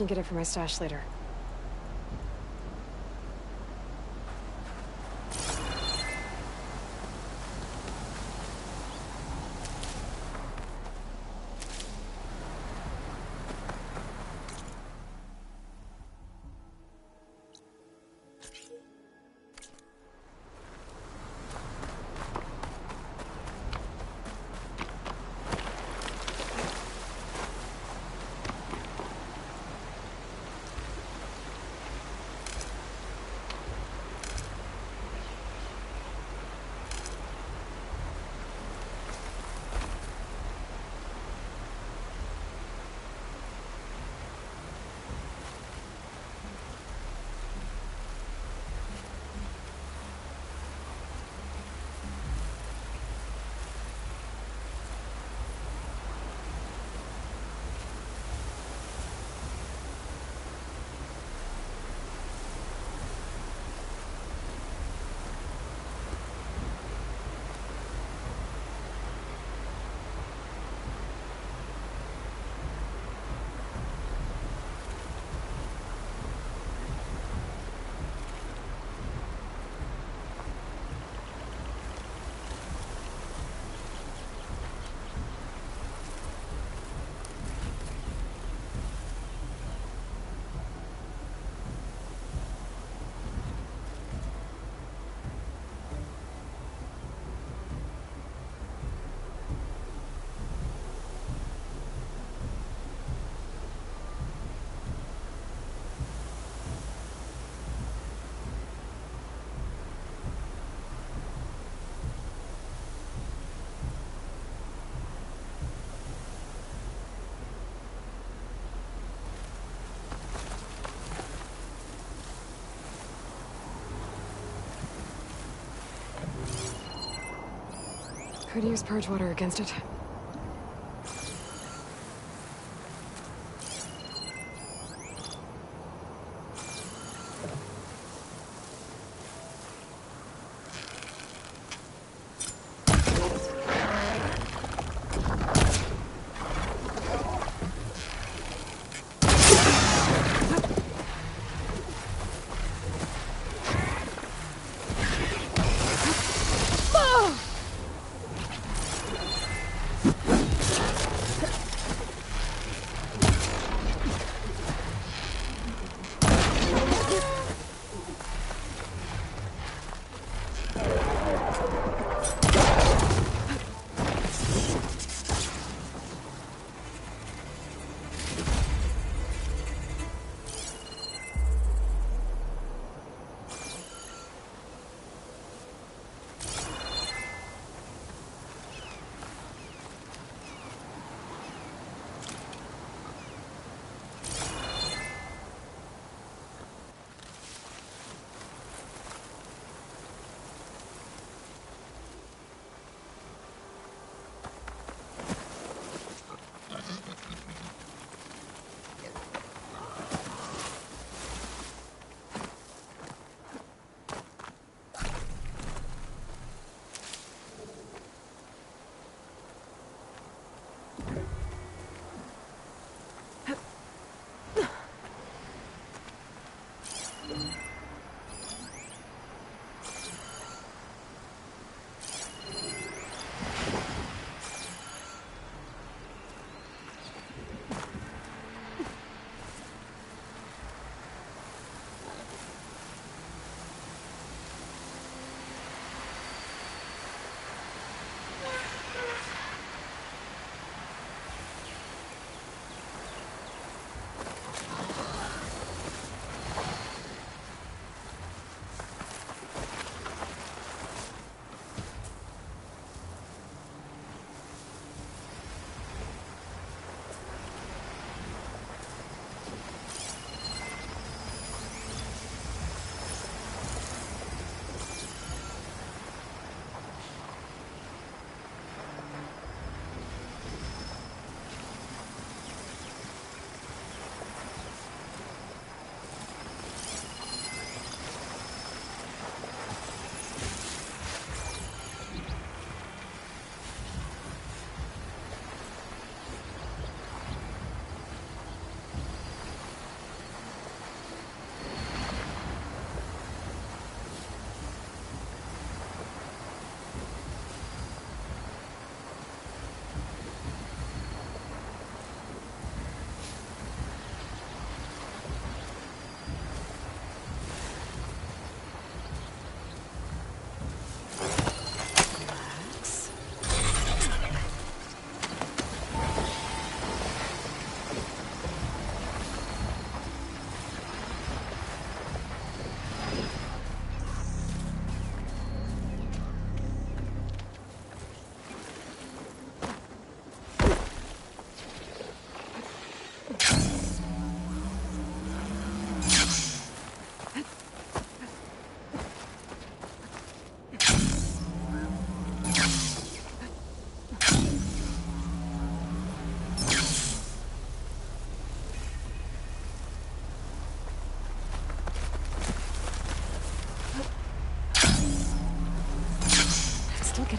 can get it from my stash later. Could use purge water against it.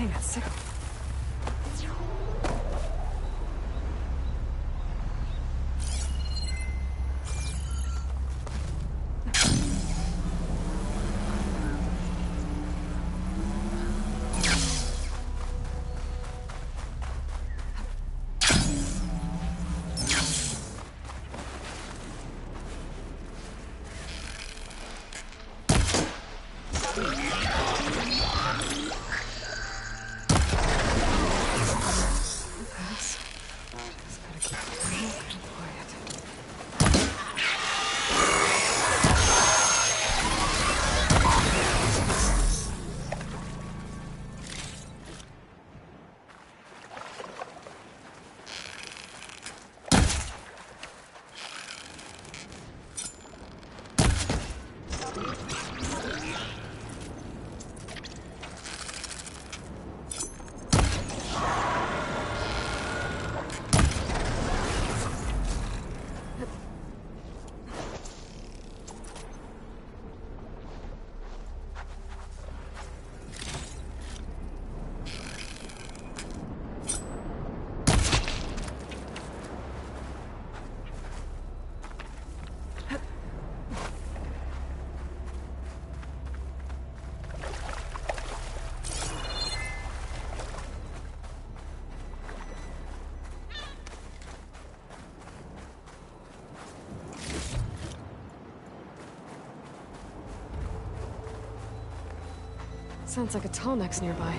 getting that signal? Sounds like a tallneck's nearby.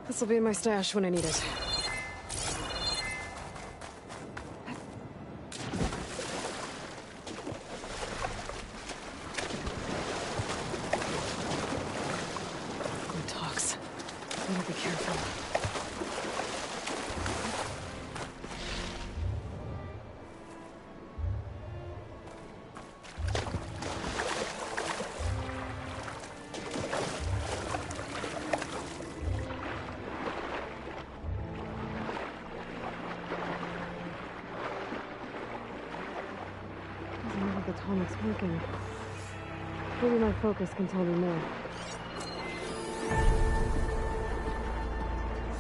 This'll be in my stash when I need it. Good talks. Better be careful. The tonics working. Maybe my focus can tell me more.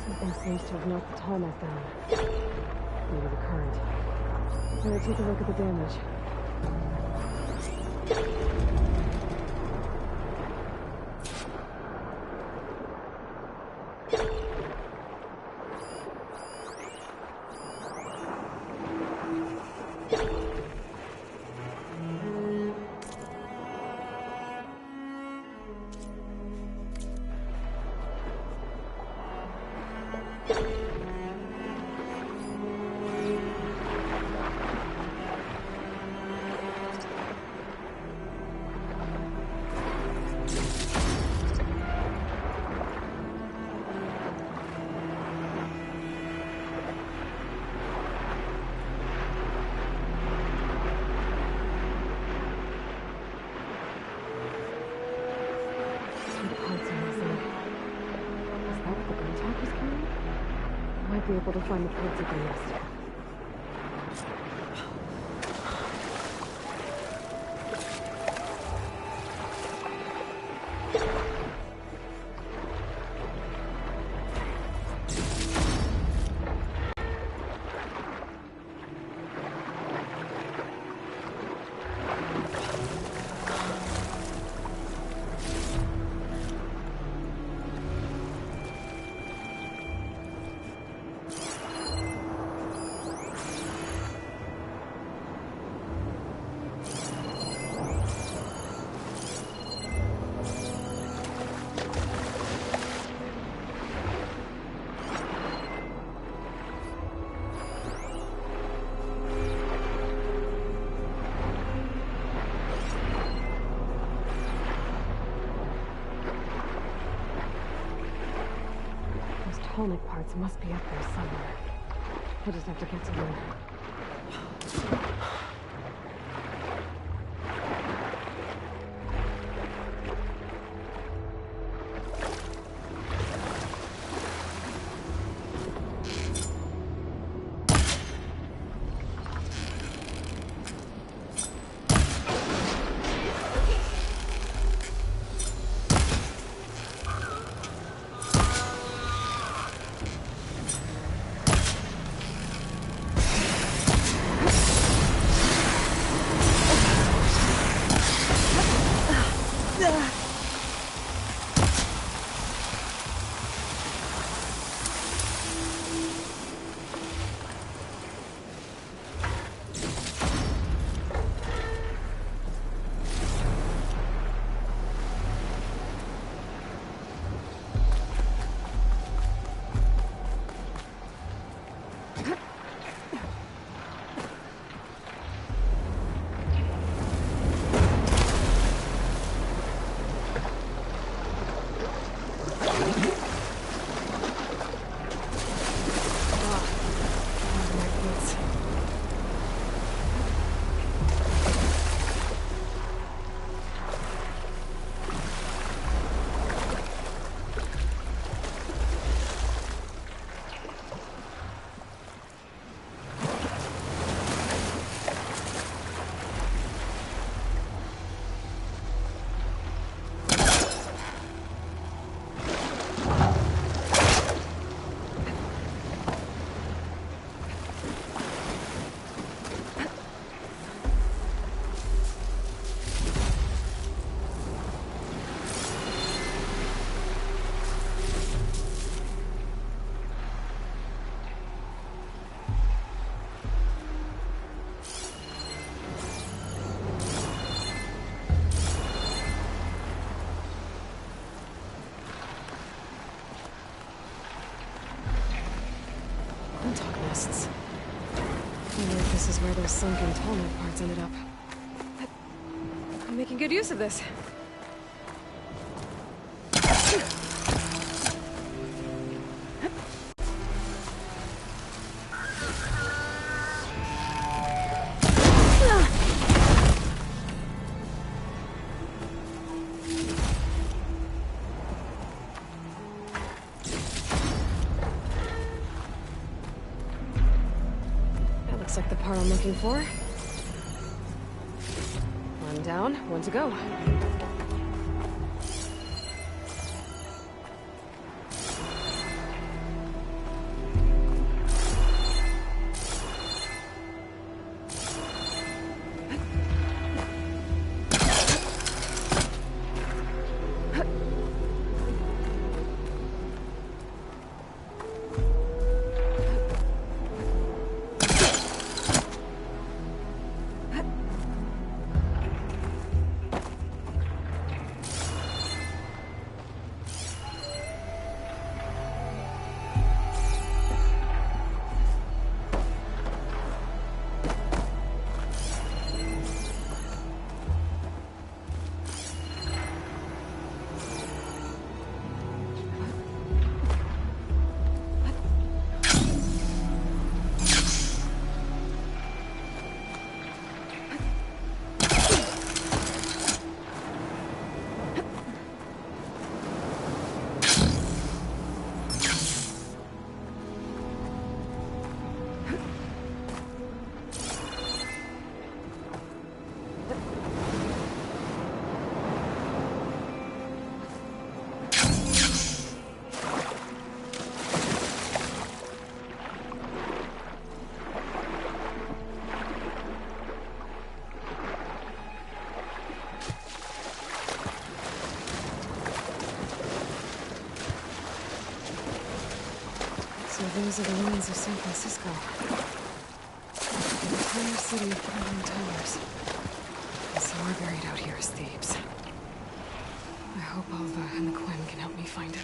Something seems to have knocked the tonic down. Maybe the current. Better take a look at the damage. Might be able to find the parts of the nest. Tonic parts must be up there somewhere. We'll just have to get to them. nests. I wonder if this is where those sunken tallneck parts ended up. I'm making good use of this. Looks like the part I'm looking for. One down, one to go. So those are the ruins of San Francisco. The entire city of floating towers. And somewhere buried out here is Thebes. I hope Alva and the Quinn can help me find it.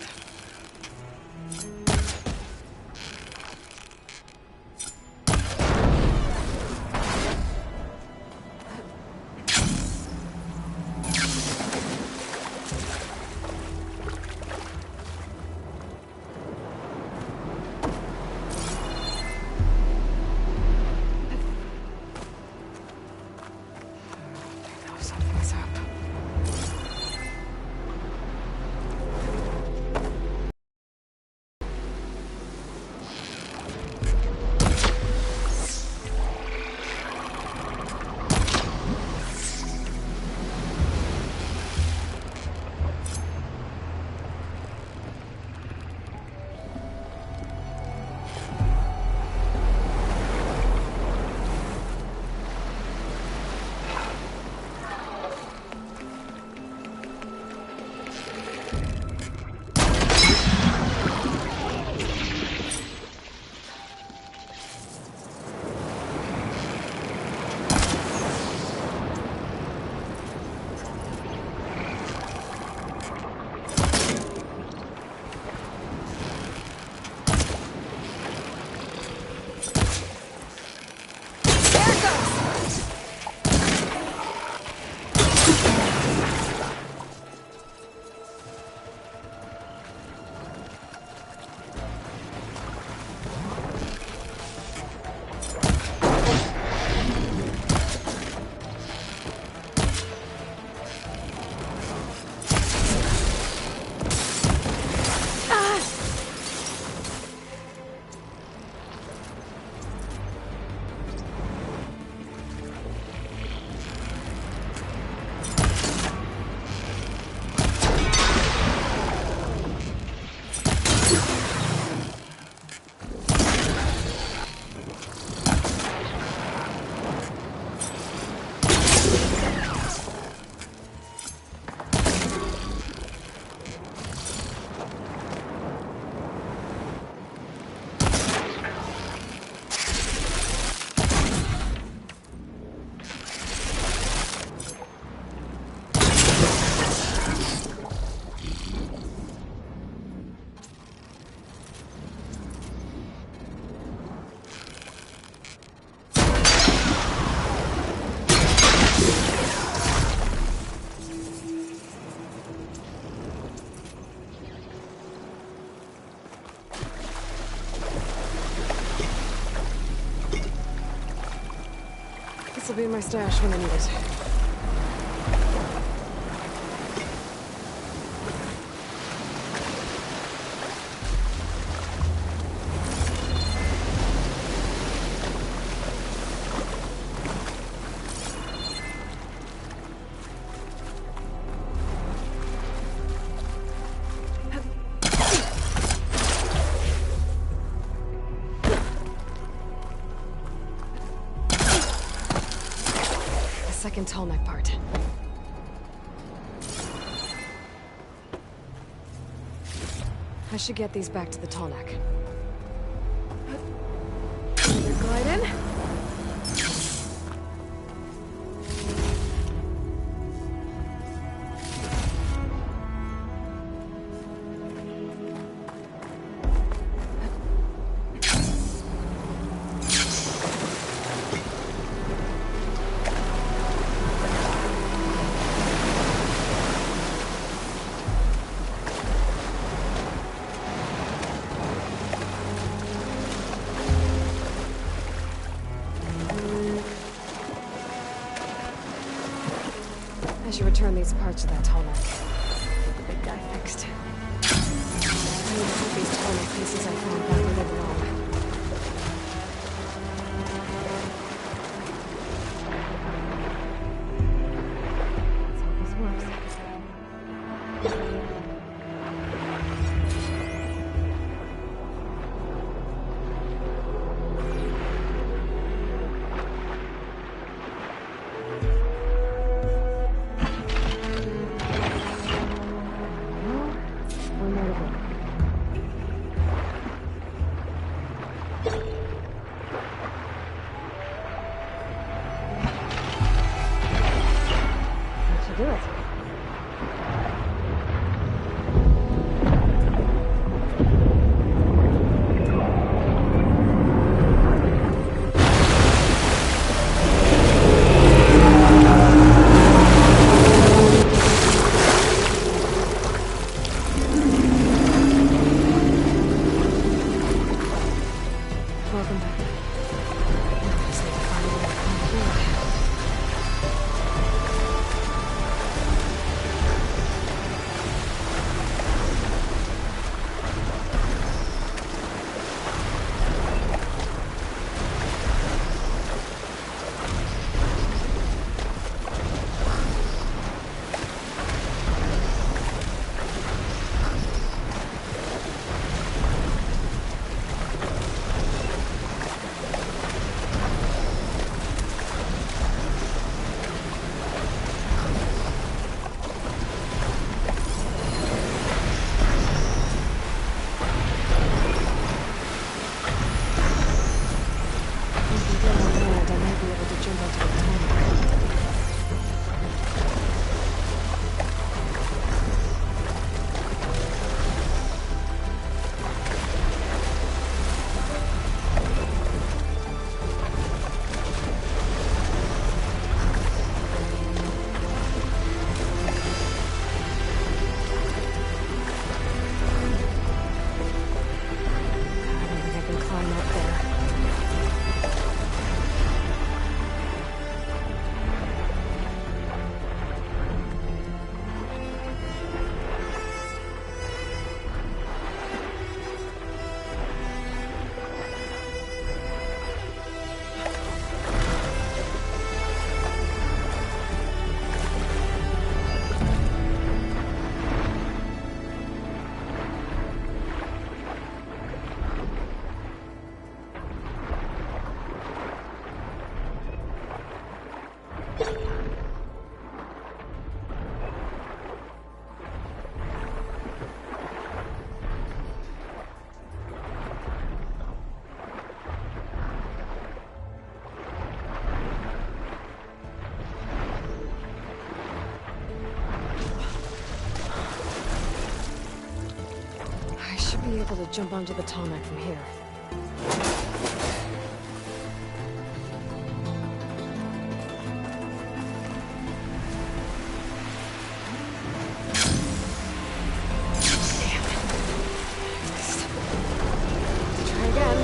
This'll be my stash when I need it. Second tall neck part. I should get these back to the tall neck. Glide in. I should return these parts to that tall neck. Get the big guy fixed. I need to put these tall neck pieces I found back where they belong. Let's hope this works. Do it. Welcome back. I just need to find a way to come through it. Be able to jump onto the tall neck from here. Try again.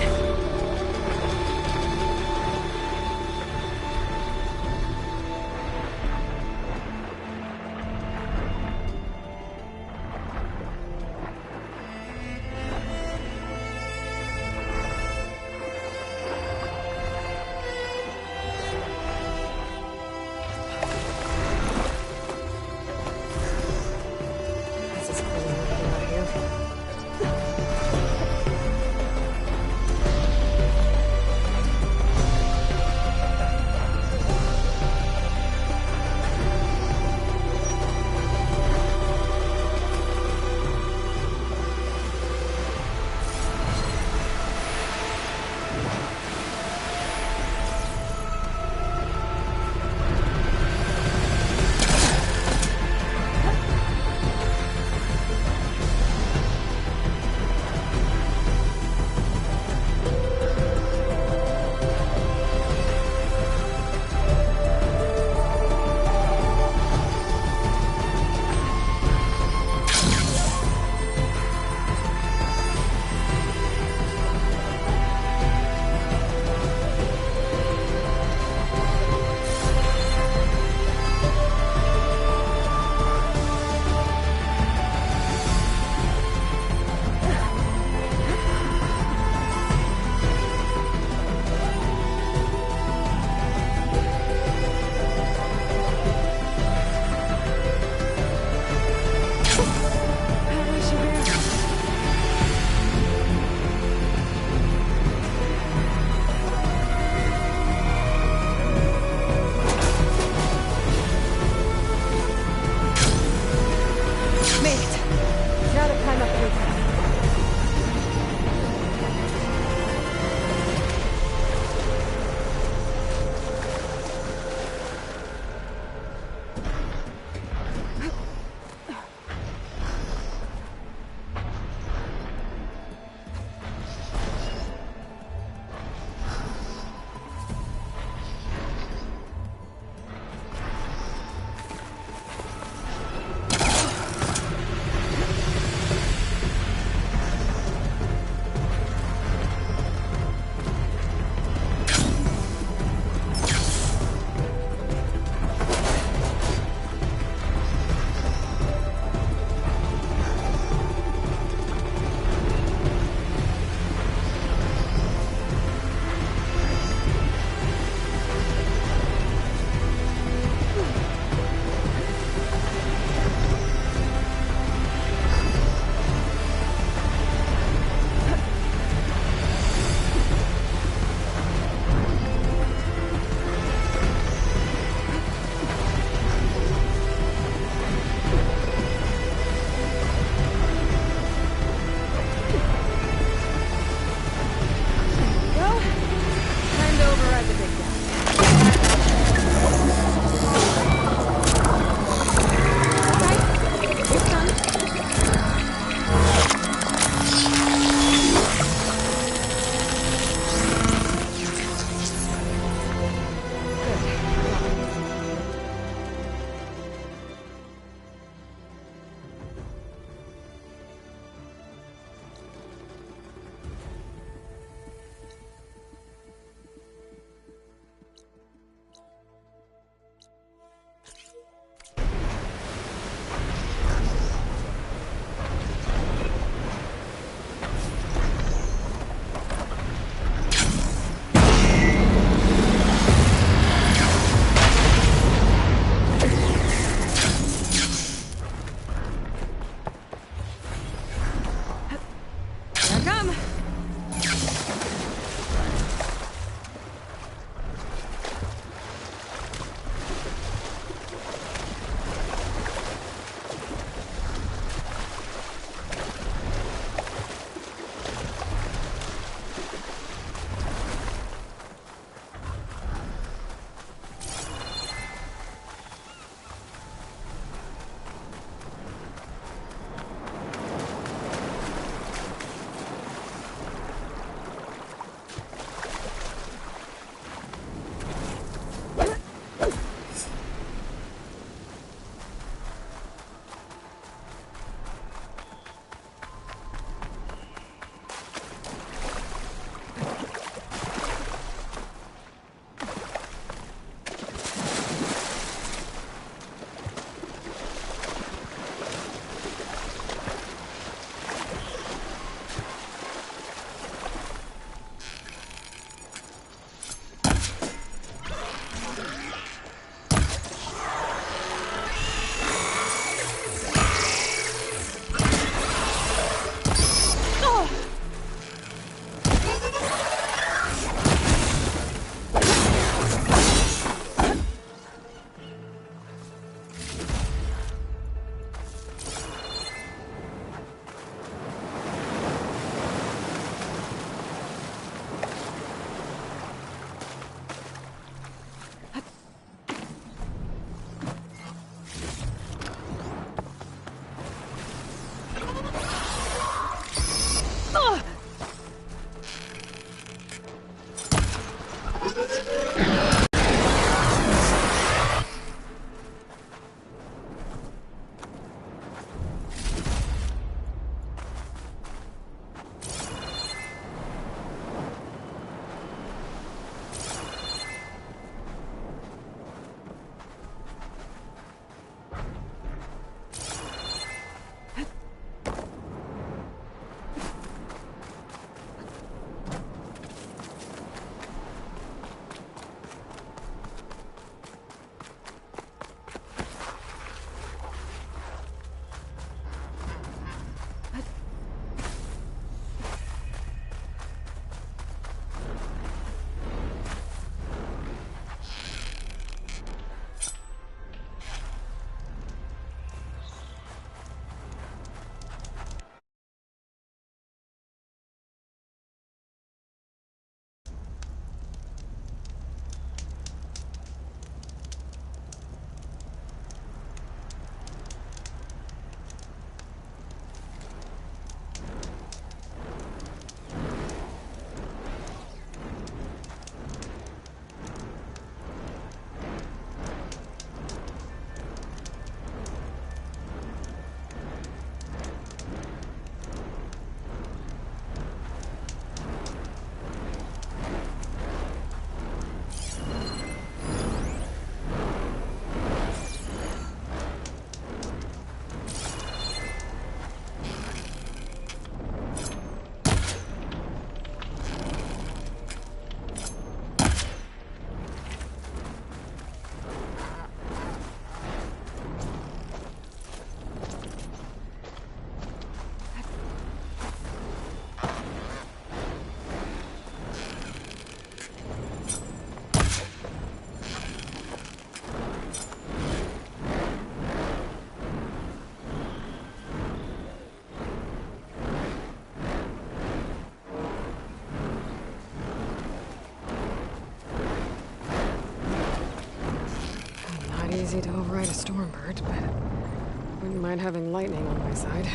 Easy to override a stormbird, but wouldn't mind having lightning on my side.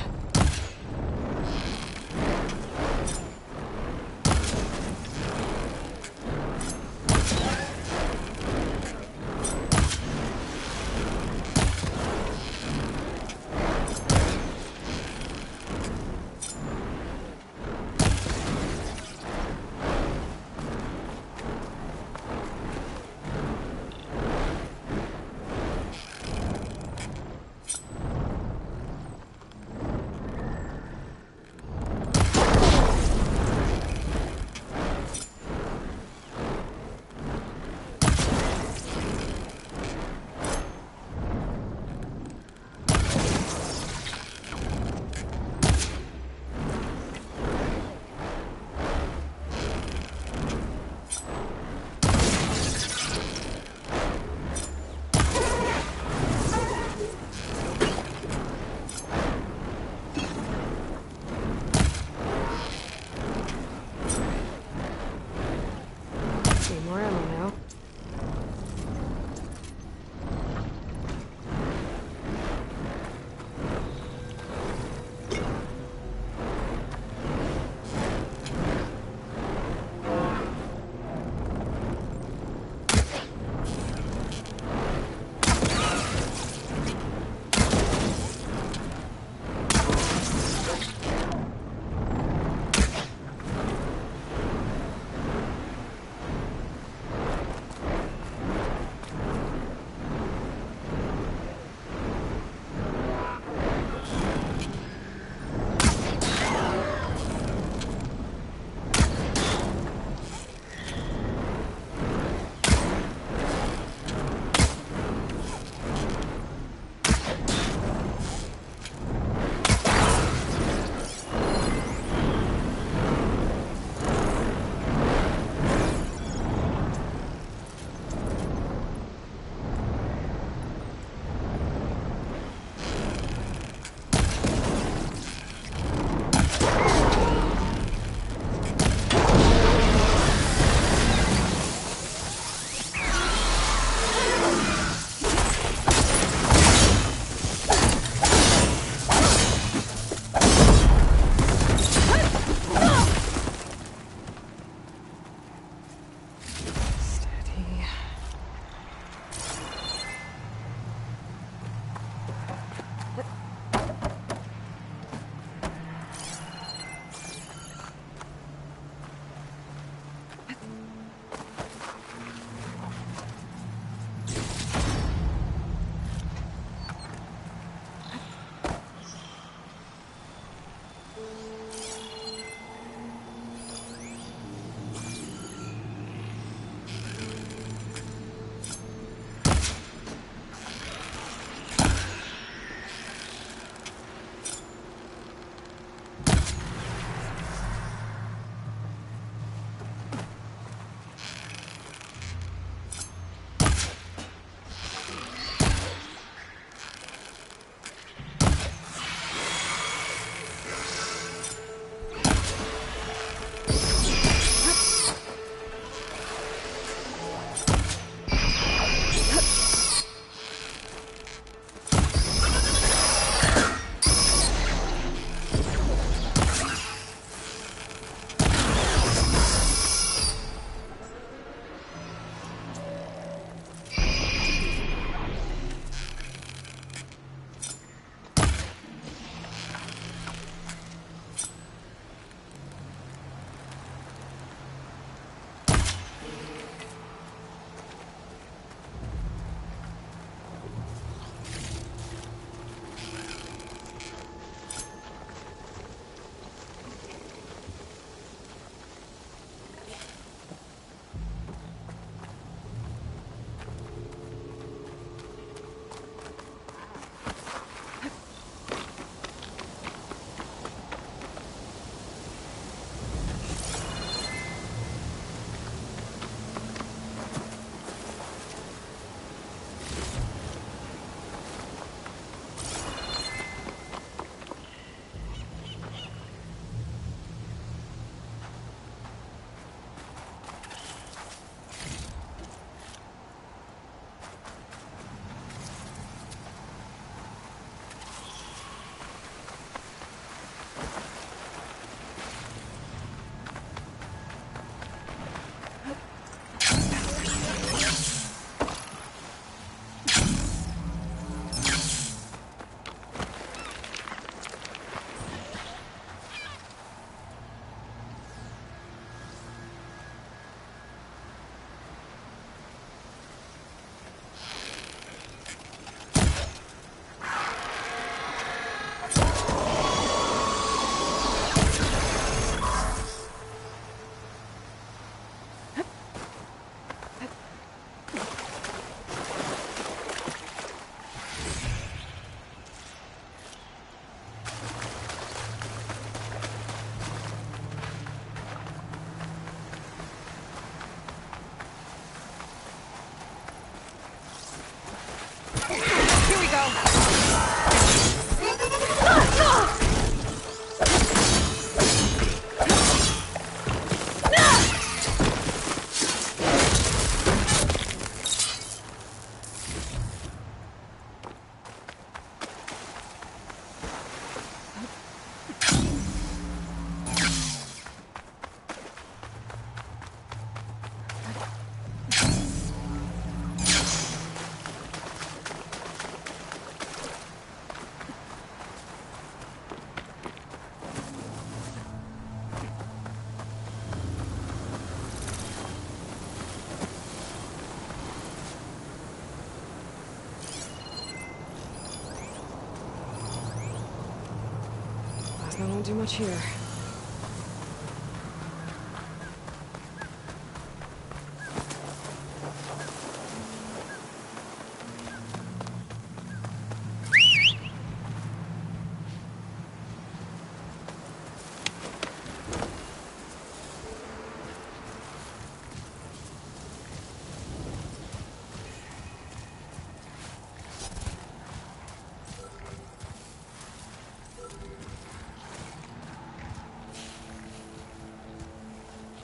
Can't do much here.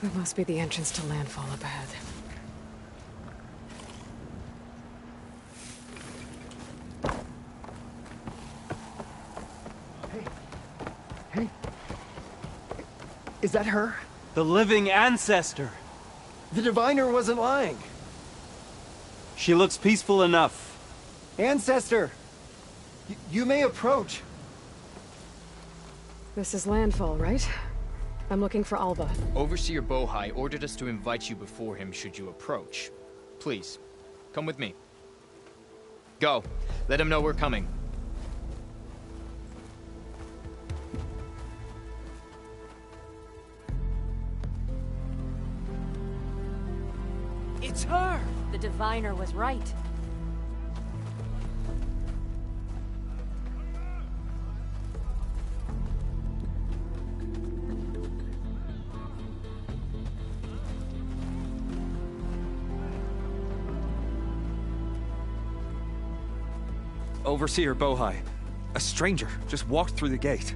That must be the entrance to landfall up ahead. Hey. Is that her? The living ancestor. The diviner wasn't lying. She looks peaceful enough. Ancestor! You may approach. This is landfall, right? I'm looking for Alva. Overseer Bohai ordered us to invite you before him should you approach. Please, come with me. Go. Let him know we're coming. It's her! The diviner was right. Overseer Bohai. A stranger just walked through the gate.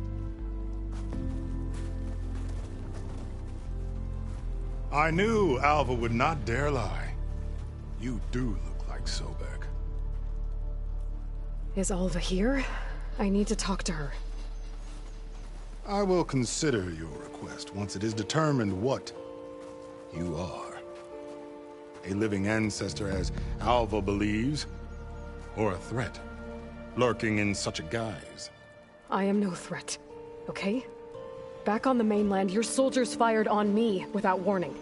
I knew Alva would not dare lie. You do look like Sobek. Is Alva here? I need to talk to her. I will consider your request once it is determined what you are. A living ancestor, as Alva believes, or a threat, lurking in such a guise. I am no threat, okay? Back on the mainland, your soldiers fired on me without warning.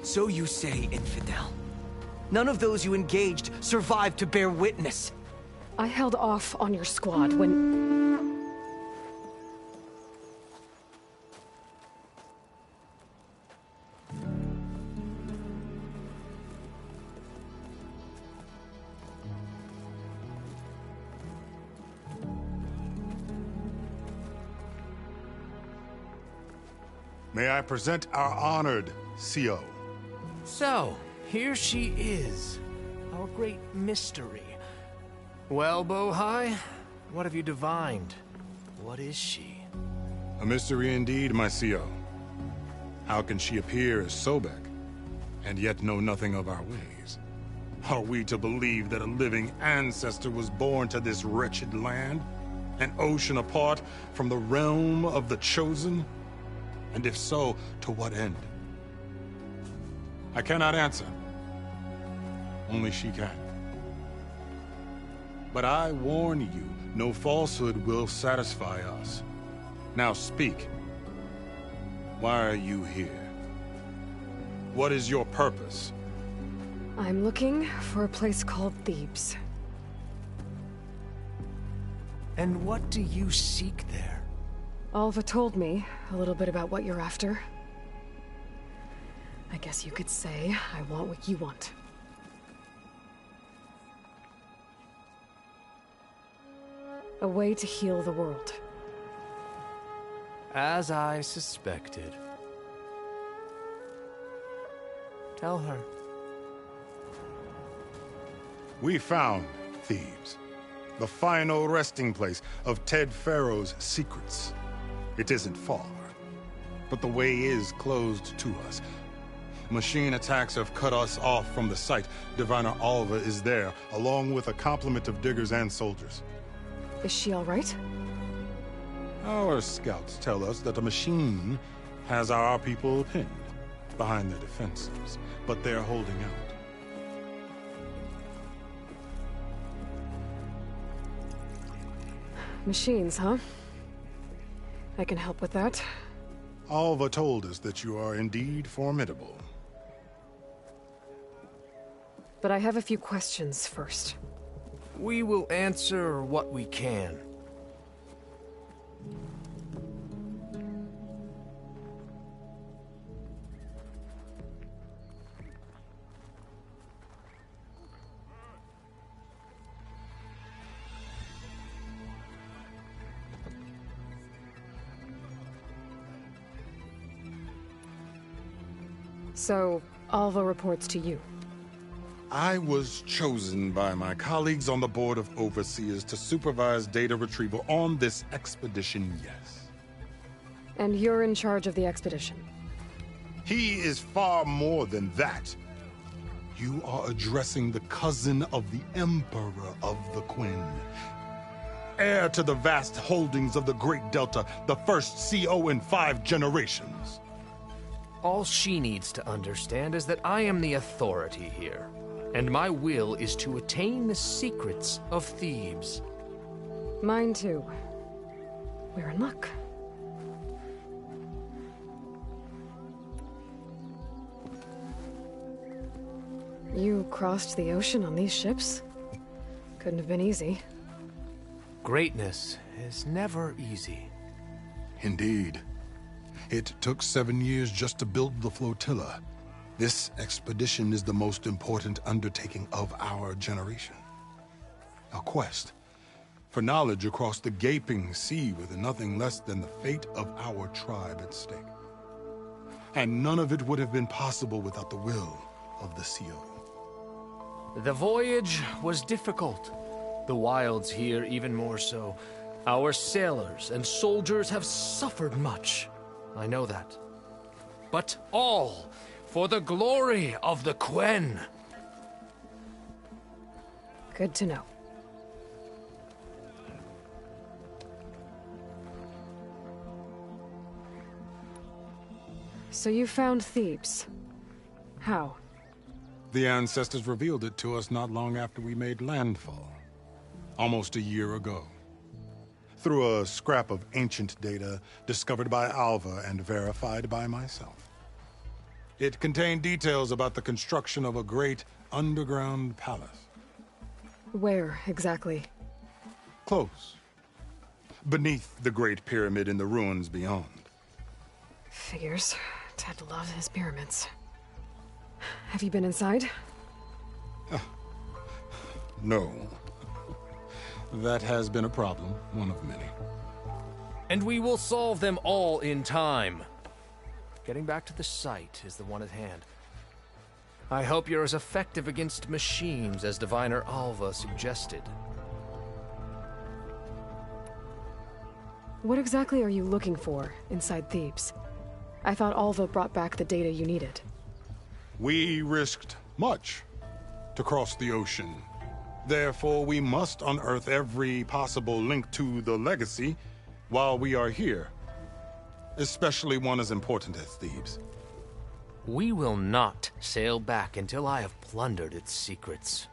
So you say, infidel. None of those you engaged survived to bear witness. I held off on your squad when... May I present our honored CO. So, here she is, our great mystery. Well, Bohai, what have you divined? What is she? A mystery indeed, my CO. How can she appear as Sobek, and yet know nothing of our ways? Are we to believe that a living ancestor was born to this wretched land? An ocean apart from the realm of the Chosen? And if so, to what end? I cannot answer. Only she can. But I warn you, no falsehood will satisfy us. Now speak. Why are you here? What is your purpose? I'm looking for a place called Thebes. And what do you seek there? Alva told me a little bit about what you're after. I guess you could say I want what you want. A way to heal the world. As I suspected. Tell her. We found Thebes, the final resting place of Ted Pharaoh's secrets. It isn't far, but the way is closed to us. Machine attacks have cut us off from the site. Diviner Alva is there, along with a complement of diggers and soldiers. Is she all right? Our scouts tell us that a machine has our people pinned behind their defenses, but they're holding out. Machines, huh? I can help with that. Alva told us that you are indeed formidable. But I have a few questions first. We will answer what we can. So, Alva reports to you. I was chosen by my colleagues on the Board of Overseers to supervise data retrieval on this expedition, yes. And you're in charge of the expedition. He is far more than that. You are addressing the cousin of the Emperor of the Quinn. Heir to the vast holdings of the Great Delta, the first CO in 5 generations. All she needs to understand is that I am the authority here, and my will is to attain the secrets of Thebes. Mine too. We're in luck. You crossed the ocean on these ships? Couldn't have been easy. Greatness is never easy. Indeed. It took 7 years just to build the flotilla. This expedition is the most important undertaking of our generation. A quest for knowledge across the gaping sea with nothing less than the fate of our tribe at stake. And none of it would have been possible without the will of the CO. The voyage was difficult. The wilds here even more so. Our sailors and soldiers have suffered much. I know that. But all for the glory of the Quen. Good to know. So you found Thebes. How? The ancestors revealed it to us not long after we made landfall. Almost a year ago. Through a scrap of ancient data discovered by Alva and verified by myself. It contained details about the construction of a great underground palace. Where, exactly? Close. Beneath the Great Pyramid in the ruins beyond. Figures. Ted loves his pyramids. Have you been inside? No. That has been a problem, one of many. And we will solve them all in time. Getting back to the site is the one at hand. I hope you're as effective against machines as Diviner Alva suggested. What exactly are you looking for inside Thebes? I thought Alva brought back the data you needed. We risked much to cross the ocean. Therefore, we must unearth every possible link to the legacy while we are here. Especially one as important as Thebes. We will not sail back until I have plundered its secrets.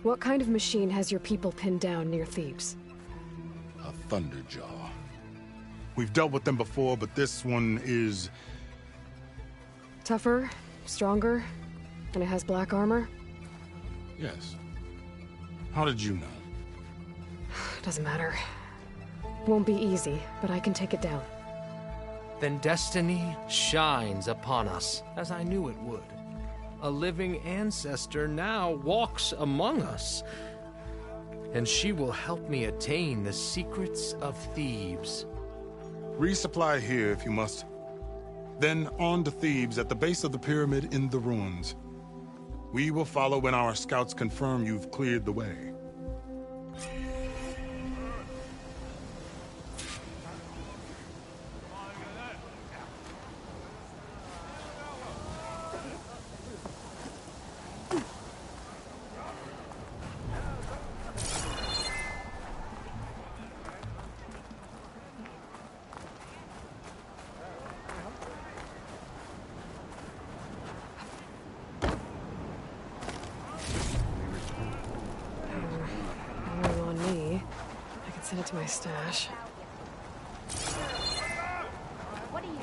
What kind of machine has your people pinned down near Thebes? A Thunderjaw. We've dealt with them before, but this one is... Tougher, stronger, and it has black armor? Yes. How did you know? Doesn't matter. Won't be easy, but I can take it down. Then destiny shines upon us, as I knew it would. A living ancestor now walks among us, and she will help me attain the secrets of Thebes. Resupply here if you must. Then on to Thebes at the base of the pyramid in the ruins. We will follow when our scouts confirm you've cleared the way. Send it to my stash. What are you?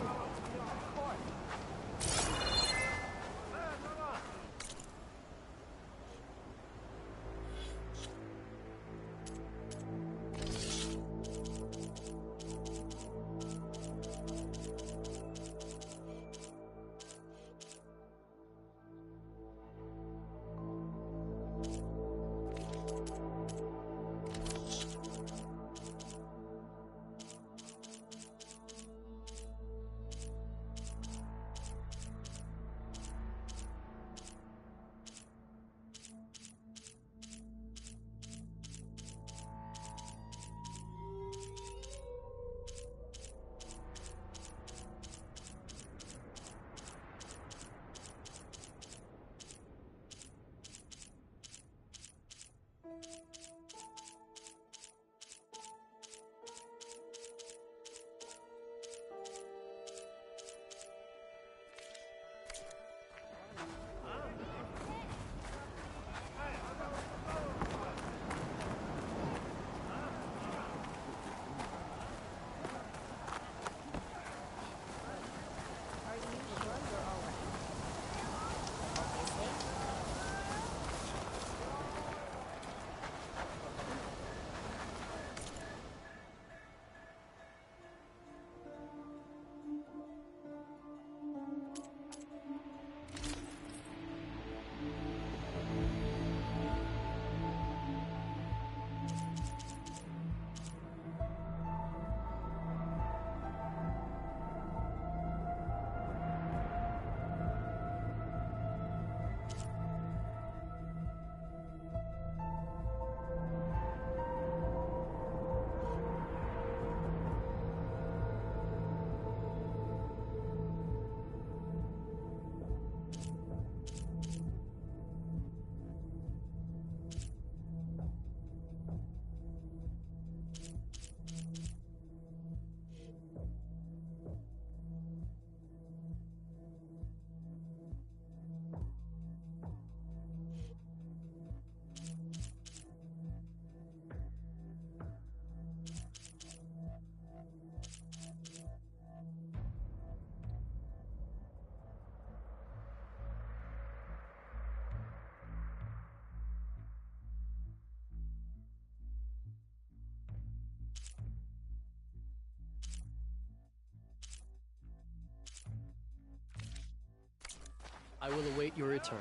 I will await your return.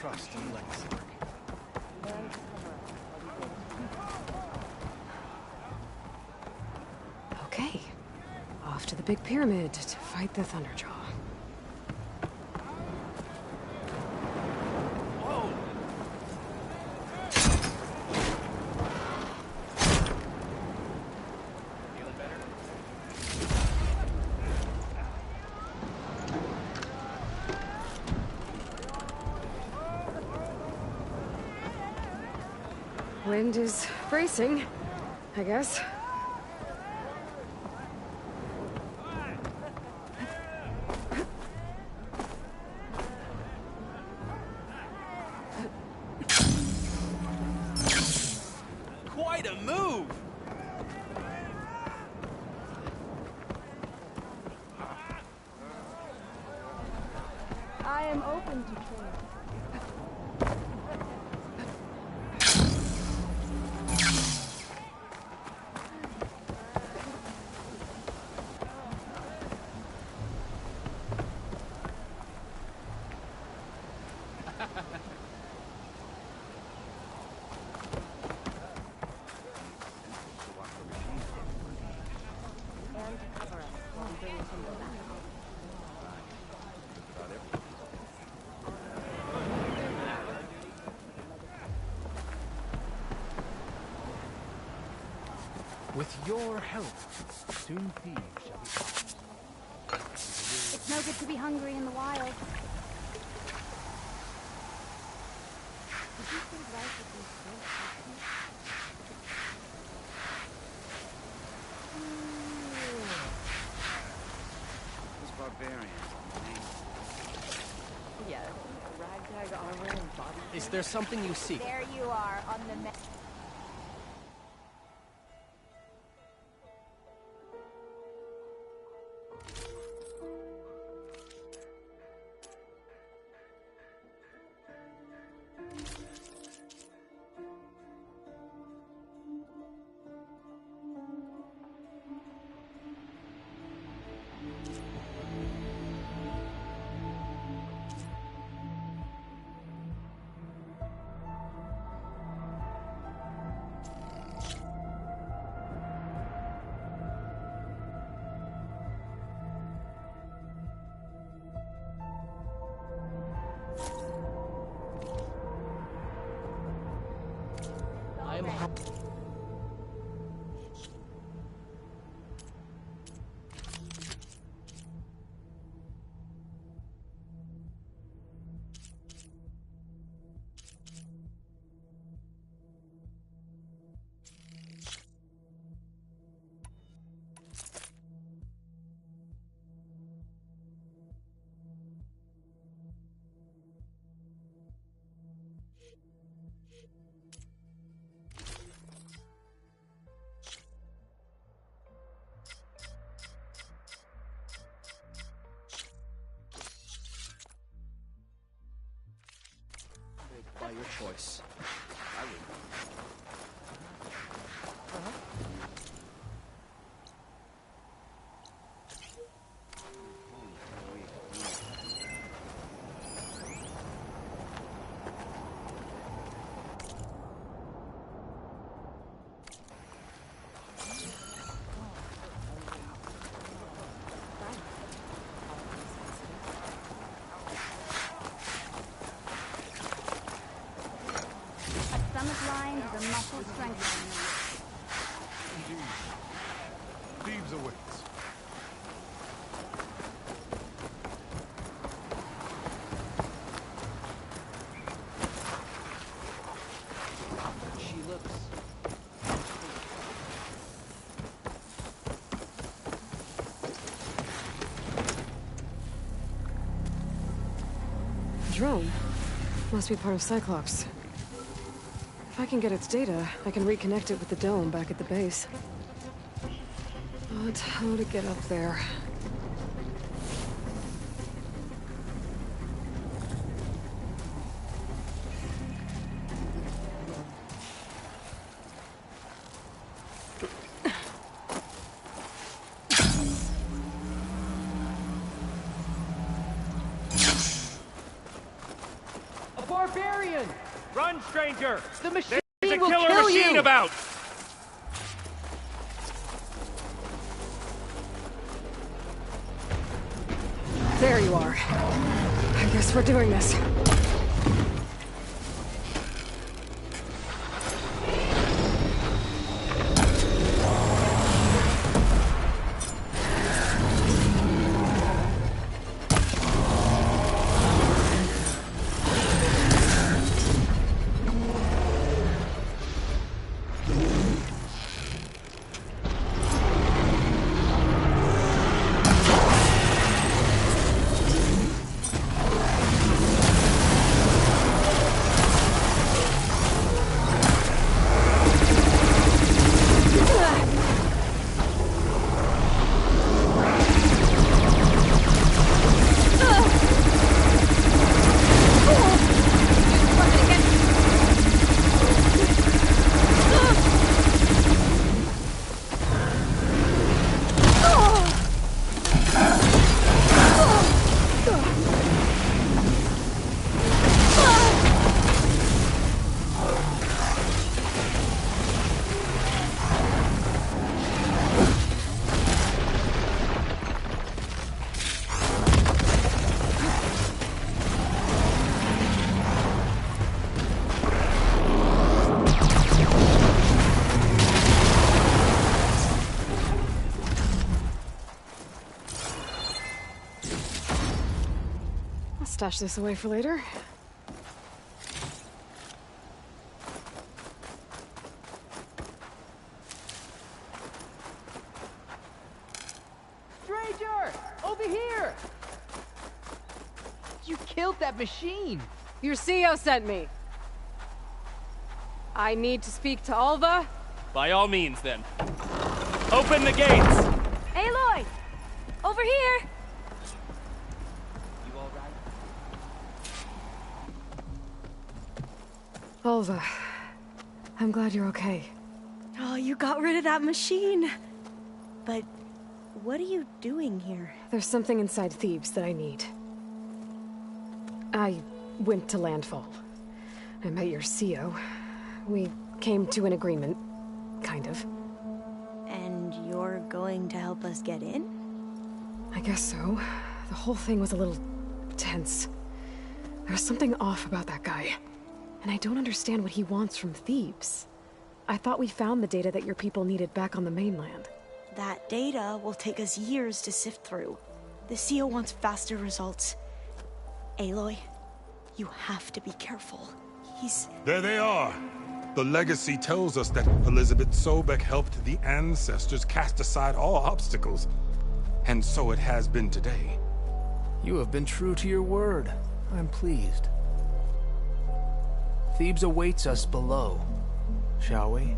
Trust in legacy work. Okay. Off to the big pyramid to fight the Thunderjaw. Wind is bracing, I guess. Quite a move! I am open to trade. With your help, soon thieves shall be found. It's no good to be hungry in the wild. Did you think life would be so Those barbarians. Yes, ragtag armor and body. Is there something you seek? There you are on the I am by your choice. I would. stomach line to the muscle strengthening. Thieves awaits. She looks... Drone. Must be part of Cyclops. If I can get its data, I can reconnect it with the dome back at the base. But how to get up there? Barbarian! Run, stranger! The machine There's a will killer kill machine you! about! There you are. I guess we're doing this. Stash this away for later. Stranger! Over here! You killed that machine! Your CEO sent me. I need to speak to Alva. By all means, then. Open the gates! Aloy! Over here! You all right? Alva, I'm glad you're okay. Oh, you got rid of that machine. But what are you doing here? There's something inside Thebes that I need. I went to Landfall. I met your CEO. We came to an agreement, kind of. And you're going to help us get in? I guess so. The whole thing was a little tense. There was something off about that guy. And I don't understand what he wants from Thebes. I thought we found the data that your people needed back on the mainland. That data will take us years to sift through. The CEO wants faster results. Aloy, you have to be careful. There they are! The legacy tells us that Elizabeth Sobek helped the ancestors cast aside all obstacles. And so it has been today. You have been true to your word. I'm pleased. Thebes awaits us below, shall we?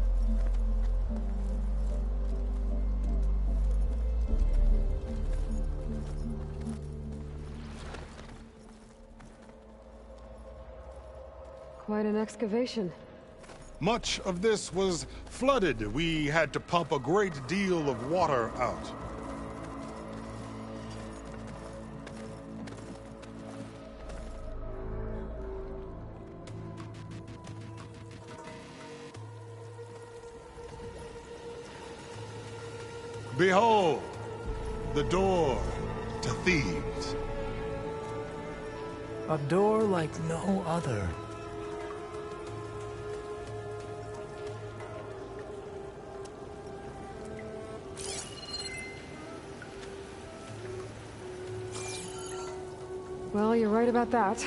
Quite an excavation. Much of this was flooded. We had to pump a great deal of water out. Behold, the door to Thebes. A door like no other. Well, you're right about that.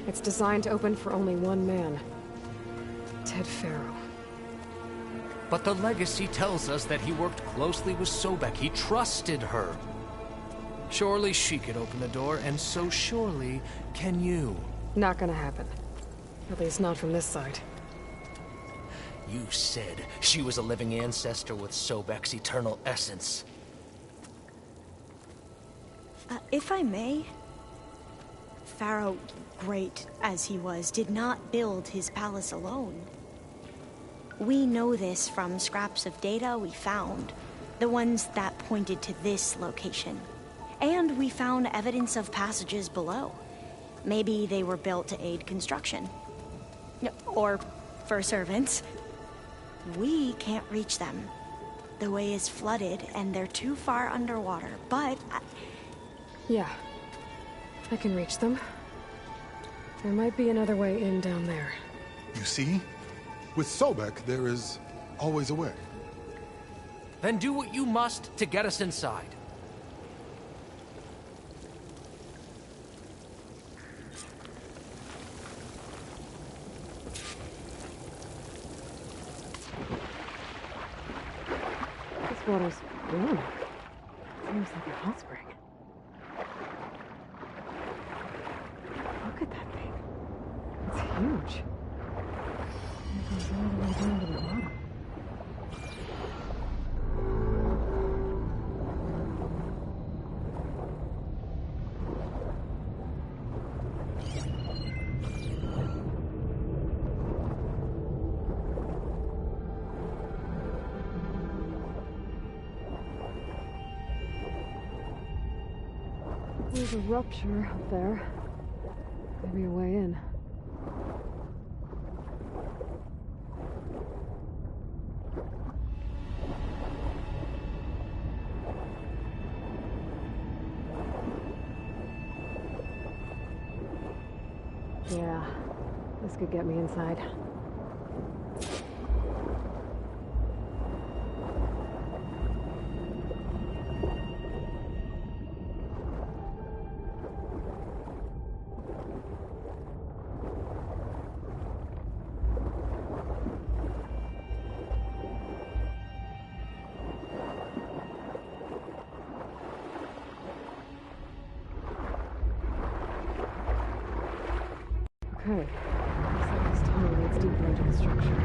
It's designed to open for only one man. Ted Farrow. But the legacy tells us that he worked closely with Sobek. He trusted her. Surely she could open the door, and so surely can you. Not gonna happen. At least not from this side. You said she was a living ancestor with Sobek's eternal essence. If I may, Pharaoh, great as he was, did not build his palace alone. We know this from scraps of data we found, the ones that pointed to this location. And we found evidence of passages below. Maybe they were built to aid construction. Or for servants. We can't reach them. The way is flooded and they're too far underwater, but... Yeah. I can reach them. There might be another way in down there. You see? With Sobek, there is always a way. Then do what you must to get us inside. This water's warm. Seems like a hot spring. Look at that thing. It's huge. It goes all the way down to the bottom. There's a rupture up there. Maybe a way in. Yeah, this could get me inside. Okay, looks like this tunnel leads deeper into the structure.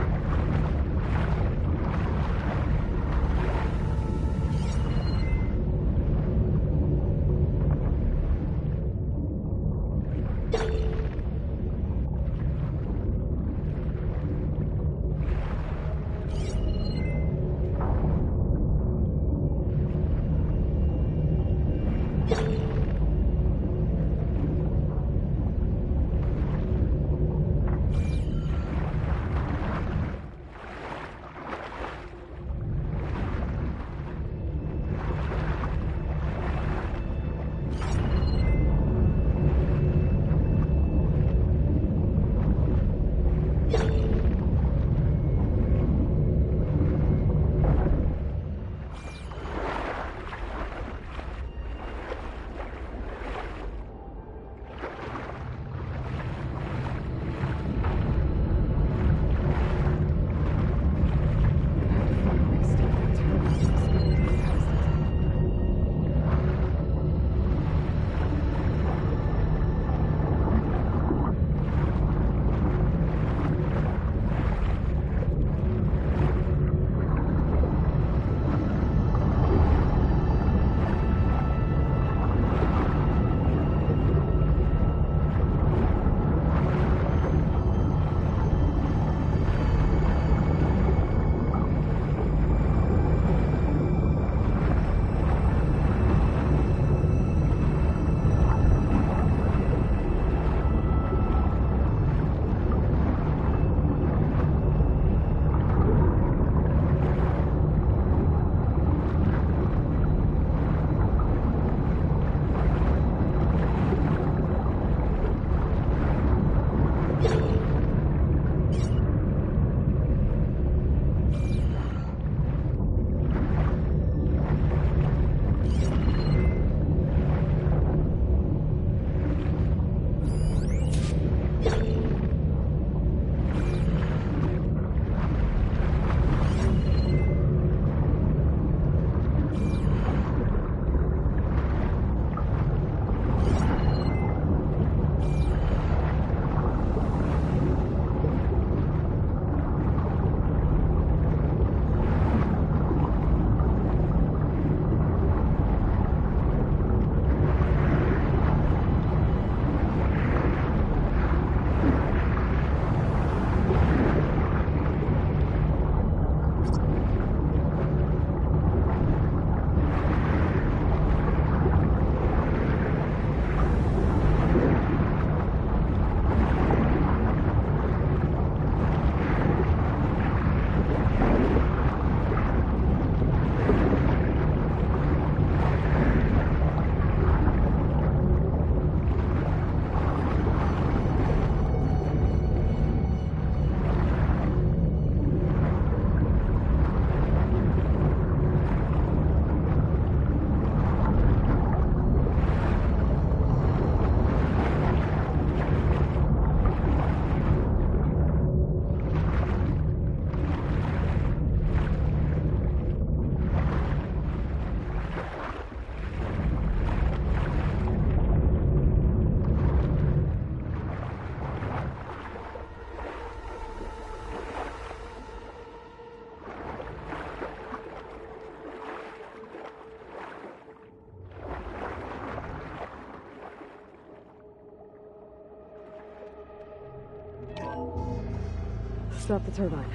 stop the turbine.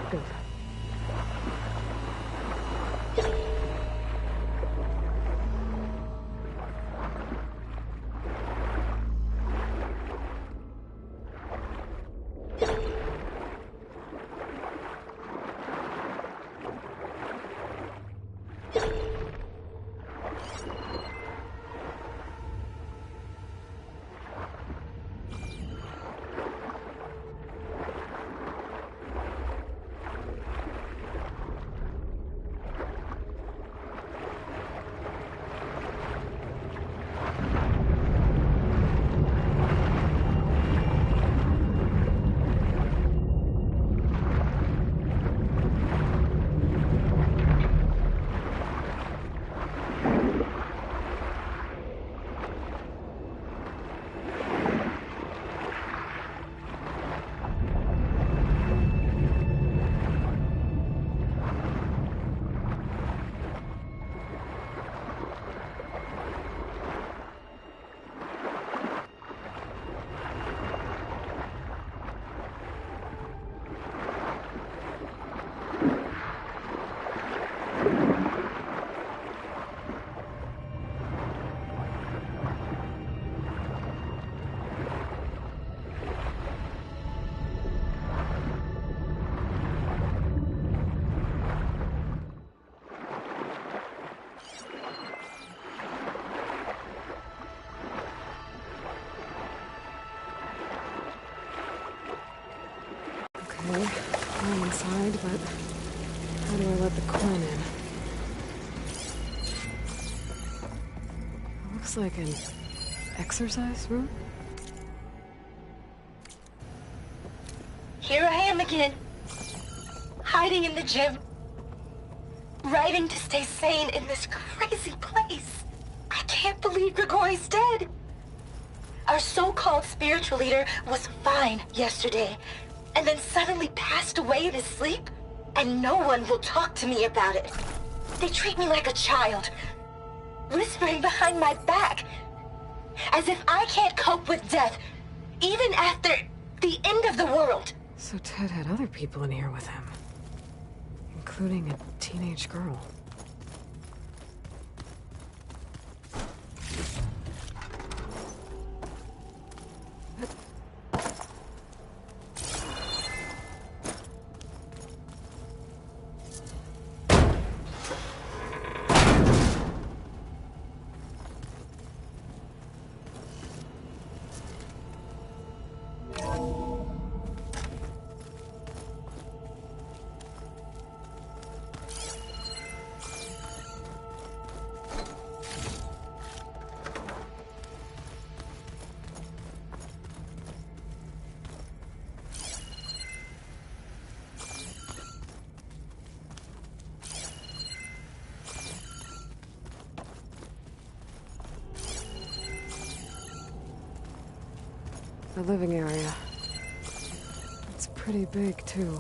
Good. I'm inside, but how do I let the coin in? It looks like an exercise room. Here I am again, hiding in the gym, writing to stay sane in this crazy place. I can't believe Grigori's dead. Our so-called spiritual leader was fine yesterday, and then suddenly passed away in his sleep, and no one will talk to me about it. They treat me like a child, whispering behind my back, as if I can't cope with death, even after the end of the world. So Ted had other people in here with him, including a teenage girl. The living area. It's pretty big, too.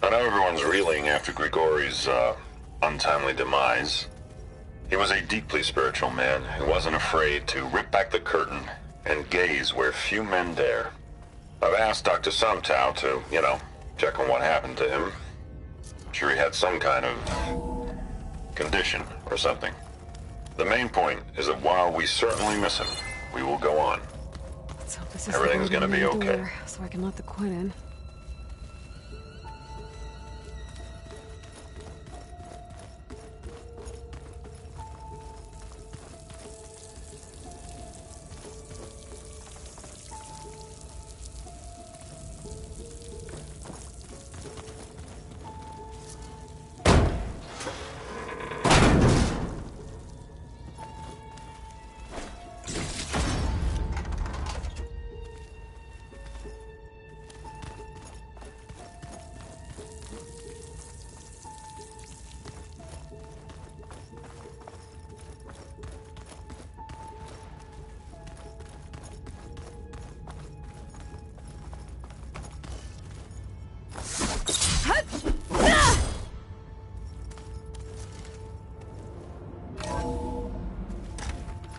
I know everyone's reeling after Grigori's untimely demise. He was a deeply spiritual man who wasn't afraid to rip back the curtain and gaze where few men dare. I've asked Dr. Sumtow to, check on what happened to him. I'm sure he had some kind of condition or something. The main point is that while we certainly miss him, we will go on. Let's hope this is Everything's gonna be okay. So I can let the Quinn in.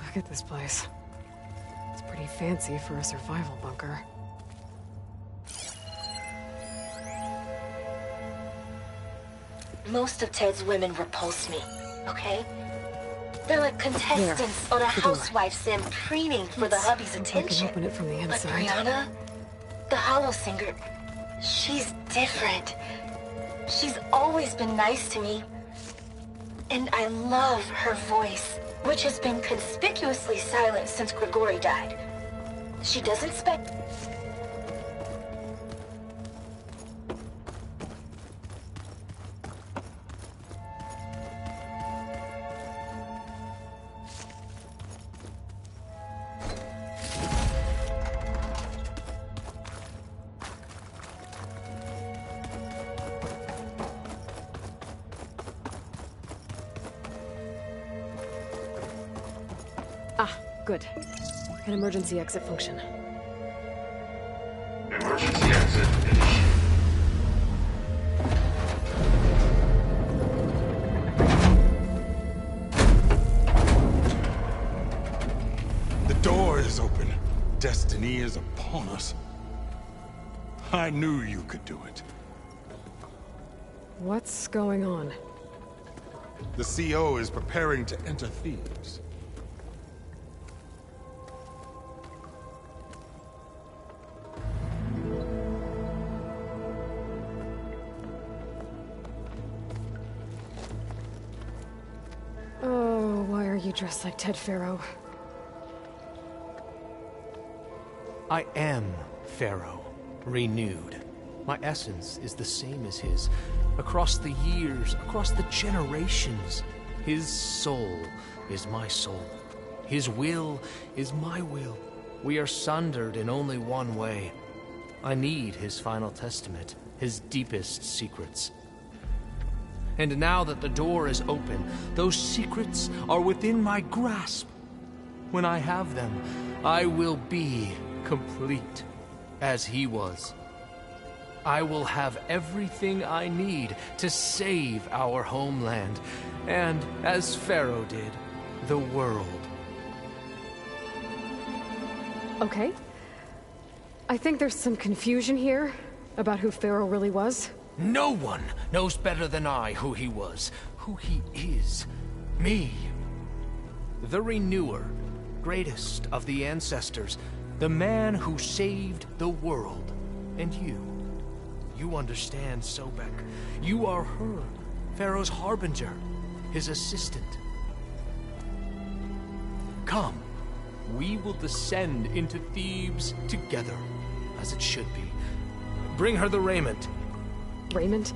Look at this place. It's pretty fancy for a survival bunker. Most of Ted's women repulse me, okay? They're like contestants on a housewife sim preening for the hubby's attention. I can open it from the But inside. Brianna, the hollow singer, she's different. She's always been nice to me. And I love her voice, which has been conspicuously silent since Grigori died. She doesn't expect... Ah, good. An emergency exit function. Emergency exit initiated. The door is open. Destiny is upon us. I knew you could do it. What's going on? The CO is preparing to enter Thebes. Oh, why are you dressed like Ted Pharaoh? I am Pharaoh, renewed. My essence is the same as his. Across the years, across the generations, his soul is my soul. His will is my will. We are sundered in only one way. I need his final testament, his deepest secrets. And now that the door is open, those secrets are within my grasp. When I have them, I will be complete, as he was. I will have everything I need to save our homeland, and, as Pharaoh did, the world. Okay. I think there's some confusion here about who Pharaoh really was. No one knows better than I who he was, who he is. Me. The Renewer, greatest of the ancestors, the man who saved the world. And you. You understand, Sobek. You are her, Pharaoh's harbinger, his assistant. Come, we will descend into Thebes together, as it should be. Bring her the raiment. Raiment?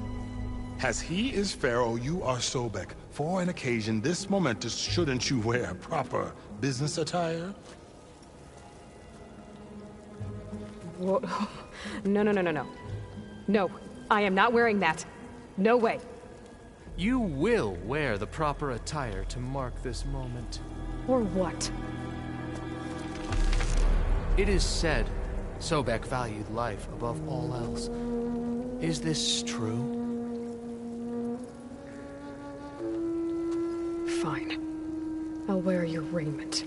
As he is Pharaoh, you are Sobek. For an occasion this momentous, shouldn't you wear proper business attire? Whoa. No. No, I am not wearing that. No way. You will wear the proper attire to mark this moment. Or what? It is said Sobek valued life above all else. Is this true? Fine. I'll wear your raiment.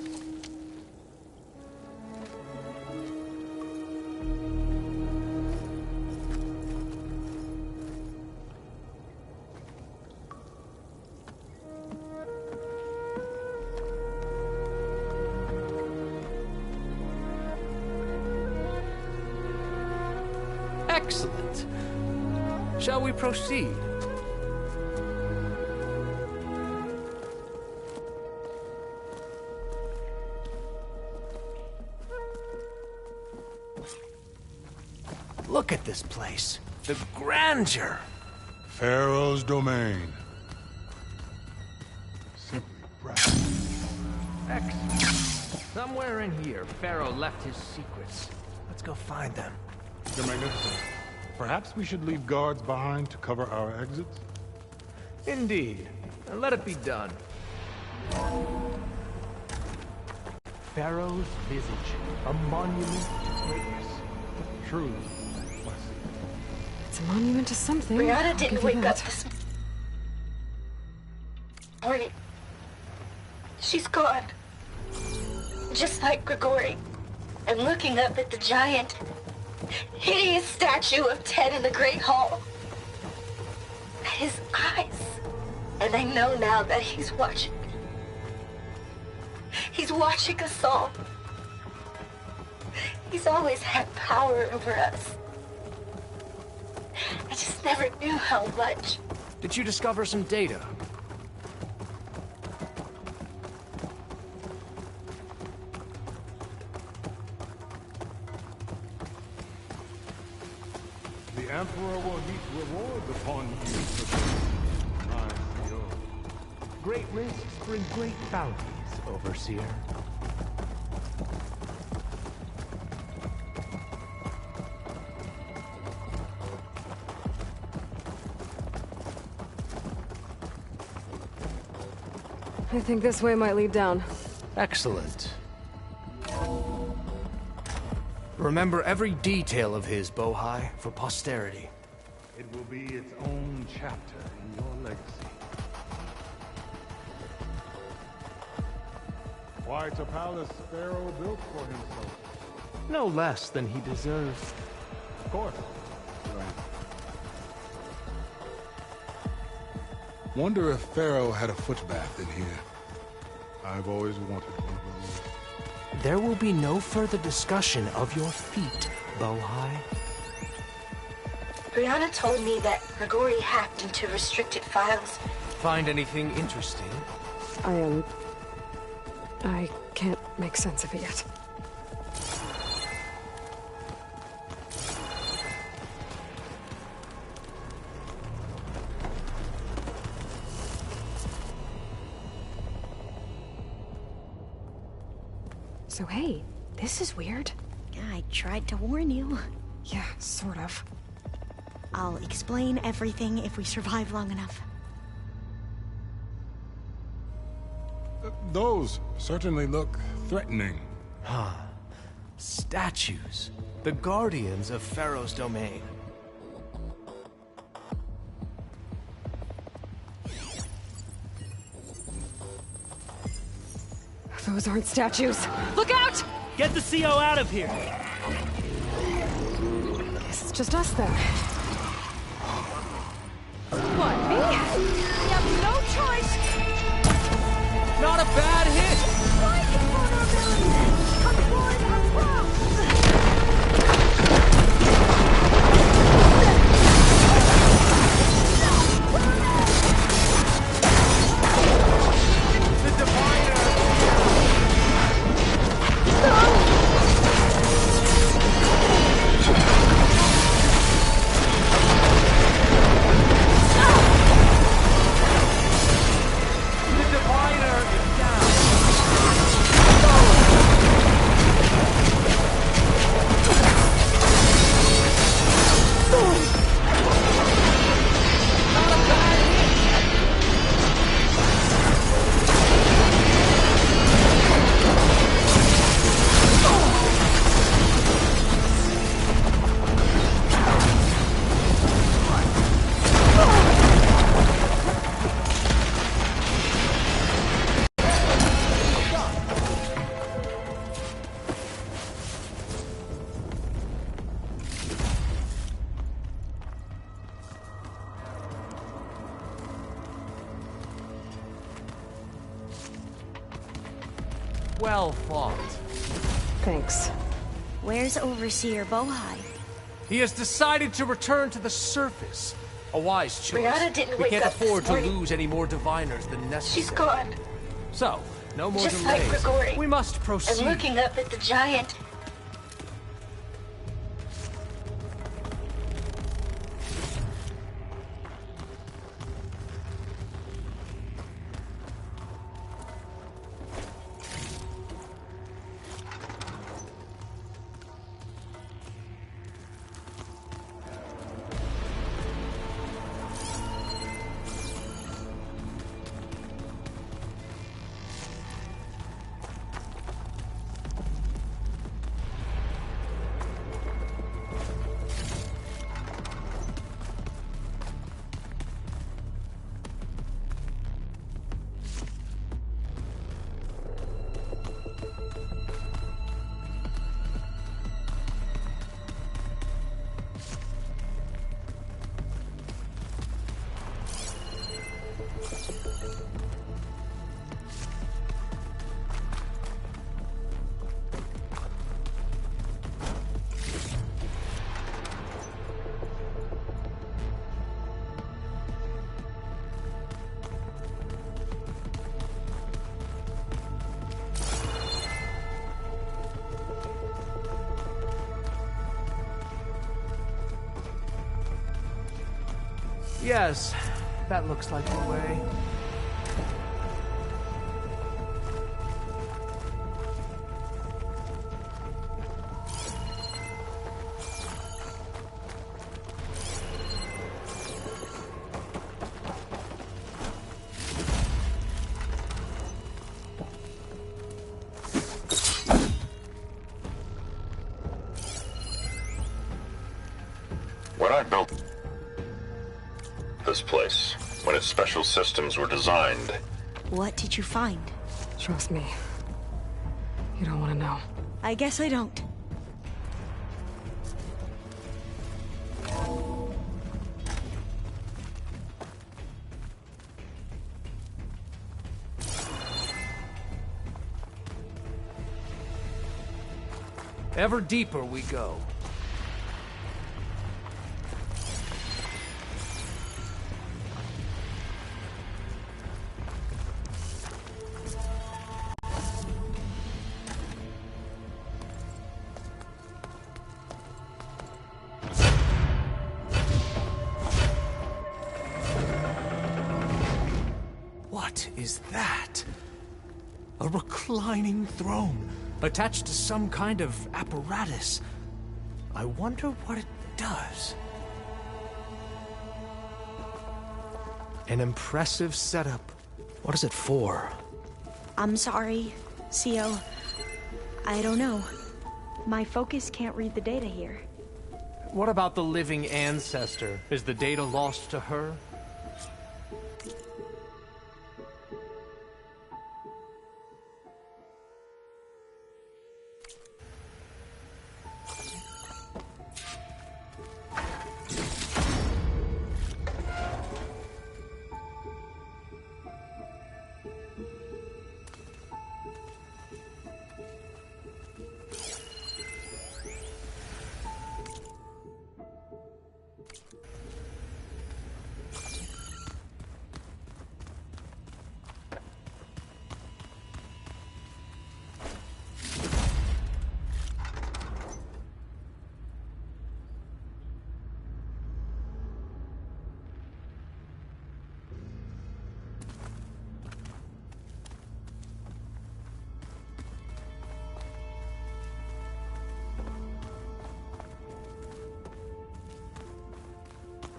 Excellent. Shall we proceed? Look at this place. The grandeur. Pharaoh's domain. Simply breathtaking. Excellent. Somewhere in here, Pharaoh left his secrets. Let's go find them. Your Magnificence, perhaps we should leave guards behind to cover our exits? Indeed. And let it be done. Pharaoh's visage, a monument to greatness. Truly. It's a monument to something. Brianna I'll didn't give you wake up that. this morning. She's gone. Just like Grigori. I'm looking up at the giant, hideous statue of Ted in the Great Hall. At his eyes. And I know now that he's watching me. He's watching us all. He's always had power over us. I just never knew how much. Did you discover some data? The Emperor will heap rewards upon you for this, my CEO. Great risks bring great bounties, Overseer. I think this way might lead down. Excellent. Remember every detail of his, Bohai, for posterity. It will be its own chapter in your legacy. Quite a palace Pharaoh built for himself. No less than he deserves. Of course. Right. Wonder if Pharaoh had a footbath in here. I've always wanted one of those. There will be no further discussion of your feet, Bohai. Brianna told me that Grigori hacked into restricted files. Find anything interesting? I can't make sense of it yet. So hey, this is weird. Yeah, I tried to warn you. Yeah, sort of. I'll explain everything if we survive long enough. Those certainly look threatening. Huh. Statues. The guardians of Pharaoh's domain. Those aren't statues. Look out! Get the CO out of here! Guess it's just us then. What, me? We have no choice! Not a bad hit! Strike vulnerability! Avoid approach! The Diviner! Well fought. Thanks. Where's Overseer Bohai? He has decided to return to the surface. A wise choice. Brianna didn't We wake can't up afford this to morning. lose any more diviners than necessary. She's gone. So, no more Just delays. like Grigori. We must proceed. And looking up at the giant. Yes, that looks like the way. When I built this place, when its special systems were designed, What did you find? Trust me. You don't want to know. I guess I don't. Ever deeper we go. What is that? A reclining throne, attached to some kind of apparatus. I wonder what it does. An impressive setup. What is it for? I'm sorry, CO. I don't know. My focus can't read the data here. What about the living ancestor? Is the data lost to her?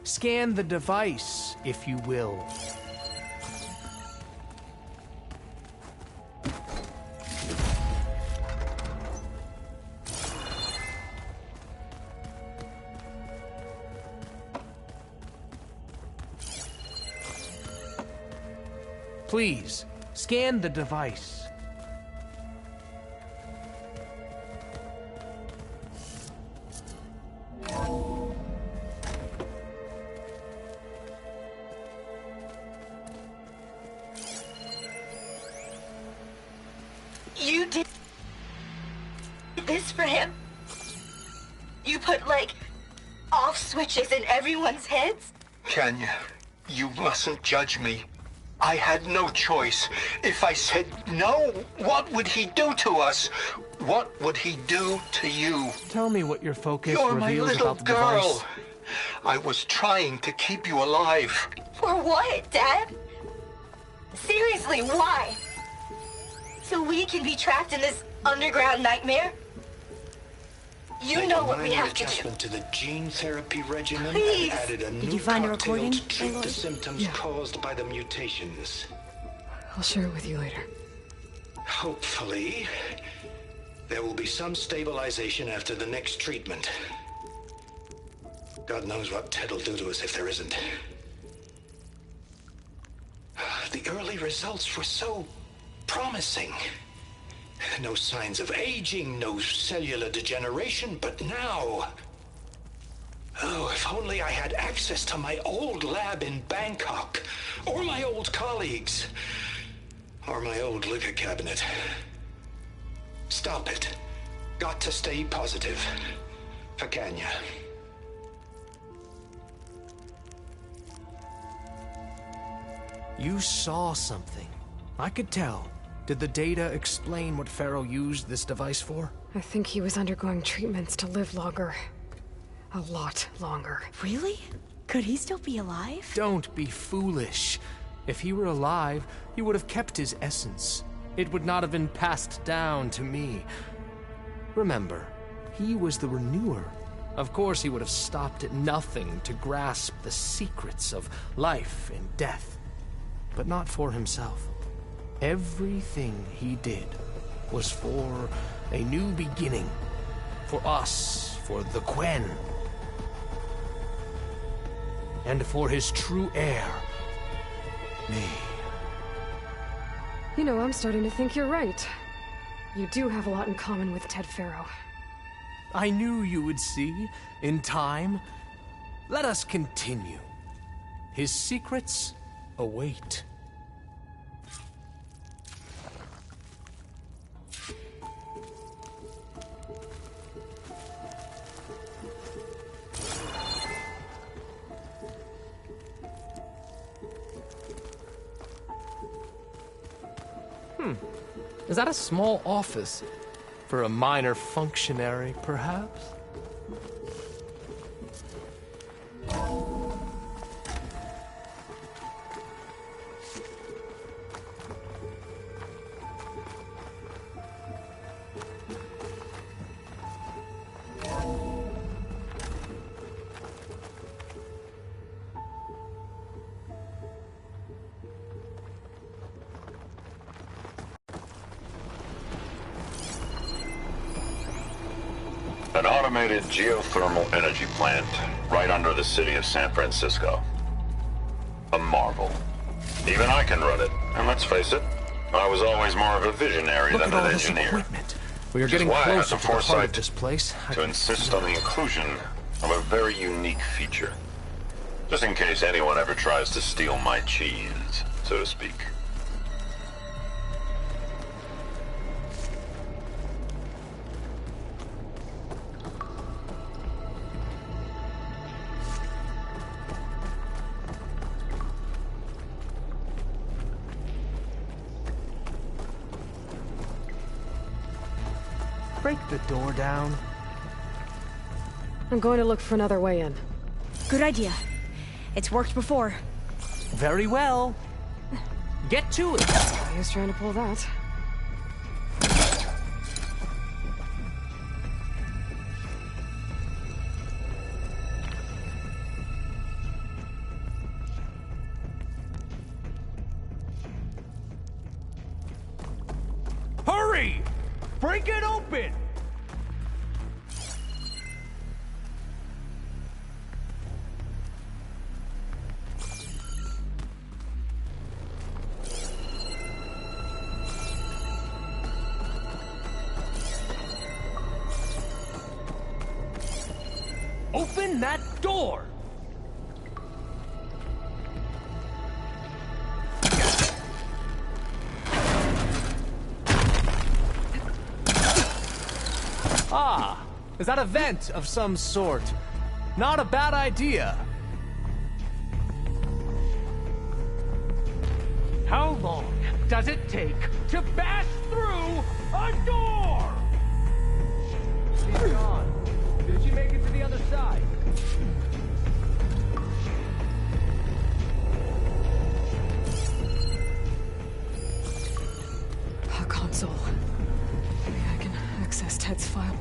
Scan the device, if you will. Please, scan the device. You did this for him? You put, like, off switches in everyone's heads? Kenya, you mustn't judge me. I had no choice. If I said no, what would he do to us? What would he do to you? Tell me what your focus You're my reveals little about the girl. device. I was trying to keep you alive. For what, Dad? Seriously, why? So we can be trapped in this underground nightmare? You know what we have to do. Adjustment to the gene therapy regimen. Please. And added a Did new you find a cocktail recording, to treat Aloy? the symptoms Yeah. caused by the mutations. I'll share it with you later. Hopefully, there will be some stabilization after the next treatment. God knows what Ted will do to us if there isn't. The early results were so promising. No signs of aging, no cellular degeneration, but now... Oh, if only I had access to my old lab in Bangkok, or my old colleagues, or my old liquor cabinet. Stop it. Got to stay positive. For Kenya. You saw something. I could tell. Did the data explain what Pharaoh used this device for? I think he was undergoing treatments to live longer. A lot longer. Really? Could he still be alive? Don't be foolish. If he were alive, he would have kept his essence. It would not have been passed down to me. Remember, he was the renewer. Of course he would have stopped at nothing to grasp the secrets of life and death. But not for himself. Everything he did was for a new beginning. For us, for the Quen. And for his true heir, me. You know, I'm starting to think you're right. You do have a lot in common with Ted Pharaoh. I knew you would see, in time. Let us continue. His secrets await. Is that a small office? For a minor functionary, perhaps? An automated geothermal energy plant right under the city of San Francisco. A marvel. Even I can run it, and let's face it, I was always more of a visionary Look than at all an this engineer. equipment. We are Which is getting why I had closer the to the heart foresight of this place. to insist on the inclusion of a very unique feature. Just in case anyone ever tries to steal my cheese, so to speak. Break the door down. I'm going to look for another way in. Good idea. It's worked before. Very well. Get to it. I was trying to pull that. Hurry! Break it open! Open that door! Ah, is that a vent of some sort? Not a bad idea. How long does it take to bash through a door? She's gone. Did she make it to the other side? A console. Maybe I can access Ted's file.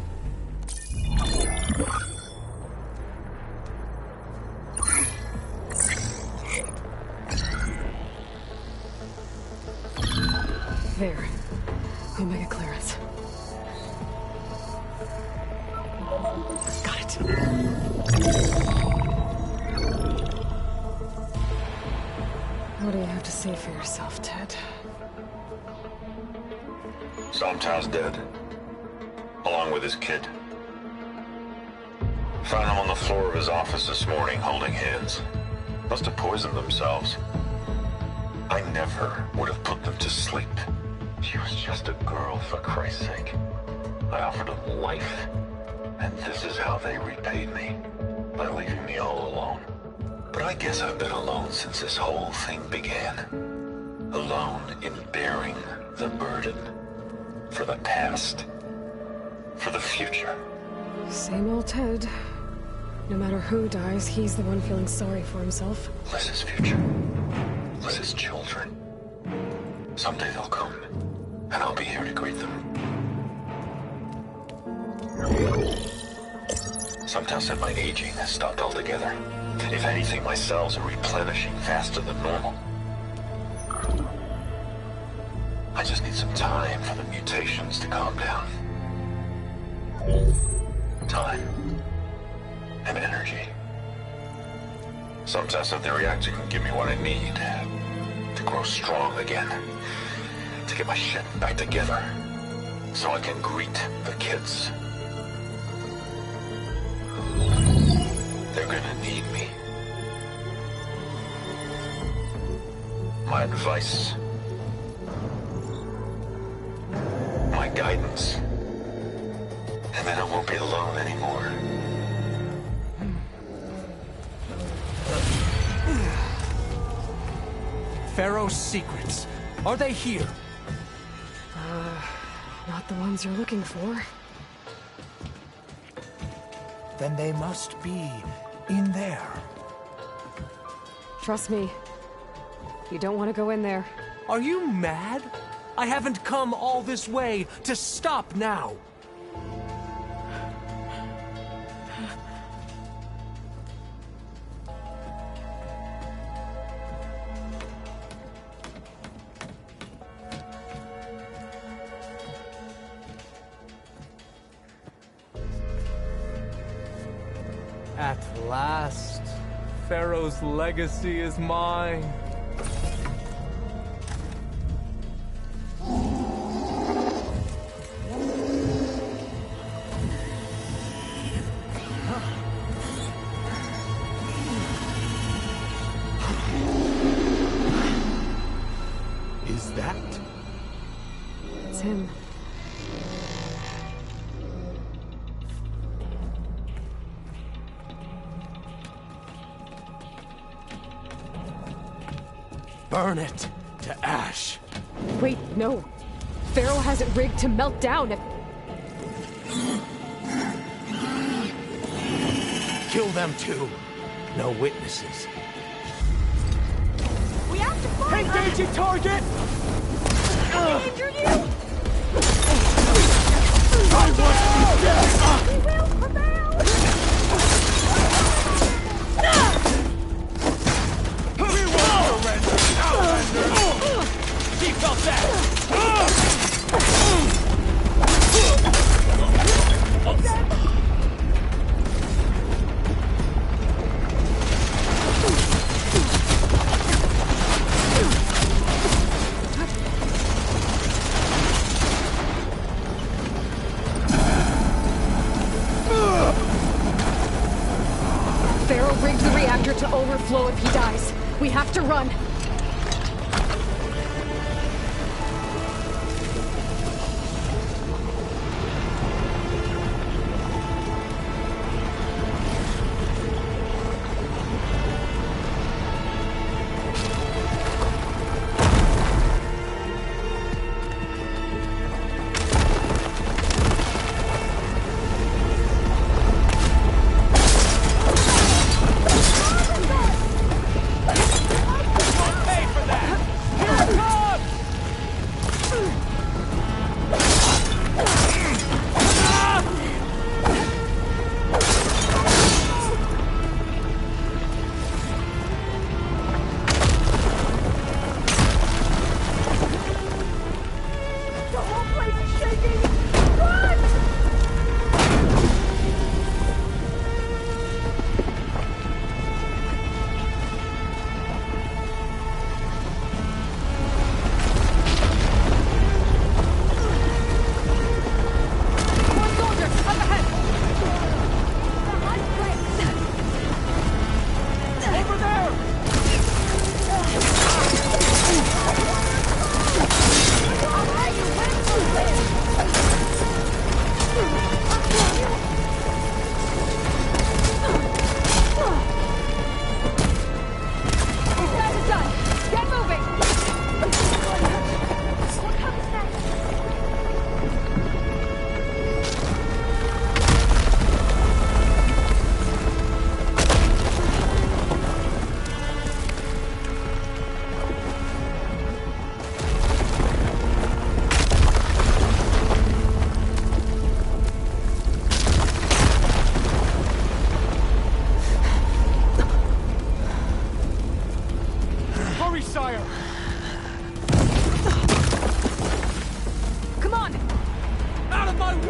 There. Omega clearance. Got it. What do you have to say for yourself, Ted? Sometown's dead, along with his kid. Found him on the floor of his office this morning, holding hands. Must have poisoned themselves. I never would have put them to sleep. She was just a girl, for Christ's sake. I offered them life, and this is how they repaid me, by leaving me all alone. But I guess I've been alone since this whole thing began. Alone in bearing the burden. For the past. For the future. Same old Ted. No matter who dies, he's the one feeling sorry for himself. Liz's future. Liz's children. Someday they'll come, and I'll be here to greet them. Sometimes said my aging has stopped altogether. If anything, my cells are replenishing faster than normal. I just need some time for the mutations to calm down. Time. And energy. Sometimes the reactor can give me what I need to grow strong again. To get my shit back together. So I can greet the kids. They're gonna need me. My advice. My guidance. And then I won't be alone anymore. Pharaoh's secrets. Are they here? Not the ones you're looking for. Then they must be in there. Trust me. You don't want to go in there. Are you mad? I haven't come all this way to stop now. At last, Pharaoh's legacy is mine. Is that? It's him. Burn it to ash. Wait, no. Pharaoh has it rigged to melt down if... Kill them too. No witnesses. We have to find Engaging target! They injured you? I want you dead! We will prevail! We will surrender! He felt that! Pharaoh rigged the reactor to overflow if he dies. We have to run.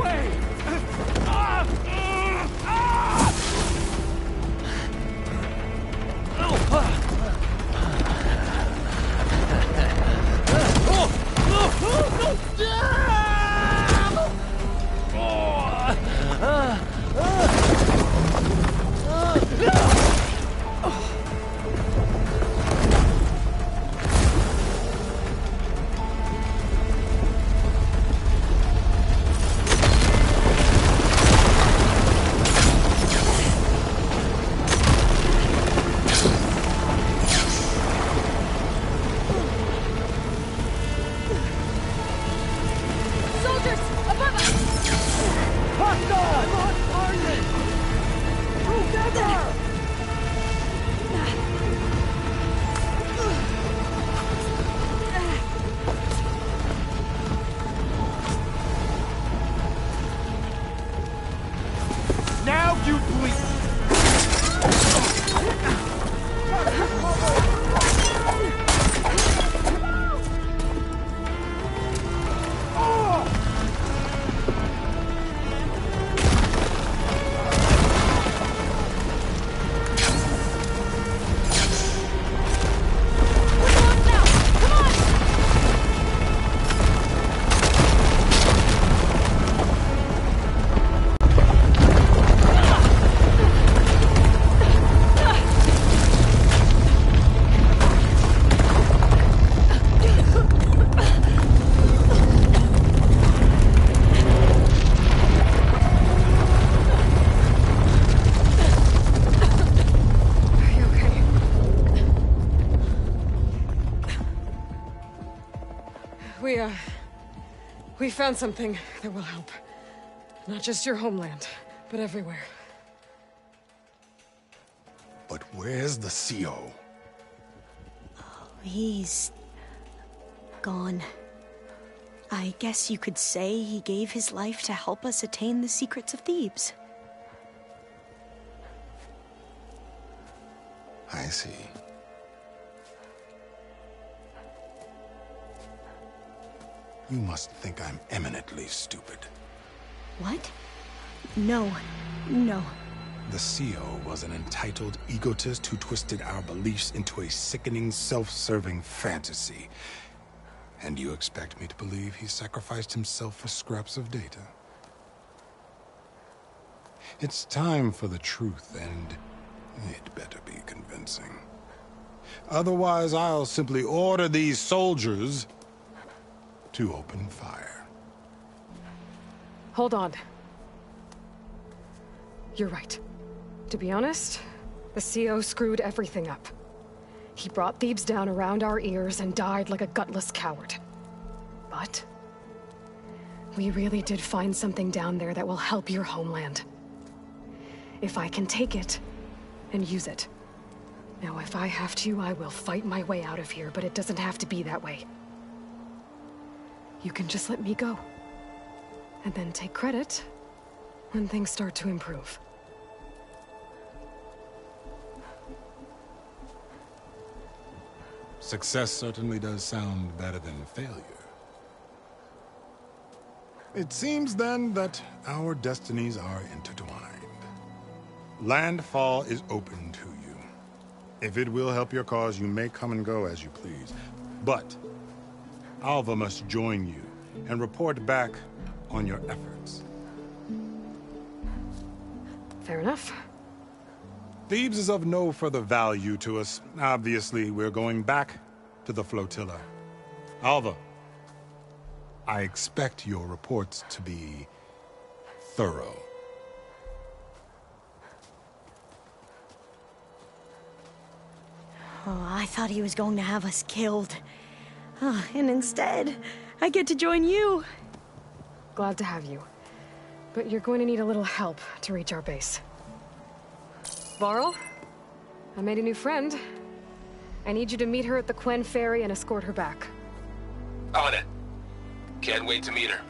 way! Soldiers! Above us! Hostile! On target! Together! Now you bleed! We found something that will help. Not just your homeland, but everywhere. But where's the CO? He's gone. I guess you could say he gave his life to help us attain the secrets of Thebes. I see. You must think I'm eminently stupid. What? No. No. The CO was an entitled egotist who twisted our beliefs into a sickening, self-serving fantasy. And you expect me to believe he sacrificed himself for scraps of data? It's time for the truth, and it better be convincing. Otherwise, I'll simply order these soldiers to open fire. Hold on. You're right. To be honest, the CO screwed everything up. He brought Thebes down around our ears and died like a gutless coward. But we really did find something down there that will help your homeland. If I can take it and use it. Now, if I have to, I will fight my way out of here, but it doesn't have to be that way. You can just let me go. And then take credit when things start to improve. Success certainly does sound better than failure. It seems then that our destinies are intertwined. Landfall is open to you. If it will help your cause, you may come and go as you please. But Alva must join you and report back on your efforts. Fair enough. Thebes is of no further value to us. Obviously, we're going back to the flotilla. Alva, I expect your reports to be thorough. Oh, I thought he was going to have us killed. And instead, I get to join you. Glad to have you. But you're going to need a little help to reach our base. Varl, I made a new friend. I need you to meet her at the Quen Ferry and escort her back. On it. Can't wait to meet her.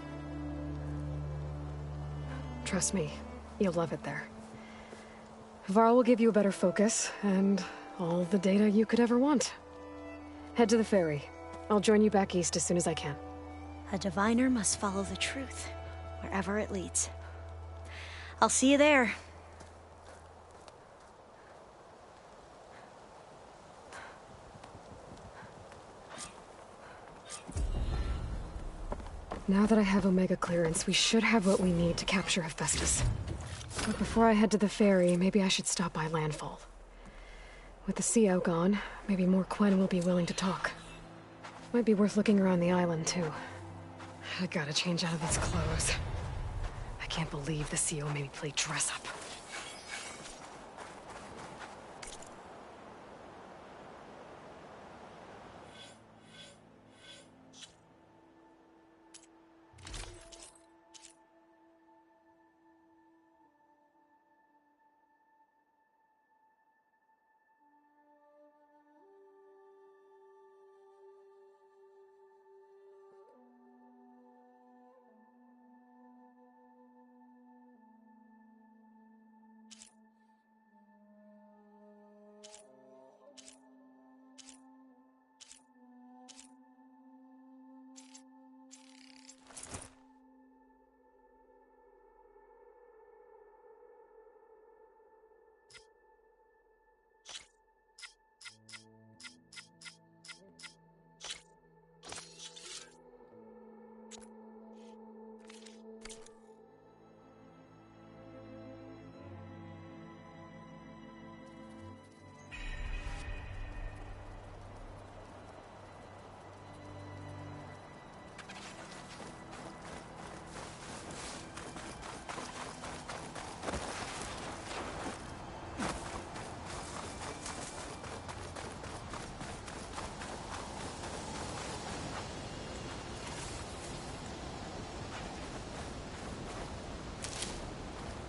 Trust me, you'll love it there. Varl will give you a better focus, and all the data you could ever want. Head to the ferry. I'll join you back east as soon as I can. A diviner must follow the truth. wherever it leads. I'll see you there. Now that I have Omega clearance, we should have what we need to capture Hephaestus. But before I head to the ferry, maybe I should stop by Landfall. With the CO gone, maybe more Quen will be willing to talk. Might be worth looking around the island, too. I gotta change out of these clothes. I can't believe the CO made me play dress-up.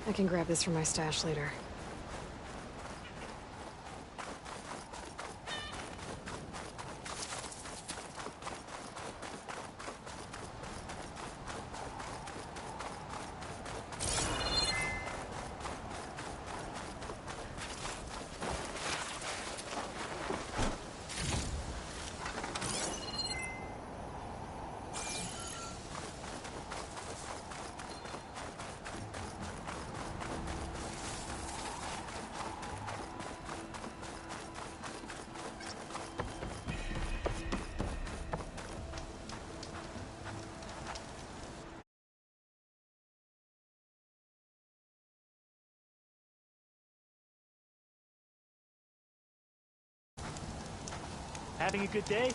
I can grab this from my stash later. Having a good day?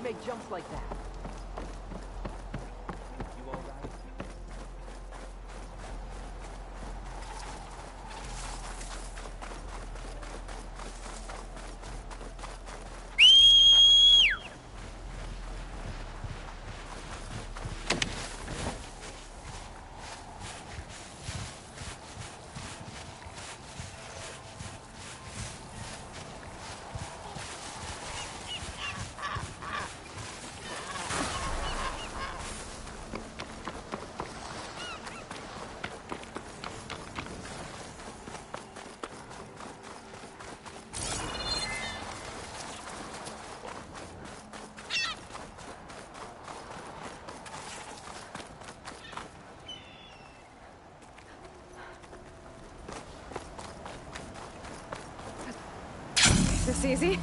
Make jumps like that. You all right? This easy?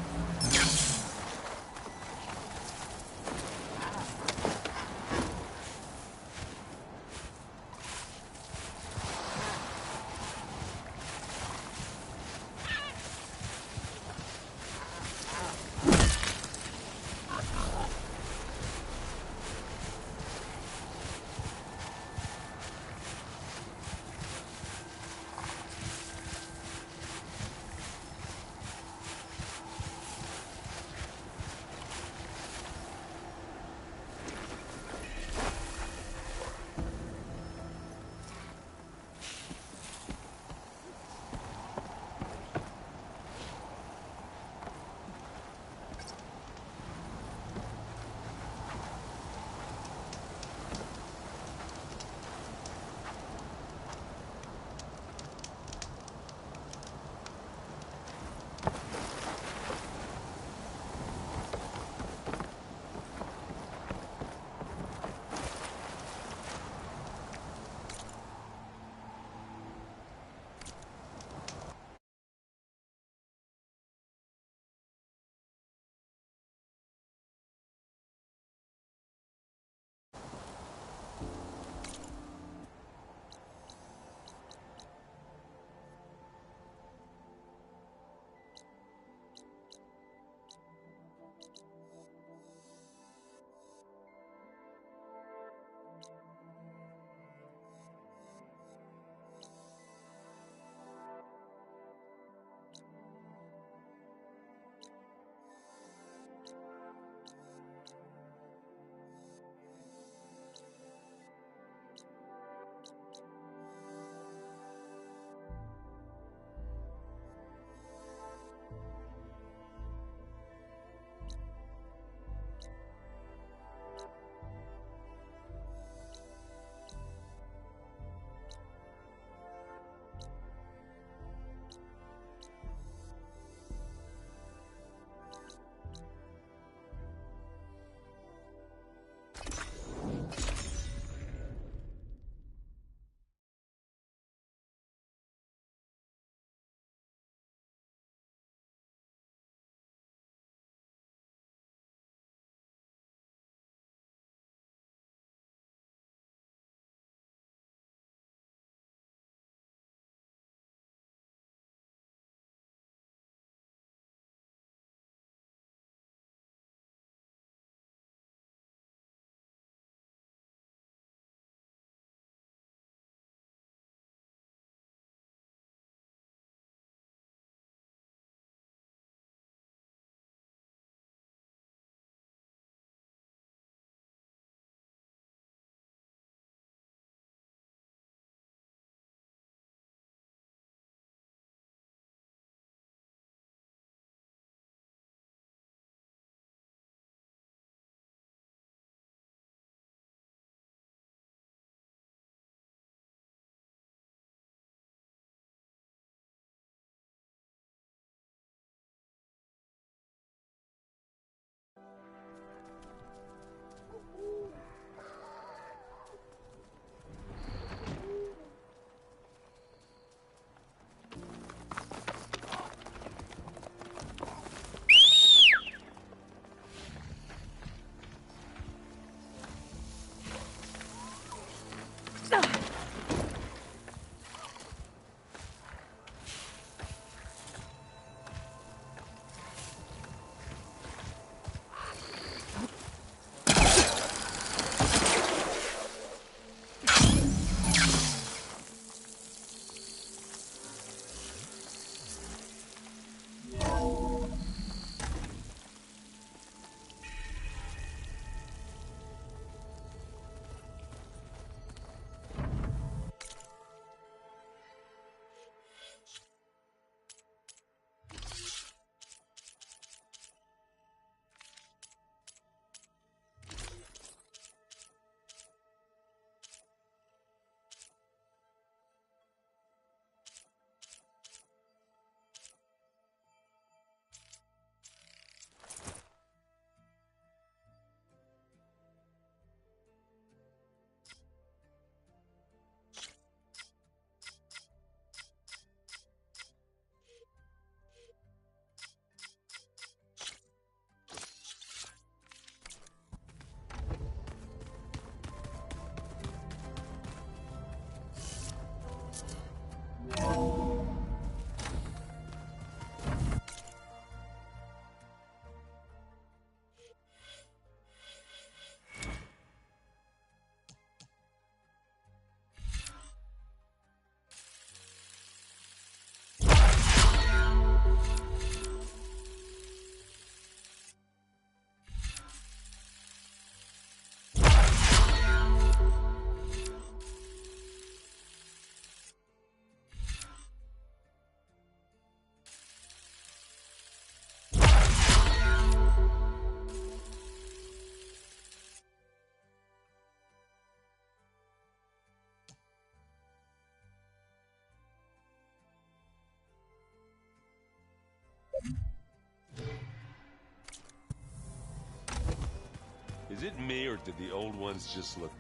Is it me, or did the old ones just look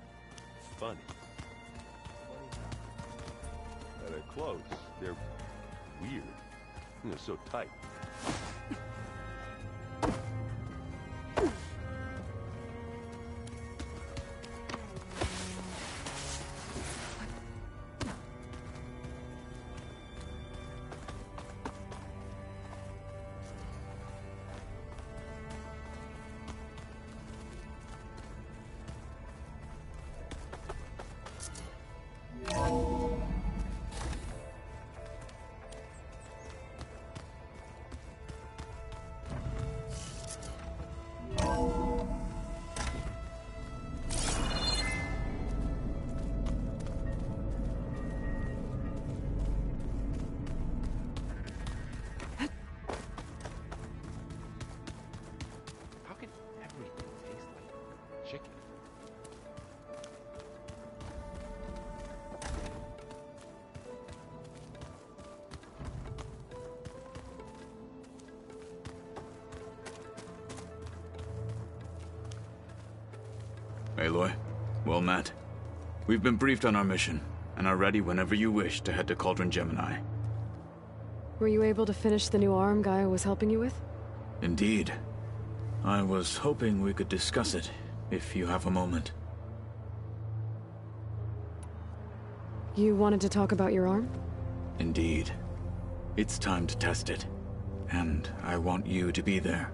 funny? They're close. They're weird. They're so tight. How can everything taste like chicken? Aloy, well met. We've been briefed on our mission, and are ready whenever you wish to head to Cauldron Gemini. Were you able to finish the new arm Gaia was helping you with? Indeed. I was hoping we could discuss it, if you have a moment. You wanted to talk about your arm? Indeed. It's time to test it, and I want you to be there.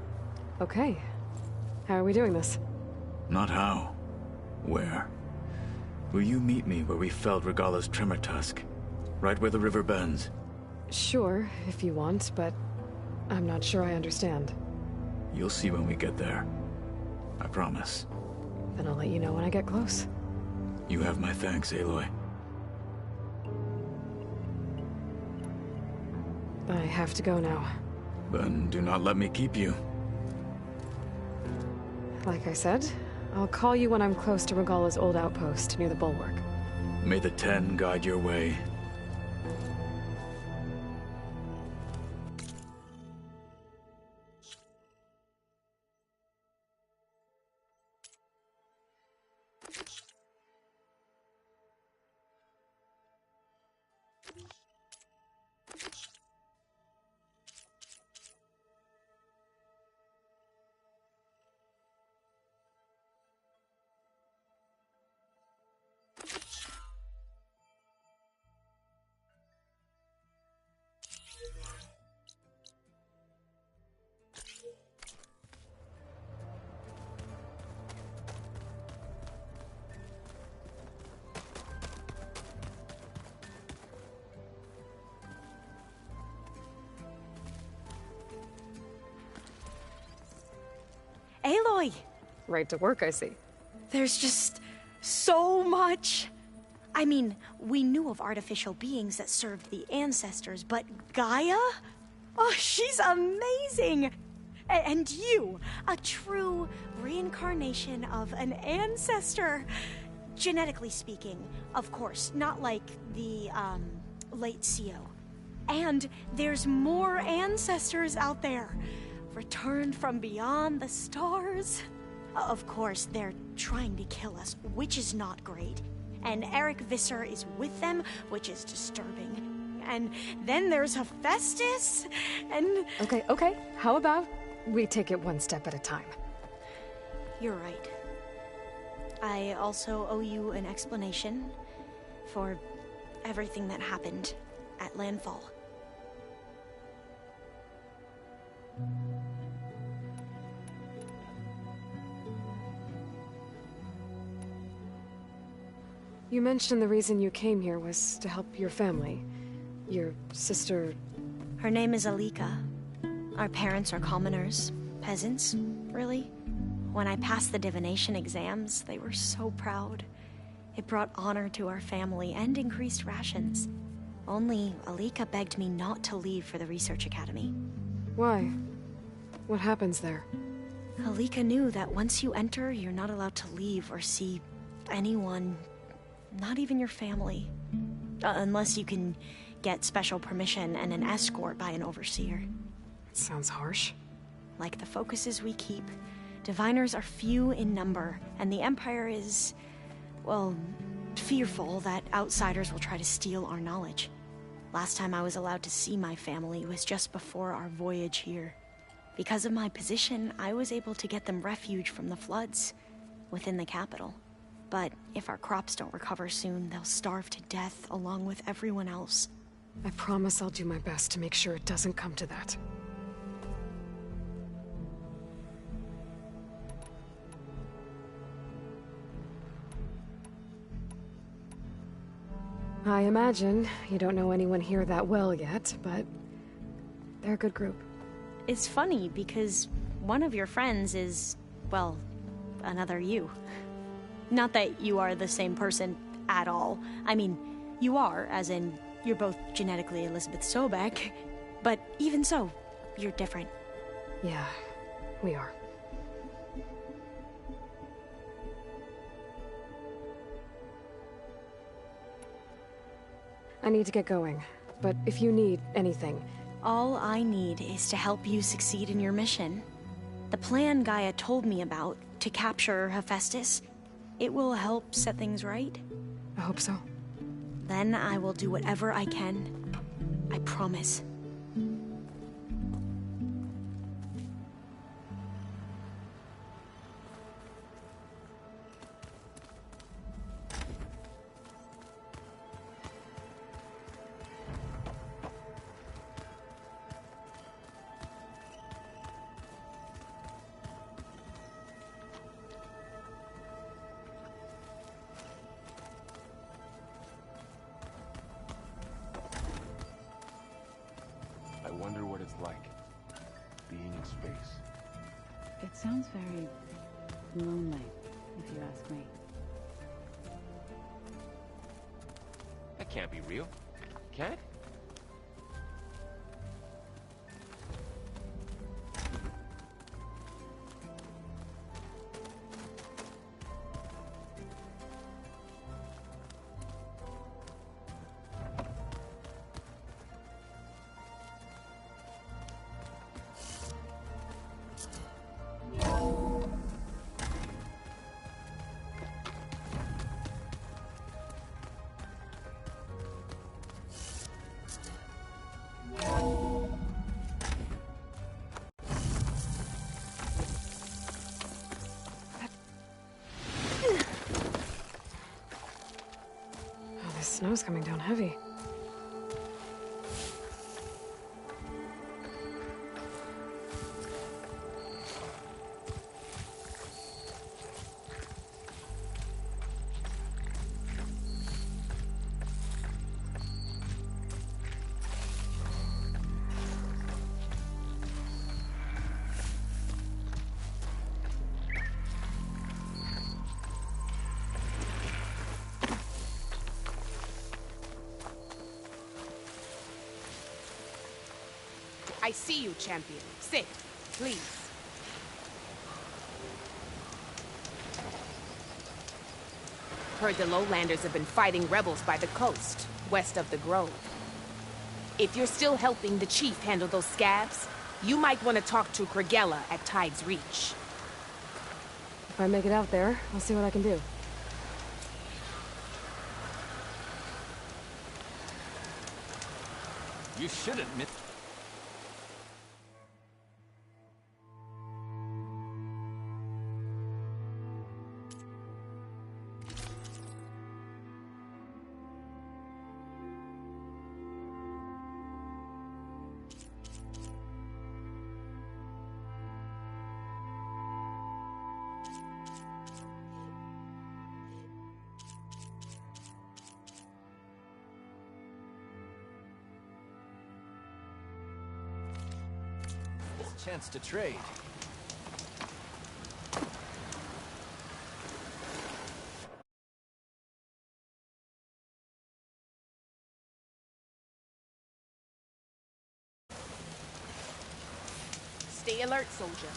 Okay. How are we doing this? Not how. Where? Will you meet me where we felled Regala's tremor tusk? Right where the river bends? Sure, if you want, but I'm not sure I understand. You'll see when we get there. I promise. Then I'll let you know when I get close. You have my thanks, Aloy. I have to go now. Then do not let me keep you. Like I said, I'll call you when I'm close to Regala's old outpost near the bulwark. May the Ten guide your way. Aloy! Right to work, I see. There's just so much. I mean, we knew of artificial beings that served the ancestors, but Gaia? Oh, she's amazing! And you, a true reincarnation of an ancestor. Genetically speaking, of course, not like the, late CO. And there's more ancestors out there. Returned from beyond the stars. Of course, they're trying to kill us, which is not great. And Eric Visser is with them, which is disturbing. And then there's Hephaestus, and... Okay. How about we take it one step at a time? You're right. I also owe you an explanation for everything that happened at Landfall. You mentioned the reason you came here was to help your family. Your sister... Her name is Alika. Our parents are commoners. Peasants, really. When I passed the divination exams, they were so proud. It brought honor to our family and increased rations. Only Alika begged me not to leave for the research academy. Why? What happens there? Alika knew that once you enter, you're not allowed to leave or see anyone, not even your family. Unless you can get special permission and an escort by an overseer. It sounds harsh. Like the focuses we keep, Diviners are few in number, and the Empire is, well, fearful that outsiders will try to steal our knowledge. Last time I was allowed to see my family was just before our voyage here. Because of my position, I was able to get them refuge from the floods within the capital. But if our crops don't recover soon, they'll starve to death along with everyone else. I promise I'll do my best to make sure it doesn't come to that. I imagine you don't know anyone here that well yet, but they're a good group. It's funny because one of your friends is, well, another you. Not that you are the same person at all. I mean, you are, as in, you're both genetically Elizabeth Sobek, but even so, you're different. Yeah, we are. I need to get going, but if you need anything... All I need is to help you succeed in your mission. The plan Gaia told me about, to capture Hephaestus, it will help set things right. I hope so. Then I will do whatever I can. I promise. I wonder what it's like, being in space. It sounds very lonely, if you ask me. That can't be real, can it? The snow's coming down heavy. I see you, champion. Sit, please. Heard the lowlanders have been fighting rebels by the coast, west of the grove. If you're still helping the chief handle those scabs, you might want to talk to Krigella at Tide's Reach. If I make it out there, I'll see what I can do. You should admit... Chance to trade. Stay alert, soldier.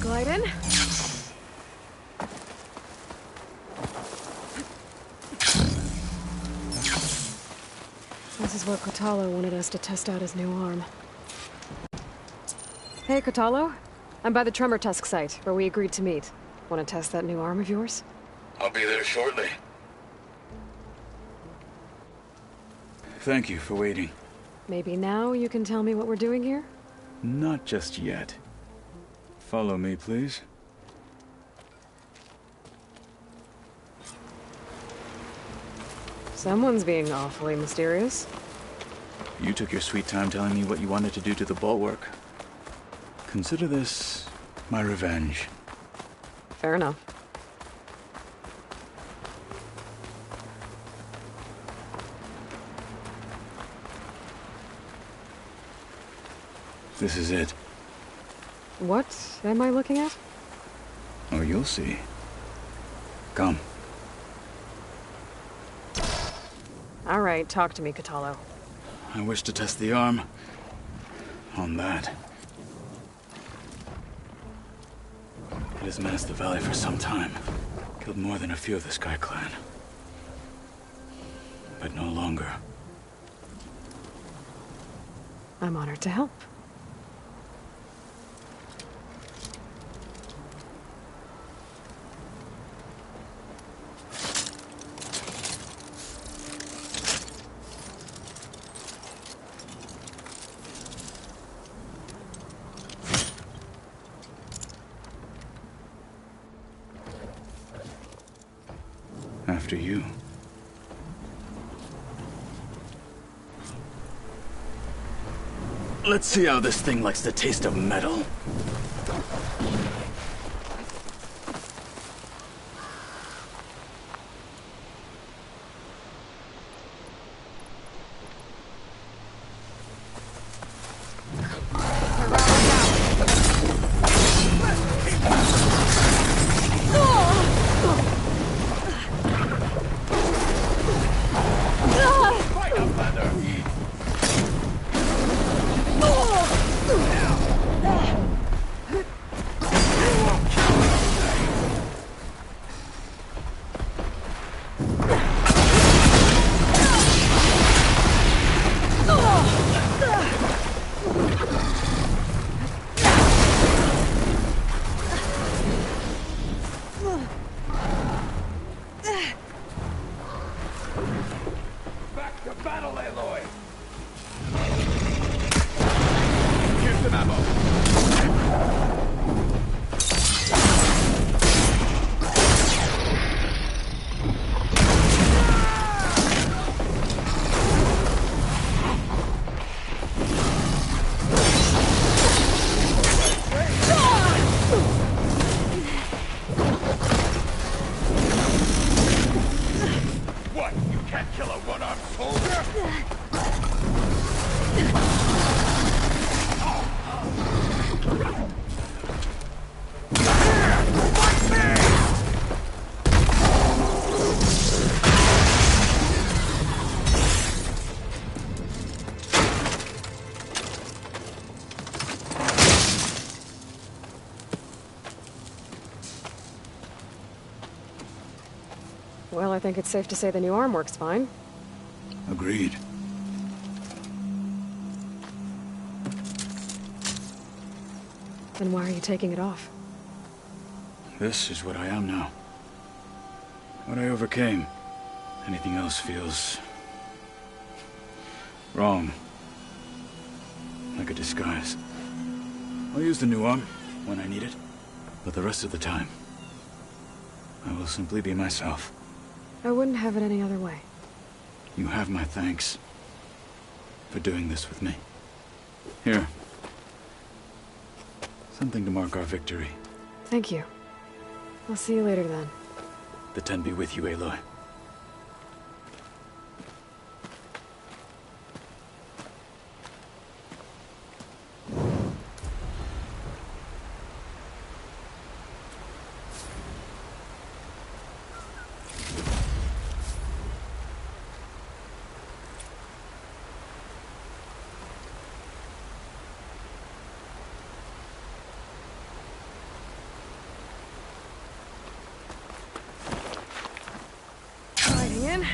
Glide in. This is where Kotalo wanted us to test out his new arm. Hey, Kotalo. I'm by the Tremor Tusk site, where we agreed to meet. Want to test that new arm of yours? I'll be there shortly. Thank you for waiting. Maybe now you can tell me what we're doing here? Not just yet. Follow me, please. Someone's being awfully mysterious. You took your sweet time telling me what you wanted to do to the bulwark. Consider this my revenge. Fair enough. This is it. What am I looking at? Oh, you'll see. Come. All right, talk to me, Kotalo. I wish to test the arm on that. It has menaced the valley for some time. Killed more than a few of the Sky Clan. But no longer. I'm honored to help. After you. Let's see how this thing likes the taste of metal. Well, I think it's safe to say the new arm works fine. Agreed. Then why are you taking it off? This is what I am now. What I overcame. Anything else feels wrong. Like a disguise. I'll use the new arm when I need it, but the rest of the time, I will simply be myself. I wouldn't have it any other way. You have my thanks for doing this with me. Here. Something to mark our victory. Thank you. I'll see you later then. The Ten be with you, Aloy. in.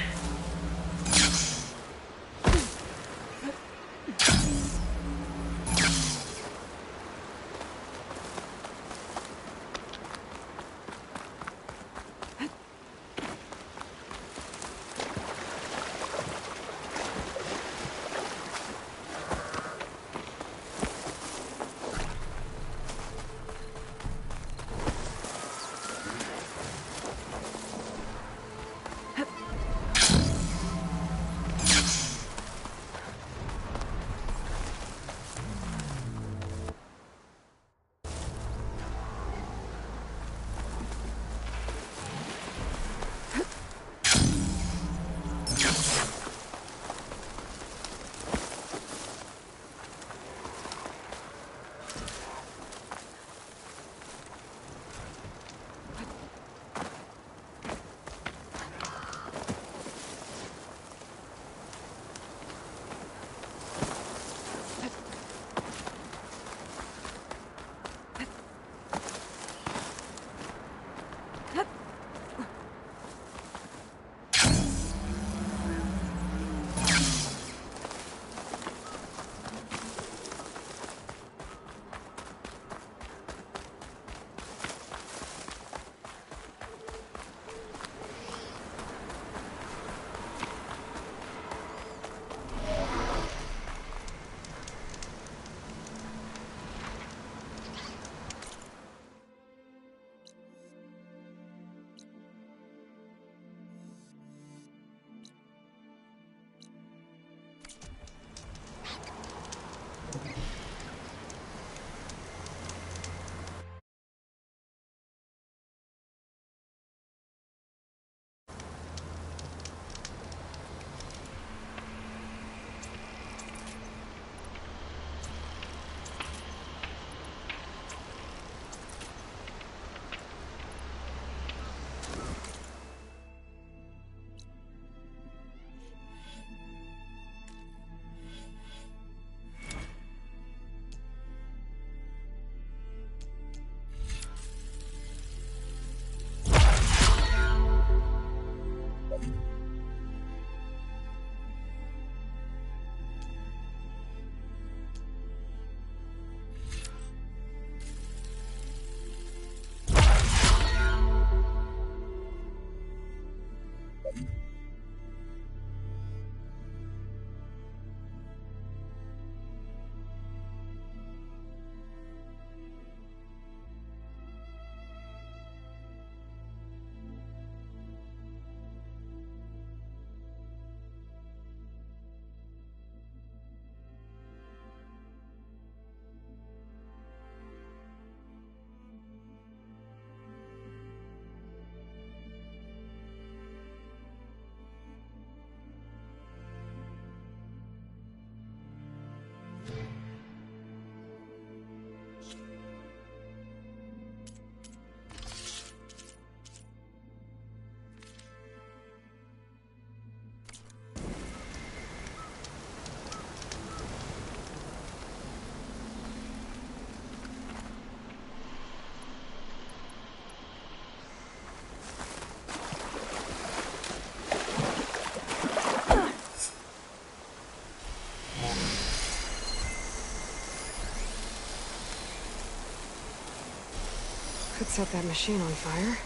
Could set that machine on fire.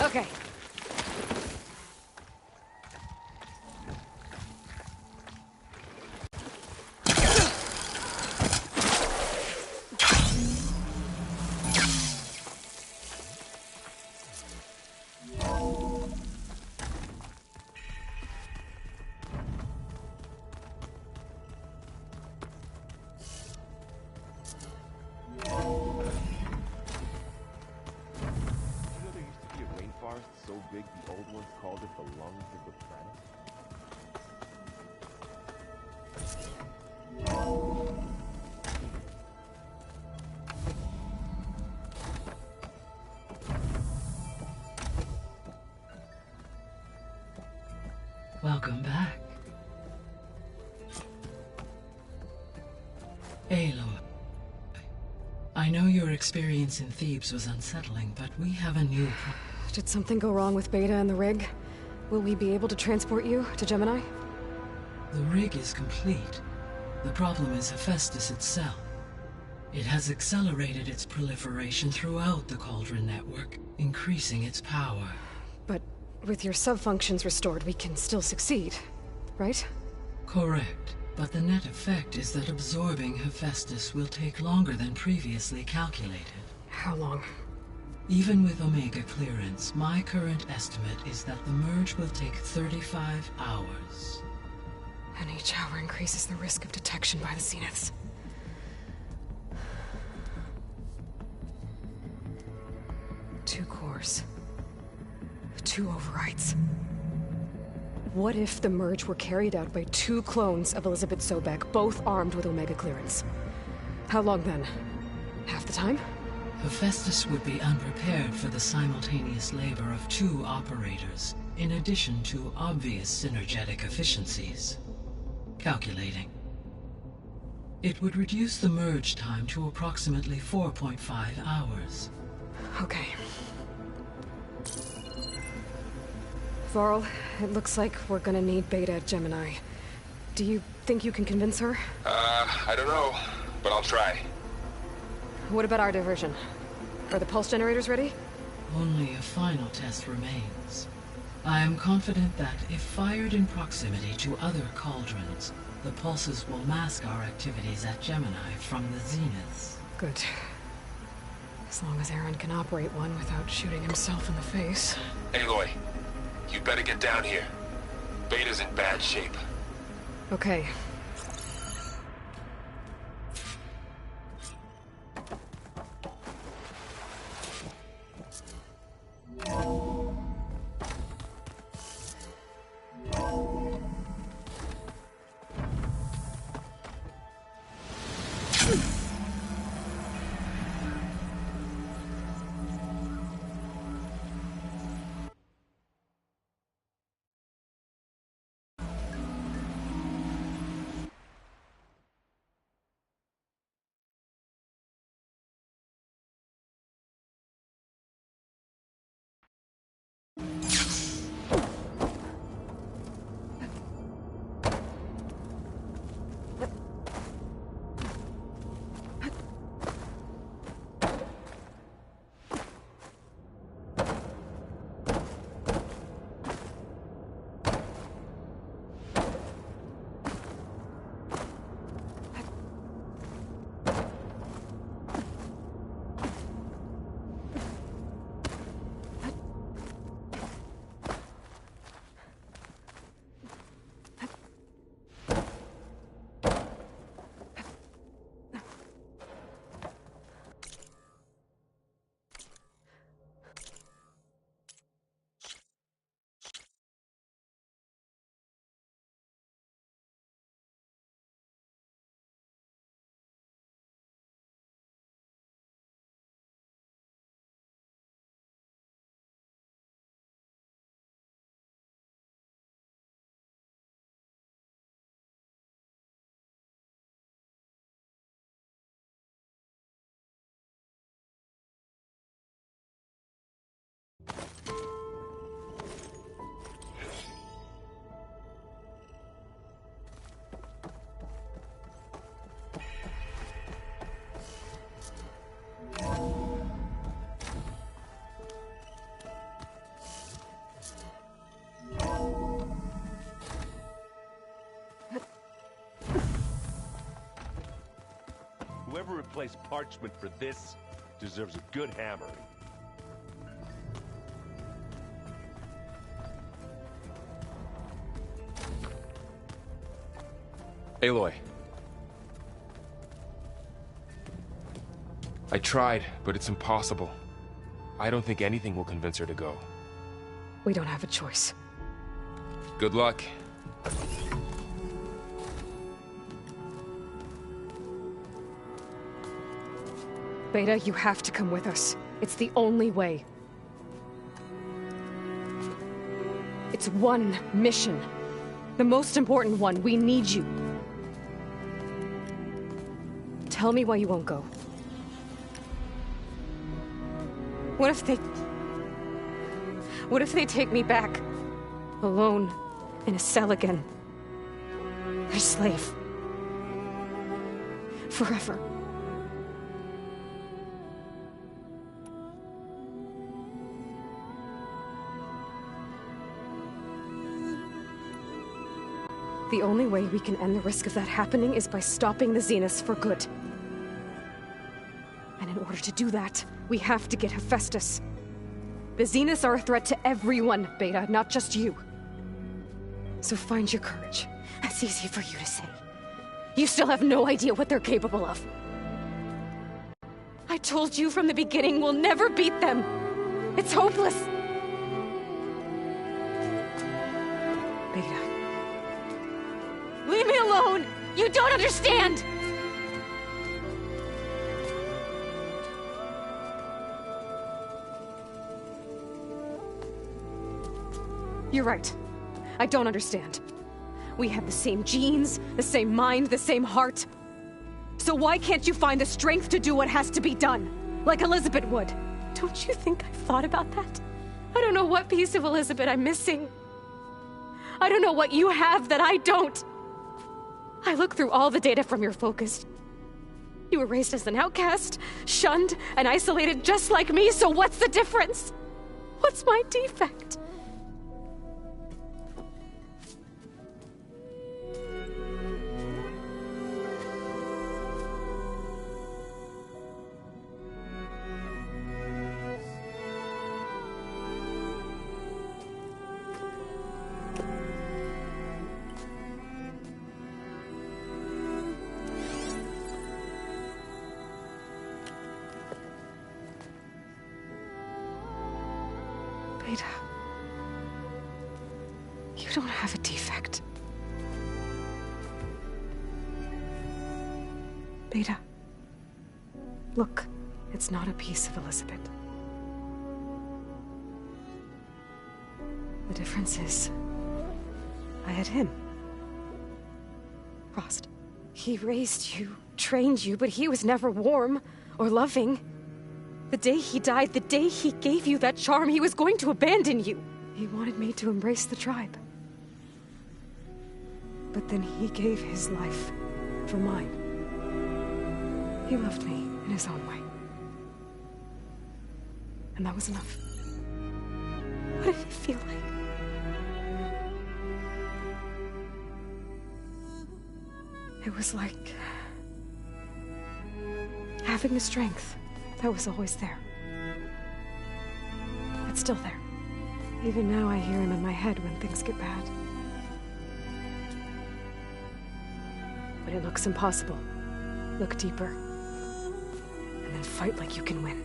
Okay. So big the old ones called it the lungs of the planet? Welcome back. Aloy. I know your experience in Thebes was unsettling, but we have a new Did something go wrong with Beta and the rig? Will we be able to transport you to Gemini? The rig is complete. The problem is Hephaestus itself. It has accelerated its proliferation throughout the Cauldron network, increasing its power. But with your sub-functions restored, we can still succeed, right? Correct. But the net effect is that absorbing Hephaestus will take longer than previously calculated. How long? Even with Omega clearance, my current estimate is that the merge will take 35 hours. And each hour increases the risk of detection by the Zeniths. Two cores. Two overrides. What if the merge were carried out by two clones of Elizabeth Sobek, both armed with Omega clearance? How long then? Half the time? Hephaestus would be unprepared for the simultaneous labor of two operators, in addition to obvious synergetic efficiencies. Calculating. It would reduce the merge time to approximately 4.5 hours. Okay. Varl, it looks like we're gonna need Beta at Gemini. Do you think you can convince her? I don't know, but I'll try. What about our diversion? Are the pulse generators ready? Only a final test remains. I am confident that if fired in proximity to other cauldrons, the pulses will mask our activities at Gemini from the Zeniths. Good. As long as Aaron can operate one without shooting himself in the face. Aloy, you better get down here. Beta's in bad shape. Okay. commonplace parchment for this deserves a good hammering. Aloy. I tried, but it's impossible. I don't think anything will convince her to go. We don't have a choice. Good luck. Beta, you have to come with us. It's the only way. It's one mission. The most important one. We need you. Tell me why you won't go. What if they take me back? Alone, in a cell again. Their slave. Forever. The only way we can end the risk of that happening is by stopping the Zeniths for good. And in order to do that, we have to get Hephaestus. The Zeniths are a threat to everyone, Beta, not just you. So find your courage. That's easy for you to say. You still have no idea what they're capable of. I told you from the beginning we'll never beat them. It's hopeless. Beta. Leave me alone! You don't understand! You're right. I don't understand. We have the same genes, the same mind, the same heart. So why can't you find the strength to do what has to be done? Like Elizabeth would. Don't you think I've thought about that? I don't know what piece of Elizabeth I'm missing. I don't know what you have that I don't. I look through all the data from your focus. You were raised as an outcast, shunned, and isolated just like me, so what's the difference? What's my defect? Beta, you don't have a defect. Beta, look, it's not a piece of Elizabeth. The difference is, I had him. Frost. He raised you, trained you, but he was never warm or loving. The day he died, the day he gave you that charm, he was going to abandon you. He wanted me to embrace the tribe. But then he gave his life for mine. He loved me in his own way. And that was enough. What did it feel like? It was like having the strength that was always there. It's still there. Even now I hear him in my head when things get bad. But it looks impossible. Look deeper. And then fight like you can win.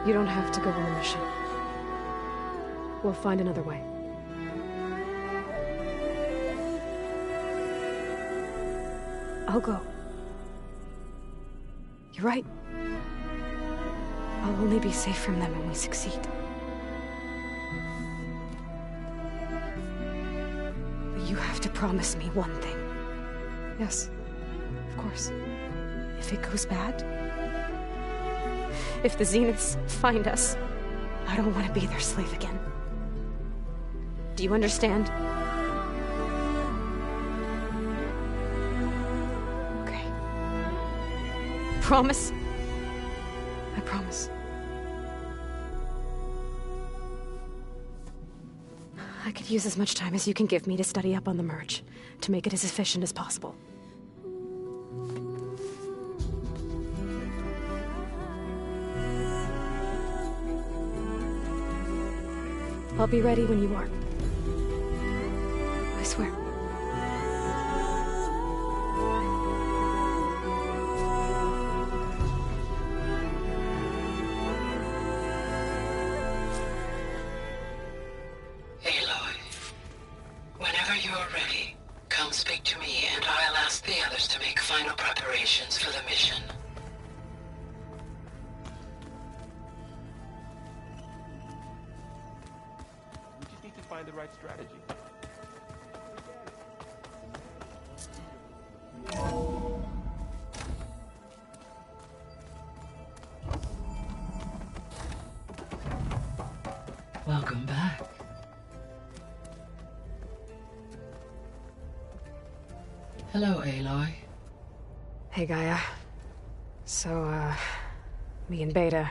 You don't have to go on the mission. We'll find another way. I'll go. You're right. I'll only be safe from them when we succeed. But you have to promise me one thing. Yes, of course. If it goes bad, if the Zeniths find us, I don't want to be their slave again. Do you understand? Okay. Promise? I promise. I could use as much time as you can give me to study up on the merge, to make it as efficient as possible. I'll be ready when you are. I swear. Aloy, whenever you're ready, come speak to me and I'll ask the others to make final preparations for the mission. We just need to find the right strategy. Welcome back. Hello, Aloy. Hey, Gaia. So, me and Beta,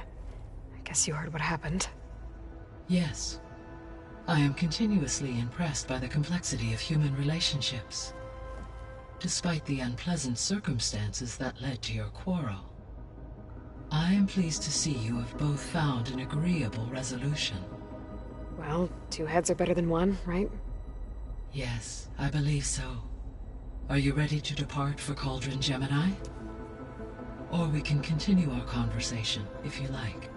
I guess you heard what happened. Yes. I am continuously impressed by the complexity of human relationships. Despite the unpleasant circumstances that led to your quarrel, I am pleased to see you have both found an agreeable resolution. Well, two heads are better than one, right? Yes, I believe so. Are you ready to depart for Cauldron Gemini? Or we can continue our conversation, if you like.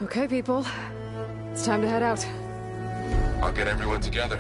Okay, people. It's time to head out. I'll get everyone together.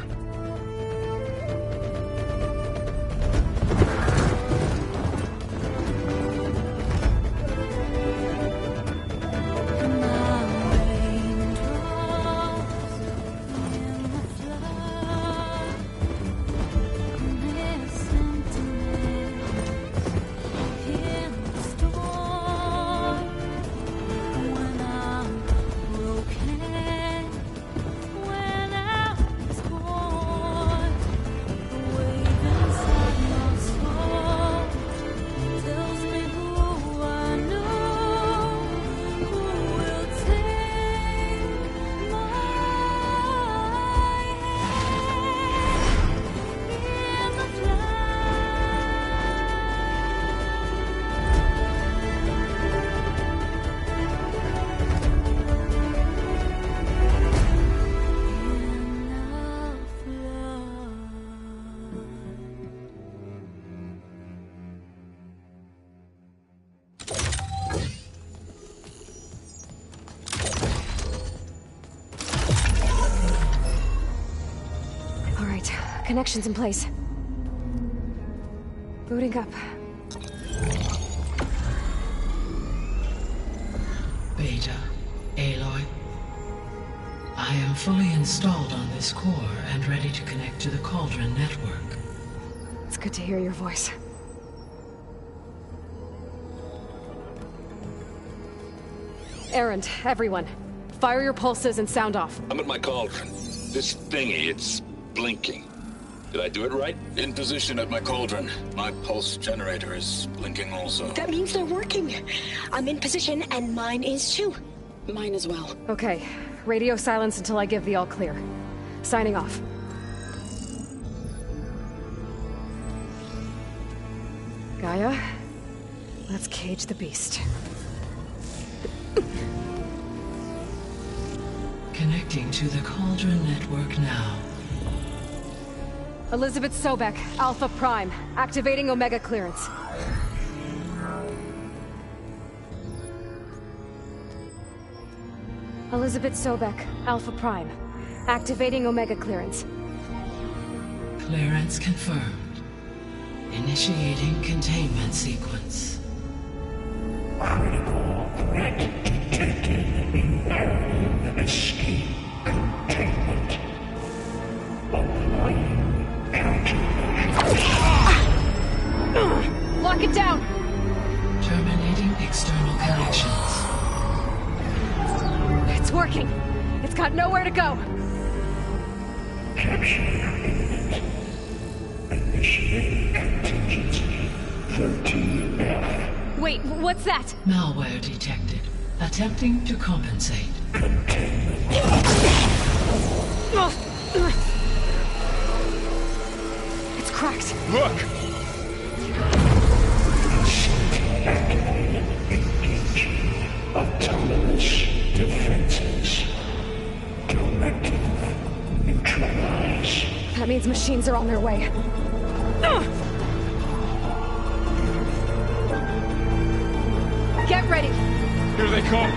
Connections in place. Booting up. Beta, Aloy. I am fully installed on this core and ready to connect to the Cauldron network. It's good to hear your voice. Errand, everyone. Fire your pulses and sound off. I'm at my cauldron. This thingy, it's blinking. Did I do it right? In position at my cauldron. My pulse generator is blinking also. That means they're working. I'm in position and mine is too. Mine as well. Okay. Radio silence until I give the all clear. Signing off. Gaia, let's cage the beast. Connecting to the Cauldron network now. Elizabeth Sobek, Alpha Prime, activating Omega clearance. Elizabeth Sobek, Alpha Prime, activating Omega clearance. Clearance confirmed. Initiating containment sequence. Critical threat detected in area escape containment. Applying countermeasures. Lock it down! working. It's got nowhere to go. Capture imminent. Initiating contingency 13F. Wait, what's that? Malware detected. Attempting to compensate. It's cracked. Look! Activated. Engaging autonomous defenses. Directive. Neutralize. That means machines are on their way. Get ready! Here they come!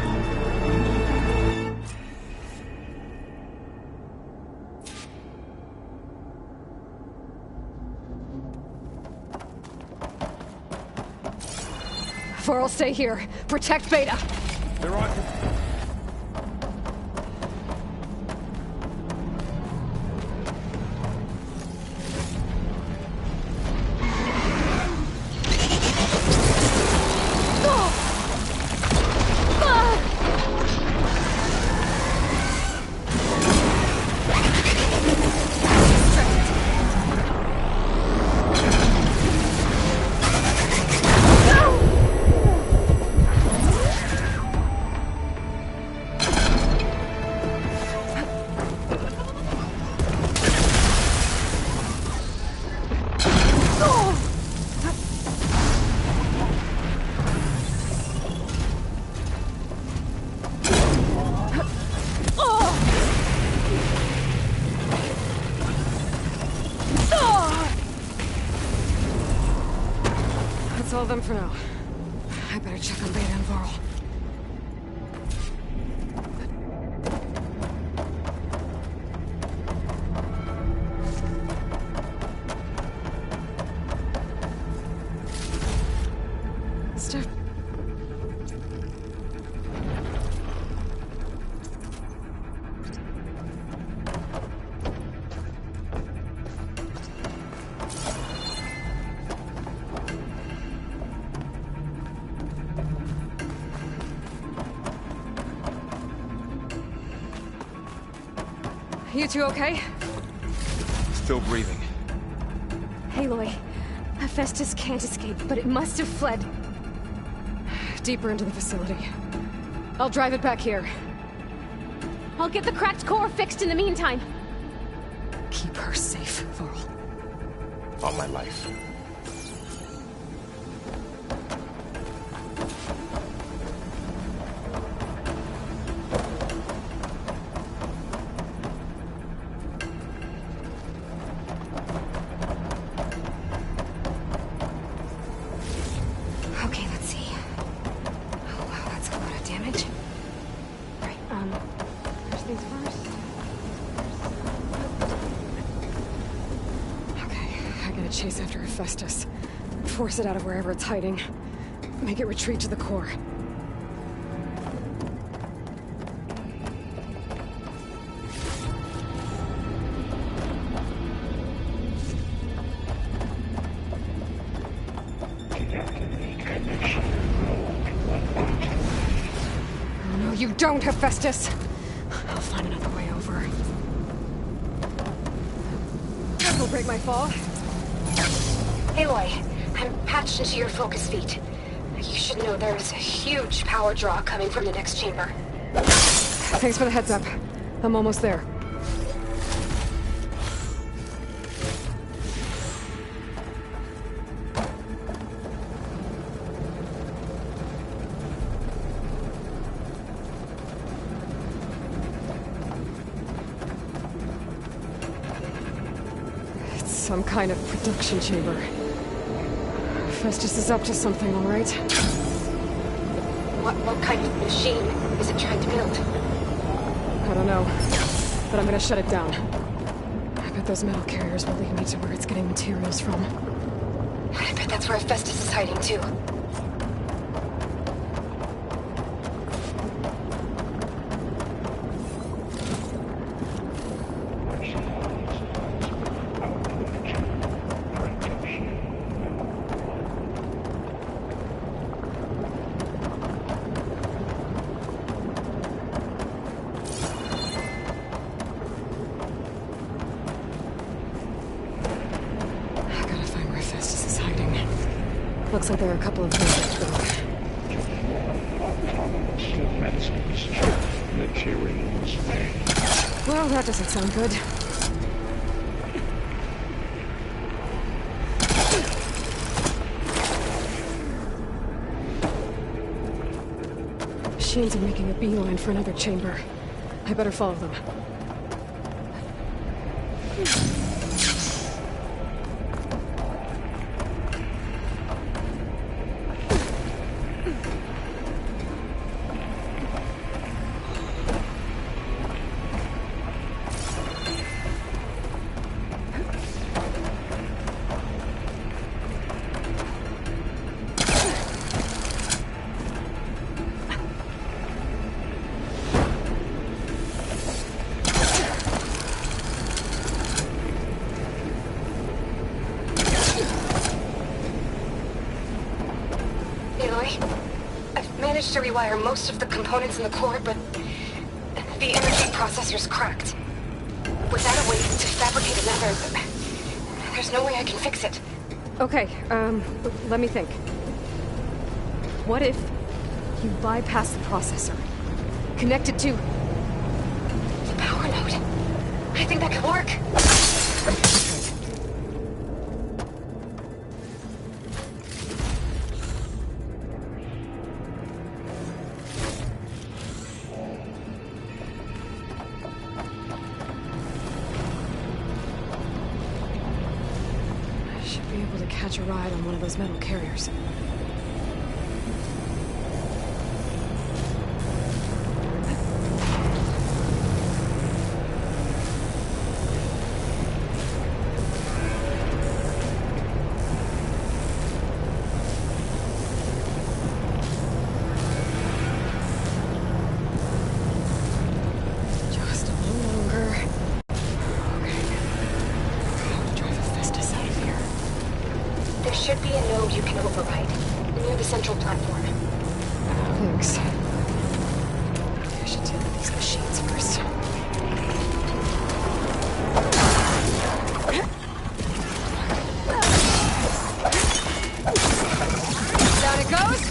Varl, stay here. Protect Beta. They're on. That's all of them for now. I better check on Beta and Varl. Steph. You two okay? Still breathing. Aloy, Hephaestus can't escape, but it must have fled. Deeper into the facility. I'll drive it back here. I'll get the cracked core fixed in the meantime. Keep her safe, Varl. On my life. Okay, let's see. Oh, wow, that's a lot of damage. Right, first things first. Okay, I gotta chase after Hephaestus. Force it out of wherever it's hiding. Make it retreat to the core. No, you don't, Hephaestus! I'll find another way over. That'll break my fall. Aloy, I'm patched into your focus feed. You should know there's a huge power draw coming from the next chamber. Thanks for the heads up. I'm almost there. It's some kind of production chamber. Festus is up to something, all right? What kind of machine is it trying to build? I don't know, but I'm gonna shut it down. I bet those metal carriers will lead me to where it's getting materials from. I bet that's where Festus is hiding too. Looks like there are a couple of things to go. Materials made. Well, that doesn't sound good. Machines are making a beeline for another chamber. I better follow them. To rewire most of the components in the core, but the energy processor's cracked. Without a way to fabricate another, there's no way I can fix it. Okay, let me think. What if you bypass the processor? Connect it to... the power node. I think that could work. Catch a ride on one of those metal carriers. Just a little longer. Okay. Drive a Festus out of here. There should be a node you can override, near the central platform. Thanks. I should deal with these machines first. Down it goes!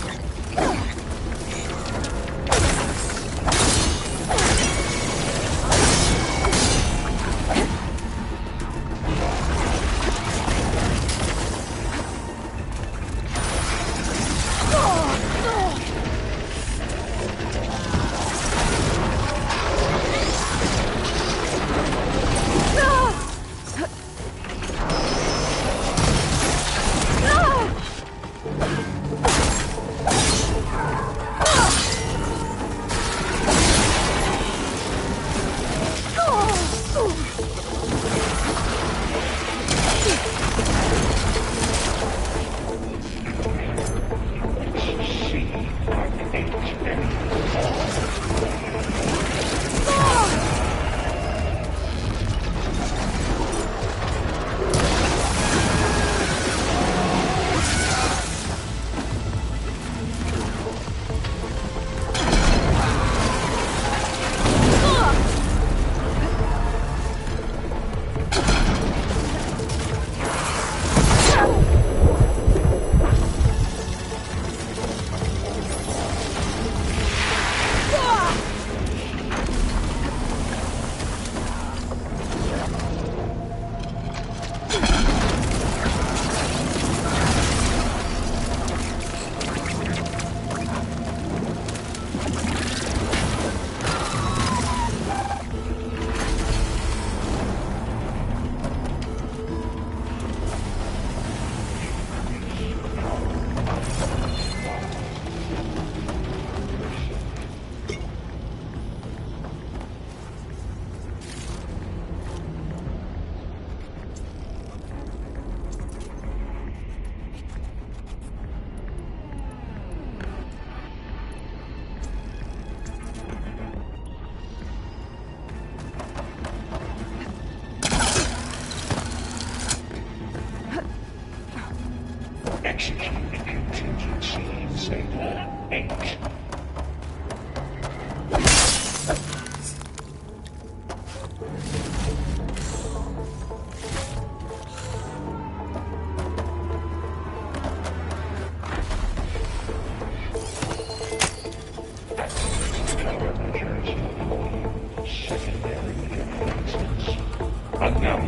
Execute contingency Zeta 8.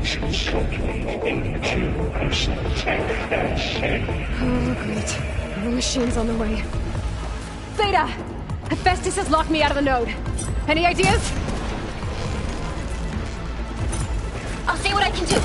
Contamination circulating 82% accuracy. Oh, great. More machines on the way. Beta! Hephaestus has locked me out of the node. Any ideas? I'll see what I can do.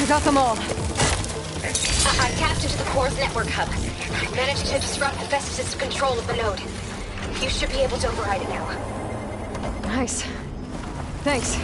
Got them all. I tapped into the core's network hub. I managed to disrupt Hephaestus' control of the node. You should be able to override it now. Nice. Thanks.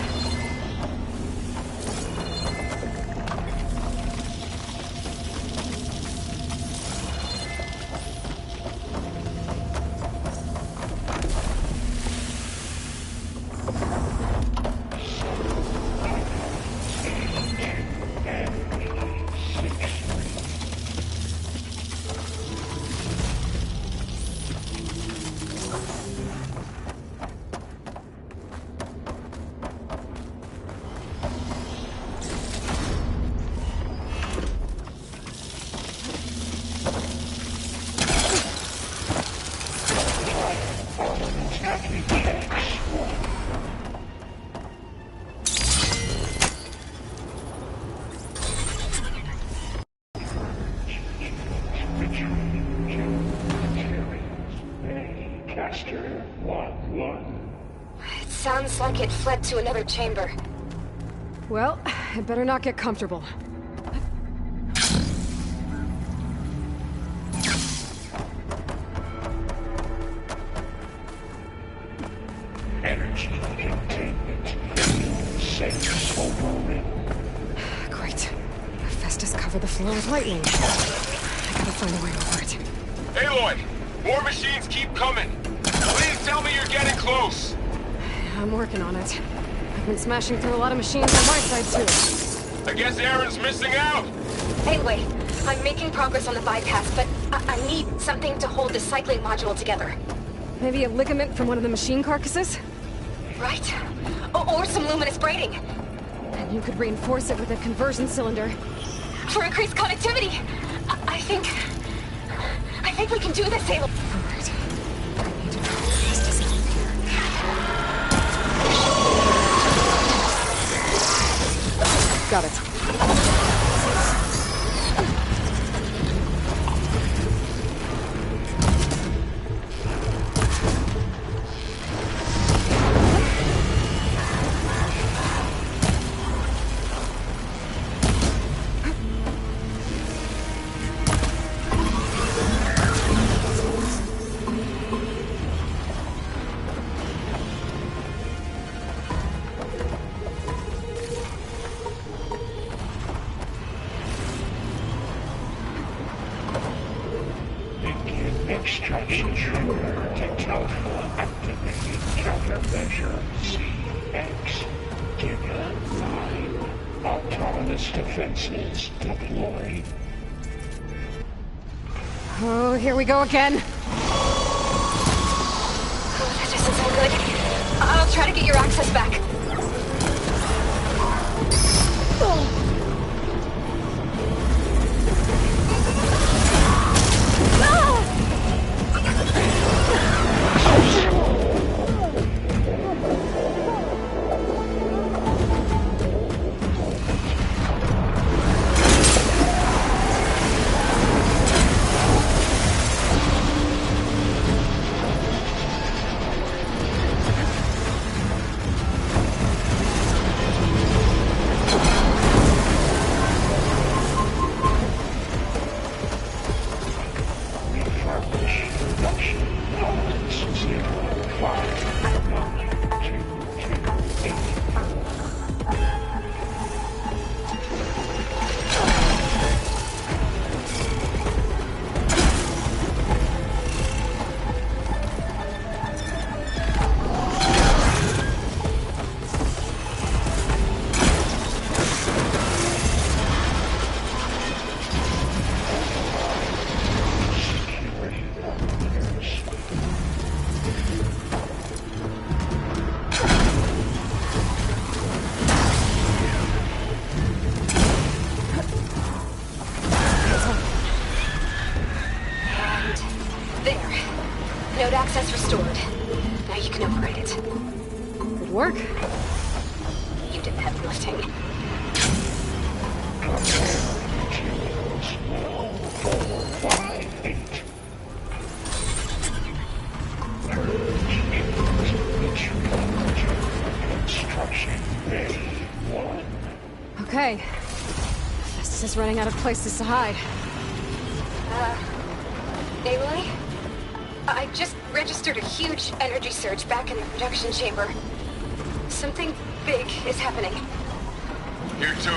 It sounds like it fled to another chamber. Well, it better not get comfortable. Energy containment. Safe overring. Great. Hephaestus covered the floor with lightning. I gotta find a way over it. Aloy! More machines keep coming! Please tell me you're getting close! I'm working on it. I've been smashing through a lot of machines on my side, too. I guess Aaron's missing out! Anyway, I'm making progress on the bypass, but I need something to hold the cycling module together. Maybe a ligament from one of the machine carcasses? Right. Or some luminous braiding. And you could reinforce it with a conversion cylinder. For increased connectivity! I think we can do this, Aloy. All right. I need to know how fast is here. Got it. Intruder detected. Activating countermeasure CX. Digger 9. Autonomous defenses deployed. Oh, here we go again. That doesn't sound good. I'll try to get your access back. Node access restored. Now you can override it. Good work. You did the heavy lifting. 4, 5, 8. Construction Bay 1. Okay. This is running out of places to hide. Aloy? I just registered a huge energy surge back in the production chamber. Something big is happening. Here too.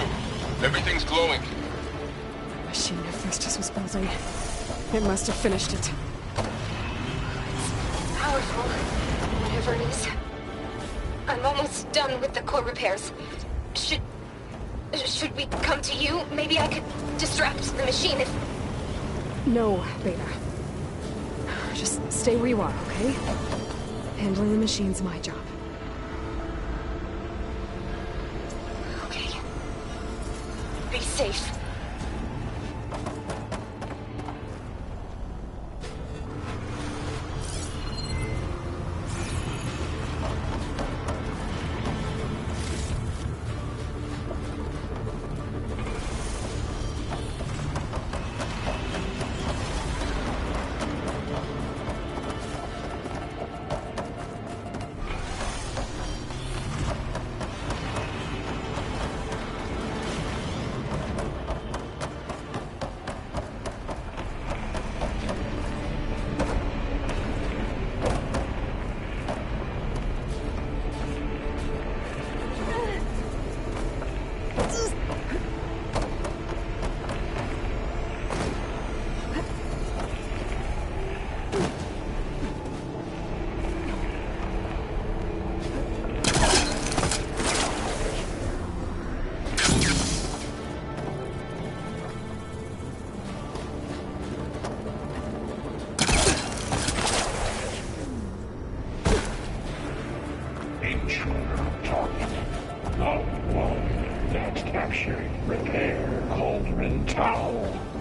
Everything's glowing. The machine Hephaestus was building. It must have finished it. It's powerful, whatever it is. I'm almost done with the core repairs. Should we come to you? Maybe I could distract the machine if... No, Beta. Just stay where you are, okay? Handling the machine's my job. Okay. Be safe.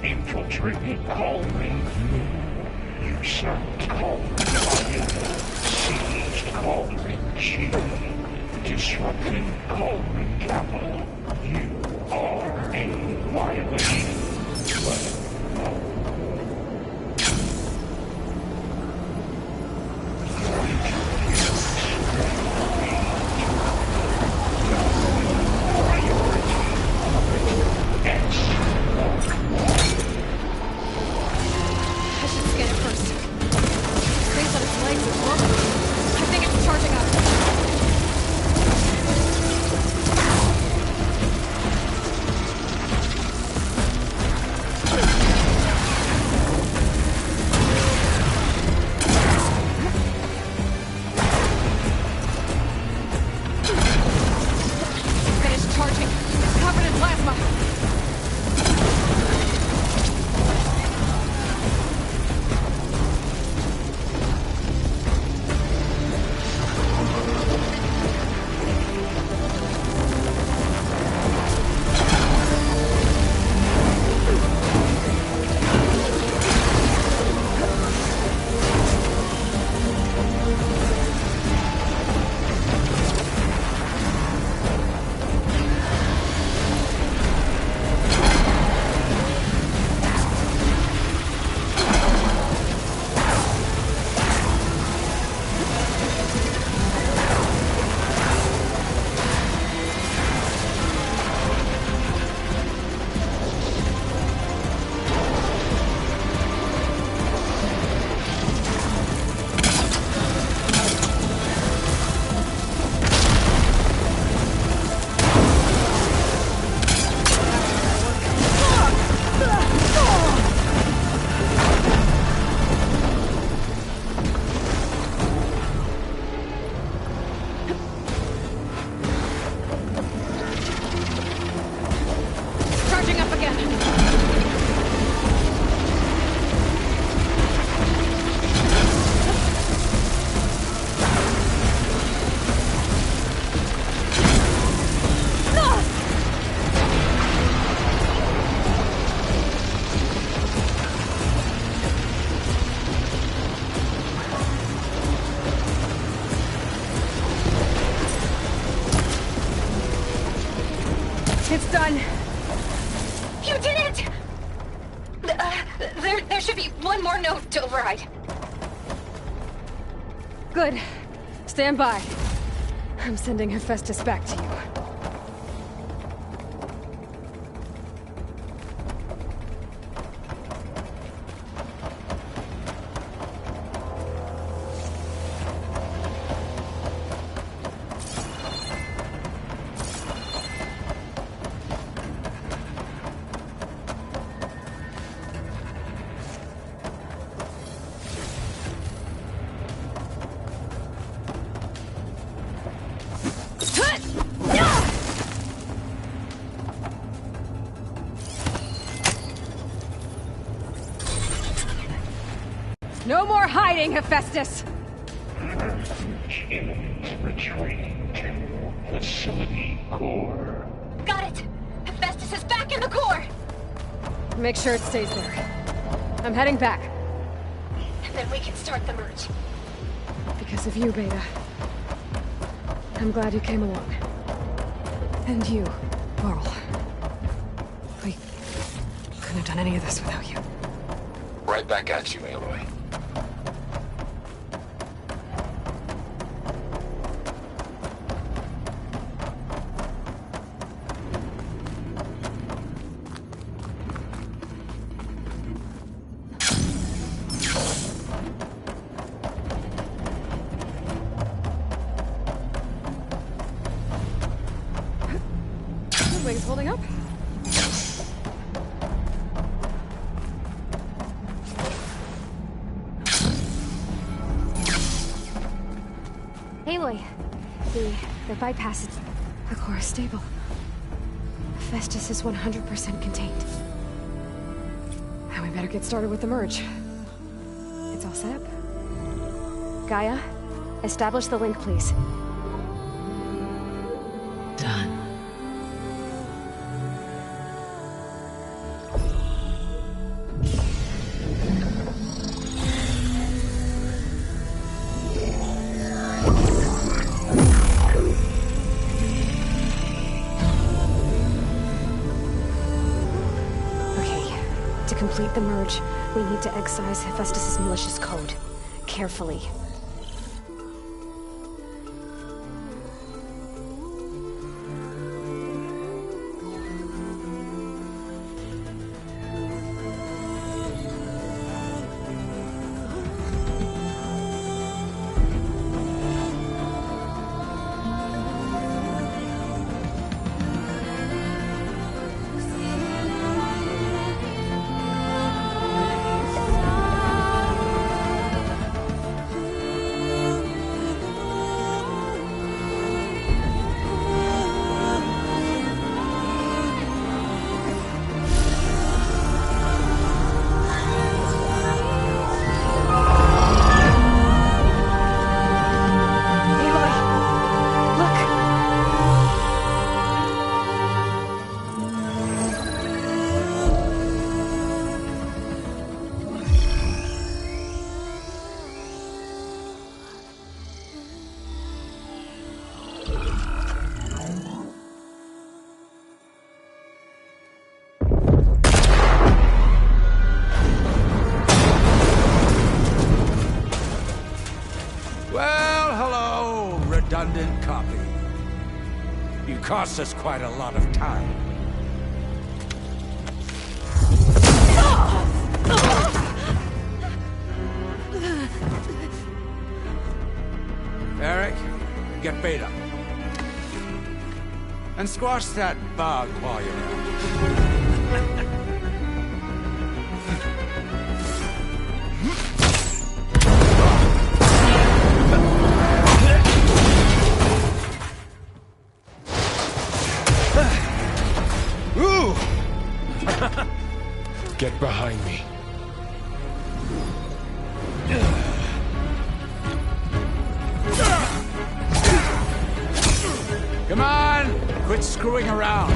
Infiltrated Cauldron. Usurped Cauldron Fire. Seized Cauldron Chief. Disrupted Cauldron Capital. You are a violation. It's done. You did it! There should be one more note to override. Good. Stand by. I'm sending Hephaestus back to you. No more hiding, Hephaestus! Retreating to facility core. Got it! Hephaestus is back in the core! Make sure it stays there. I'm heading back. And then we can start the merge. Because of you, Beta. I'm glad you came along. And you, Laurel. We couldn't have done any of this without you. Right back at you, Aloy. Wings holding up? Aloy, the bypass, the core is stable. Hephaestus is 100% contained. Now we better get started with the merge. It's all set up. Gaia, establish the link, please. Done. To complete the merge, we need to excise Hephaestus' malicious code. Carefully. Redundant copy. You cost us quite a lot of time. Eric, get Beta. And squash that bug while you're at it. Get behind me. Come on! Quit screwing around.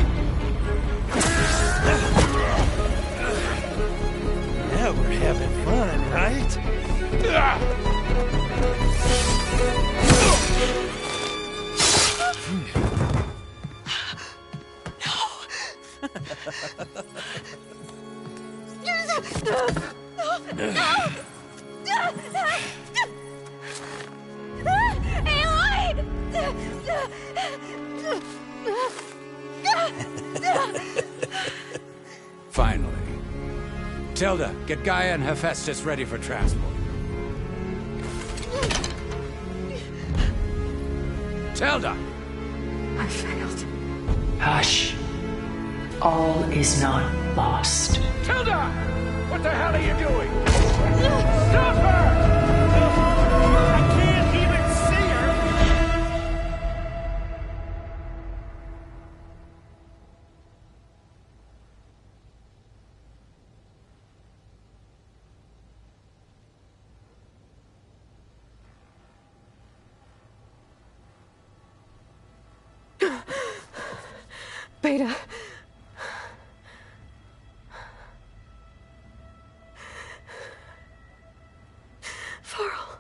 Now we're having fun, right? No. Finally. Tilda, get Gaia and Hephaestus ready for transport. Tilda! I failed. Hush. All is not lost. Tilda! What the hell are you doing? Stop her! I can't even see her! Beta. Farrell.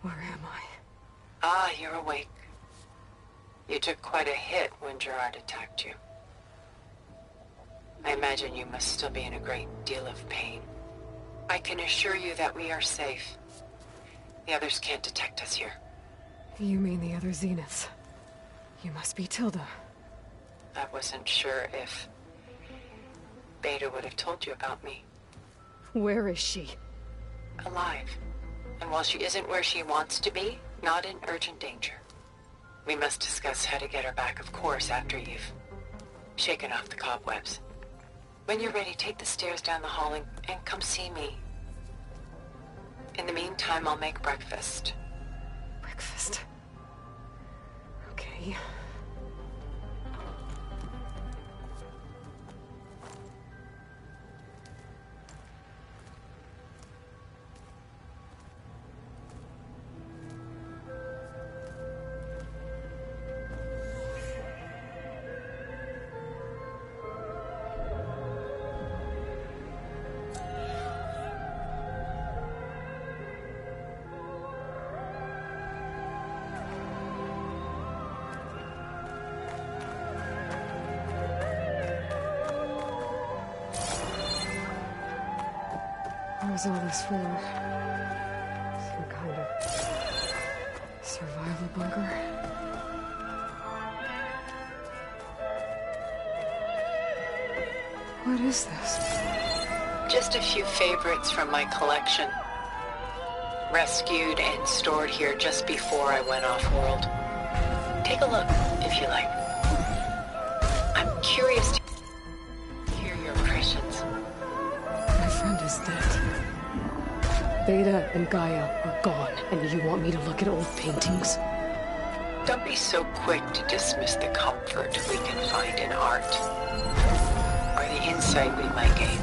Where am I? Ah, you're awake. You took quite a hit when Gerard attacked you. I imagine you must still be in a great deal of pain. I can assure you that we are safe. The others can't detect us here. You mean the other Zeniths? You must be Tilda. I wasn't sure if Beta would have told you about me. Where is she? Alive. And while she isn't where she wants to be, not in urgent danger. We must discuss how to get her back, of course, after you've shaken off the cobwebs. When you're ready, take the stairs down the hall and come see me. In the meantime, I'll make breakfast. Breakfast. Okay. What was all this for? Some kind of survival bunker? What is this? Just a few favorites from my collection. Rescued and stored here just before I went off-world. Take a look, if you like. I'm curious to hear your impressions. My friend is dead. Beta and Gaia are gone, and you want me to look at old paintings? Don't be so quick to dismiss the comfort we can find in art, or the insight we might gain.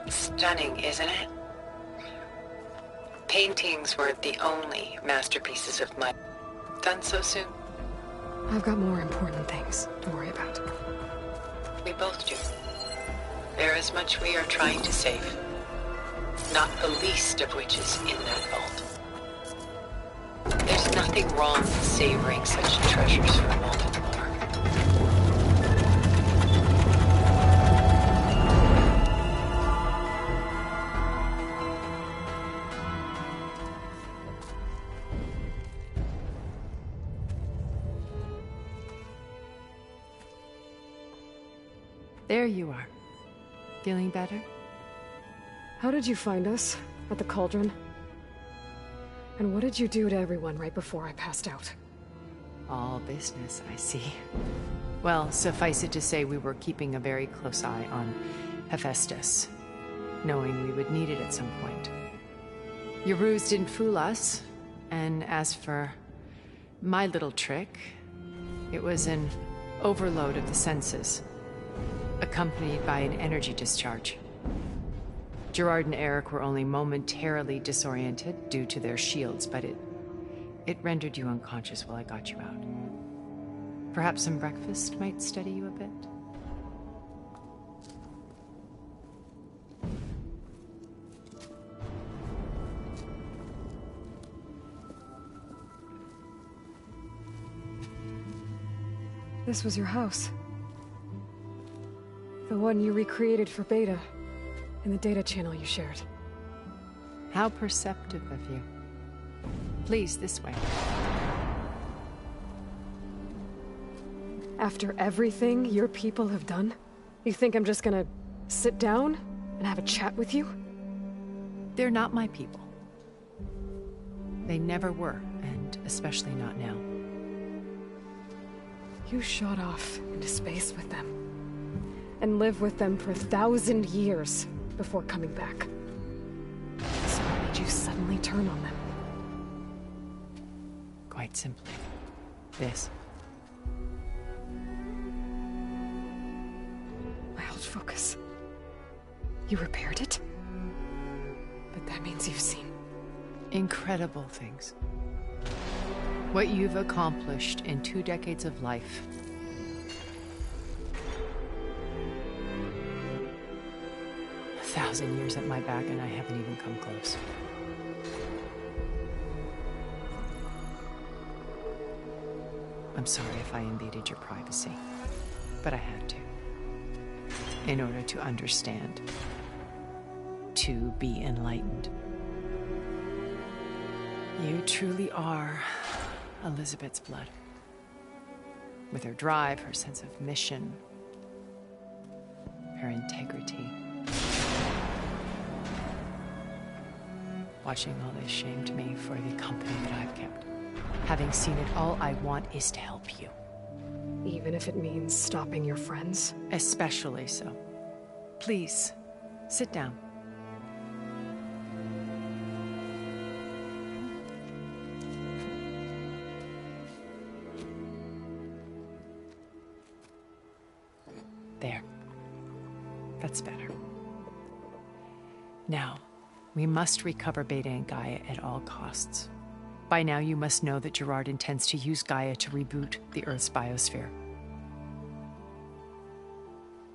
Stunning, isn't it? Paintings weren't the only masterpieces of mine. Done so soon? I've got more important things to worry about. We both do. There is much we are trying to save. Not the least of which is in that vault. There's nothing wrong with savoring such treasures for a moment more. There you are. Feeling better? How did you find us? At the cauldron? And what did you do to everyone right before I passed out? All business, I see. Well, suffice it to say we were keeping a very close eye on Hephaestus, knowing we would need it at some point. Your ruse didn't fool us, and as for my little trick, it was an overload of the senses, accompanied by an energy discharge. Gerard and Eric were only momentarily disoriented due to their shields, but it rendered you unconscious while I got you out. Perhaps some breakfast might steady you a bit? This was your house. The one you recreated for Beta, in the data channel you shared. How perceptive of you. Please, this way. After everything your people have done, you think I'm just gonna sit down and have a chat with you? They're not my people. They never were, and especially not now. You shot off into space with them, and lived with them for 1,000 years before coming back. So why did you suddenly turn on them? Quite simply, this. My old focus. You repaired it? But that means you've seen incredible things. What you've accomplished in 2 decades of life. A 1,000 years at my back and I haven't even come close. I'm sorry if I invaded your privacy, but I had to. In order to understand. To be enlightened. You truly are Elizabeth's blood. With her drive, her sense of mission, her integrity. Watching all this shamed me for the company that I've kept. Having seen it, all I want is to help you. Even if it means stopping your friends? Especially so. Please, sit down. There. That's better. Now, we must recover Beta and Gaia at all costs. By now, you must know that Gerard intends to use Gaia to reboot the Earth's biosphere.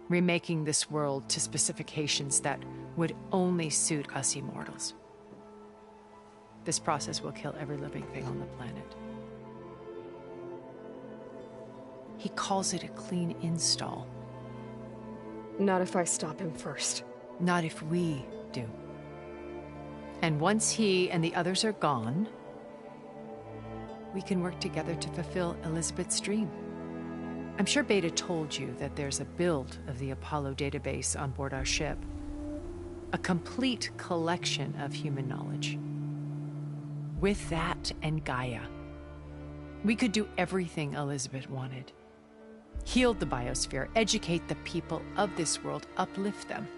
Remaking this world to specifications that would only suit us immortals. This process will kill every living thing on the planet. He calls it a clean install. Not if I stop him first. Not if we do. And once he and the others are gone, we can work together to fulfill Elizabeth's dream. I'm sure Beta told you that there's a build of the Apollo database on board our ship. A complete collection of human knowledge. With that and Gaia, we could do everything Elizabeth wanted. Heal the biosphere, educate the people of this world, uplift them.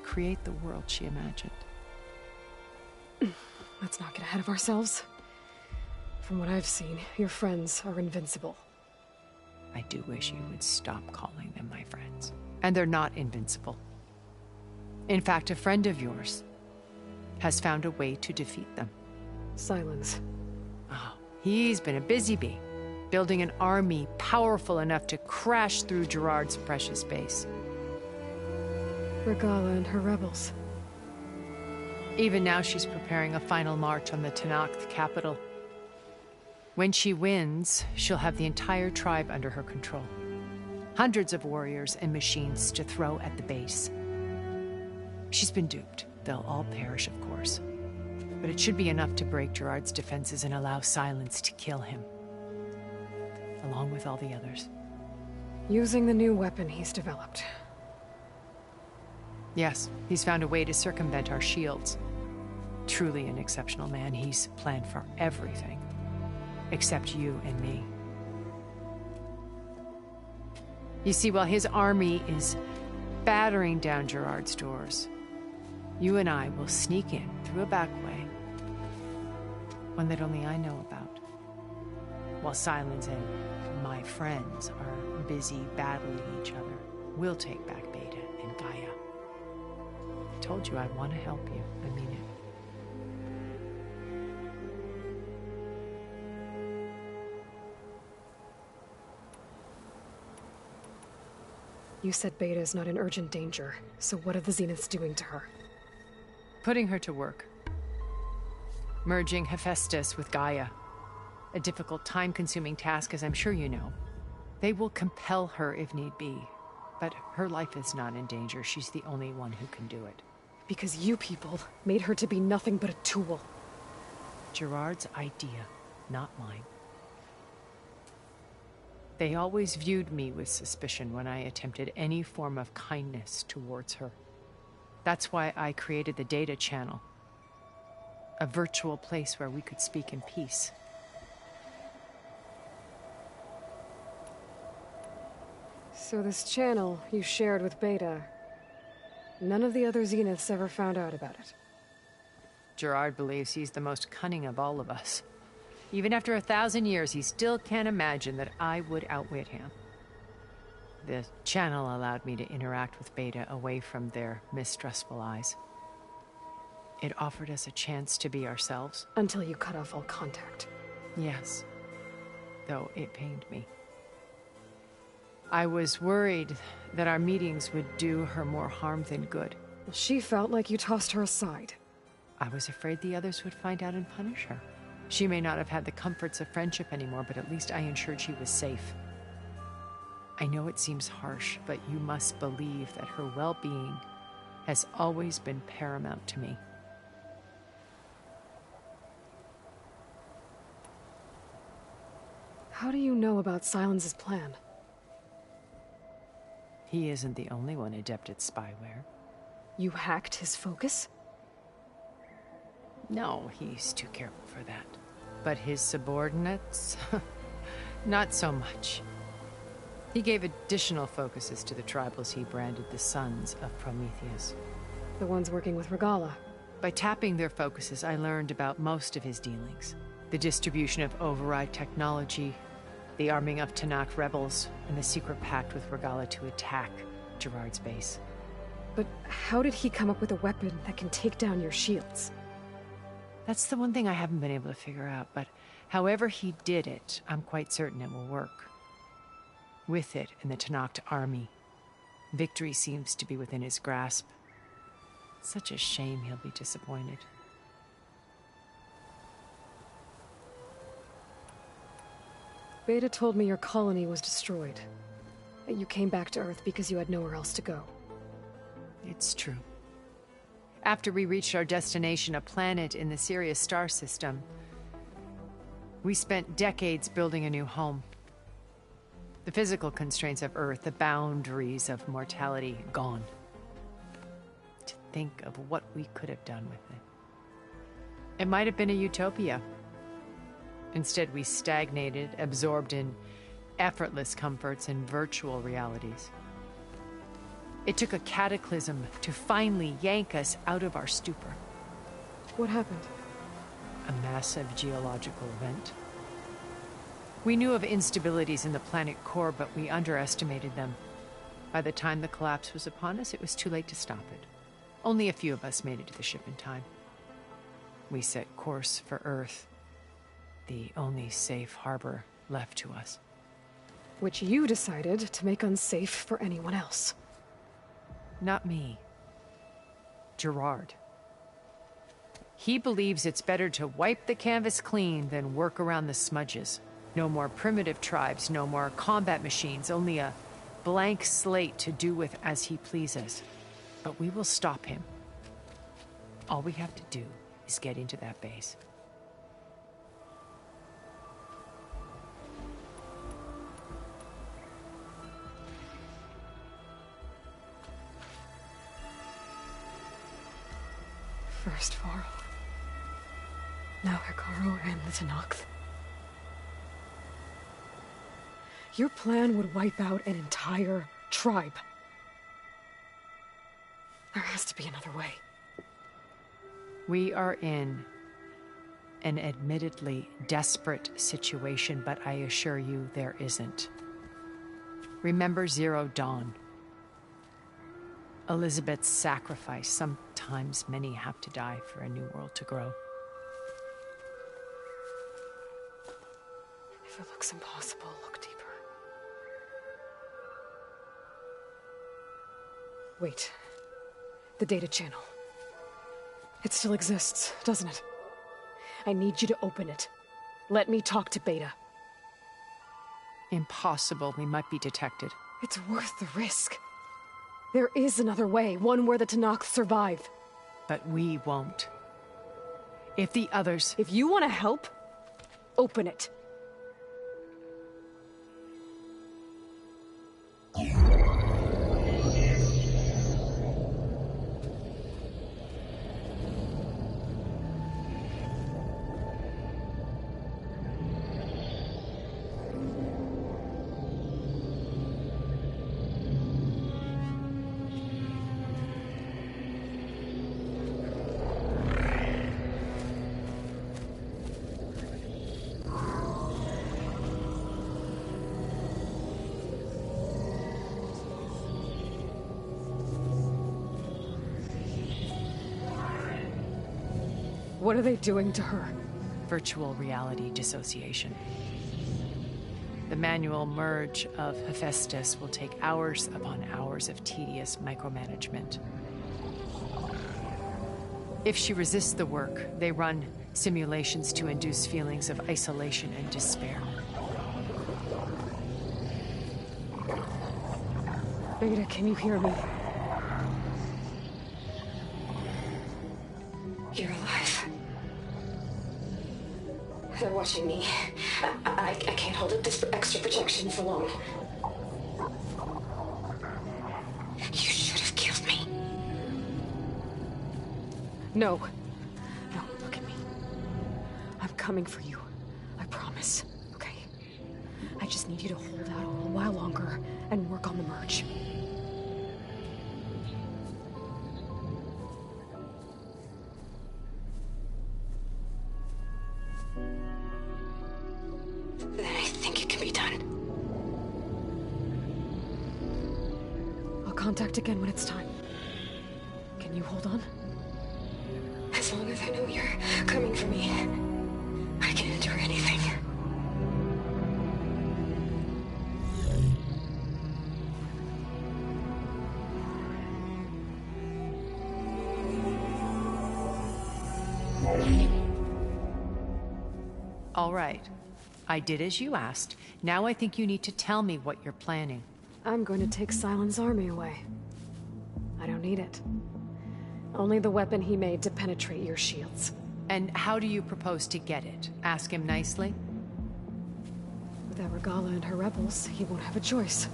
Create the world she imagined. Let's not get ahead of ourselves. From what I've seen, your friends are invincible. I do wish you would stop calling them my friends. And they're not invincible. In fact, a friend of yours has found a way to defeat them. Silence. Oh, he's been a busy bee, building an army powerful enough to crash through Gerard's precious base. Regala and her rebels. Even now she's preparing a final march on the Tenakth capital. When she wins, she'll have the entire tribe under her control. Hundreds of warriors and machines to throw at the base. She's been duped. They'll all perish, of course. But it should be enough to break Gerard's defenses and allow Silence to kill him. Along with all the others. Using the new weapon he's developed. Yes, he's found a way to circumvent our shields. Truly an exceptional man. He's planned for everything. except you and me. You see, while his army is battering down Gerard's doors, you and I will sneak in through a back way, one that only I know about, while Silence and my friends are busy battling each other. We'll take back Beta and Gaia. I told you I want to help you. I mean it. You said Beta is not in urgent danger, so what are the Zeniths doing to her? Putting her to work. Merging Hephaestus with Gaia. A difficult, time-consuming task, as I'm sure you know. They will compel her if need be, but her life is not in danger. She's the only one who can do it. Because you people made her to be nothing but a tool. Gerard's idea, not mine. They always viewed me with suspicion when I attempted any form of kindness towards her. That's why I created the data channel. A virtual place where we could speak in peace. So this channel you shared with Beta, none of the other Zeniths ever found out about it? Gerard believes he's the most cunning of all of us. Even after 1,000 years, he still can't imagine that I would outwit him. The channel allowed me to interact with Beta away from their mistrustful eyes. It offered us a chance to be ourselves. Until you cut off all contact. Yes. Though it pained me. I was worried that our meetings would do her more harm than good. She felt like you tossed her aside. I was afraid the others would find out and punish her. She may not have had the comforts of friendship anymore, but at least I ensured she was safe. I know it seems harsh, but you must believe that her well-being has always been paramount to me. How do you know about Silence's plan? He isn't the only one adept at spyware. You hacked his focus? No, he's too careful for that. But his subordinates? Not so much. He gave additional focuses to the tribals he branded the Sons of Prometheus. The ones working with Regala. By tapping their focuses, I learned about most of his dealings. The distribution of override technology, the arming of Tanakh rebels, and the secret pact with Regala to attack Gerard's base. But how did he come up with a weapon that can take down your shields? That's the one thing I haven't been able to figure out, but however he did it, I'm quite certain it will work. With it and the Tanakh army, victory seems to be within his grasp. Such a shame he'll be disappointed. Beta told me your colony was destroyed. That you came back to Earth because you had nowhere else to go. It's true. After we reached our destination, a planet in the Sirius star system, we spent decades building a new home. The physical constraints of Earth, the boundaries of mortality, gone. To think of what we could have done with it. It might have been a utopia. Instead, we stagnated, absorbed in effortless comforts and virtual realities. It took a cataclysm to finally yank us out of our stupor. What happened? A massive geological event. We knew of instabilities in the planet core, but we underestimated them. By the time the collapse was upon us, it was too late to stop it. Only a few of us made it to the ship in time. We set course for Earth, the only safe harbor left to us. Which you decided to make unsafe for anyone else. Not me. Gerard. He believes it's better to wipe the canvas clean than work around the smudges. No more primitive tribes, no more combat machines, only a blank slate to do with as he pleases. But we will stop him. All we have to do is get into that base. First Varl. Now Hikaru and the Tanakh. Your plan would wipe out an entire tribe. There has to be another way. We are in an admittedly desperate situation, but I assure you there isn't. Remember Zero Dawn. Elizabeth's sacrifice. Sometimes many have to die for a new world to grow. If it looks impossible, look deeper. Wait. The data channel. It still exists, doesn't it? I need you to open it. Let me talk to Beta. Impossible. We might be detected. It's worth the risk. There is another way, one where the Tenakth survive. But we won't. If the others... If you want to help, open it. What are they doing to her? Virtual reality dissociation. The manual merge of Hephaestus will take hours upon hours of tedious micromanagement. If she resists the work, they run simulations to induce feelings of isolation and despair. Beta, can you hear me? You're alive. They're watching me. I can't hold up this extra protection for long. You should have killed me. No. No, look at me. I'm coming for you. I promise. Okay? I just need you to hold out a little while longer and work on the merge. Then I think it can be done. I'll contact again when it's time. Can you hold on? As long as I know you're coming for me, I can endure anything. All right. I did as you asked. Now I think you need to tell me what you're planning. I'm going to take Silent's army away. I don't need it. Only the weapon he made to penetrate your shields. And how do you propose to get it? Ask him nicely? Without Regala and her rebels, he won't have a choice.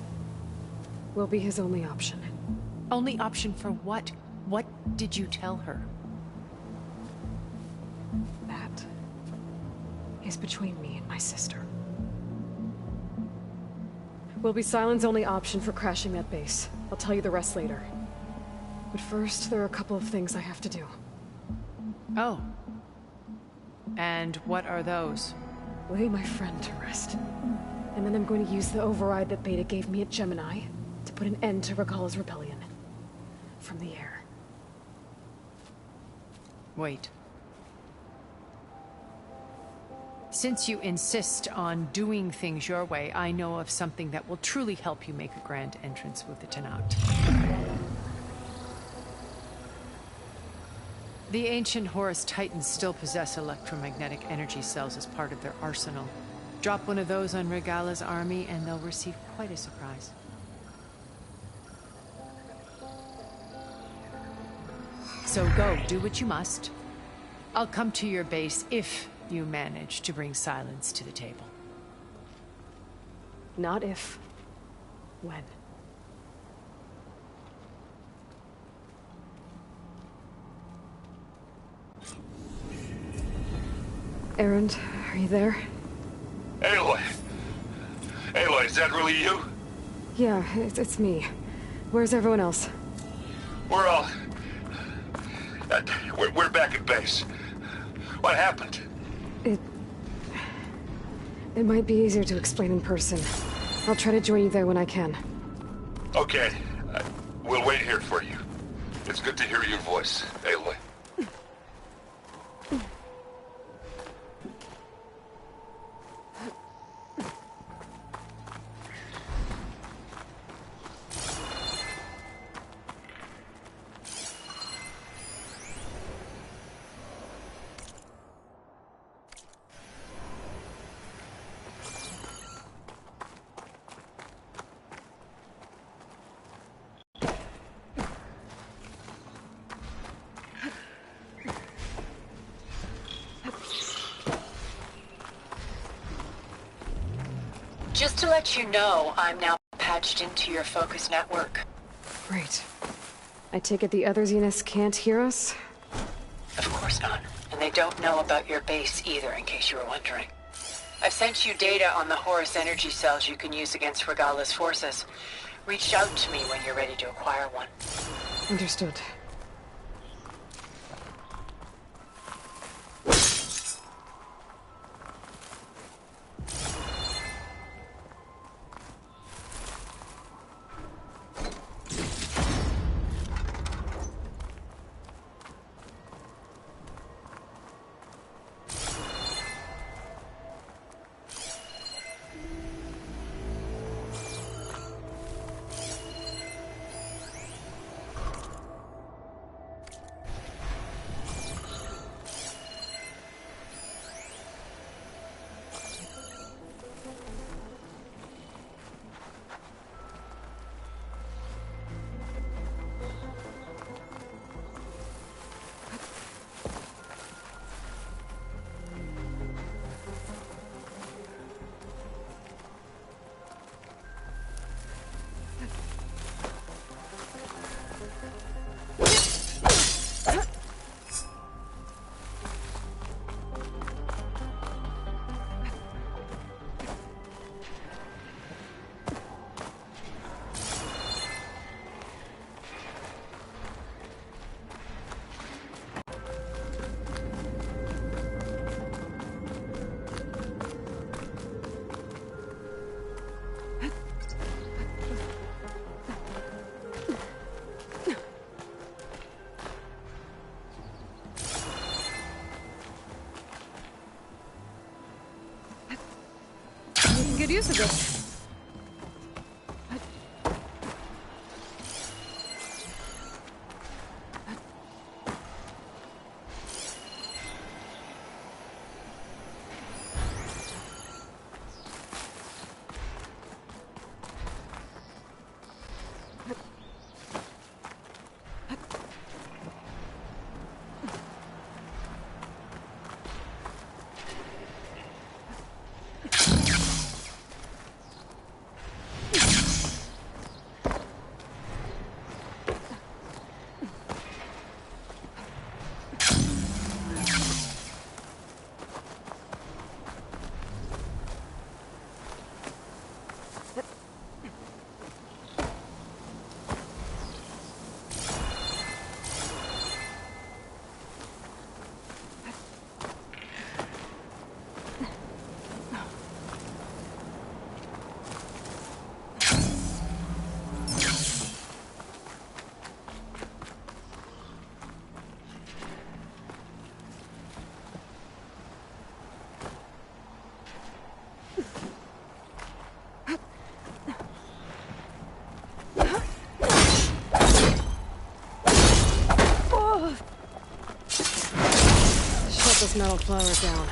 We'll be his only option. Only option for what? What did you tell her? That is between me and my sister. Will be Silent's only option for crashing that base. I'll tell you the rest later. But first, there are a couple of things I have to do. Oh. And what are those? Lay my friend to rest. And then I'm going to use the override that Beta gave me at Gemini to put an end to Regala's rebellion. From the air. Wait. Since you insist on doing things your way, I know of something that will truly help you make a grand entrance with the Tenakth. The ancient Horus Titans still possess electromagnetic energy cells as part of their arsenal. Drop one of those on Regala's army and they'll receive quite a surprise. So go, do what you must. I'll come to your base if you manage to bring silence to the table. Not if. When. Erend, are you there? Aloy! Aloy, Is that really you? Yeah, it's me. Where's everyone else? We're all... we're back at base. What happened? It might be easier to explain in person. I'll try to join you there when I can. Okay. We'll wait here for you. It's good to hear your voice, Aloy. Just to let you know, I'm now patched into your focus network. Great. I take it the other Zeniths can't hear us? Of course not. And they don't know about your base either, in case you were wondering. I've sent you data on the Horus energy cells you can use against Regala's forces. Reach out to me when you're ready to acquire one. Understood. Good use of this. This metal flower down.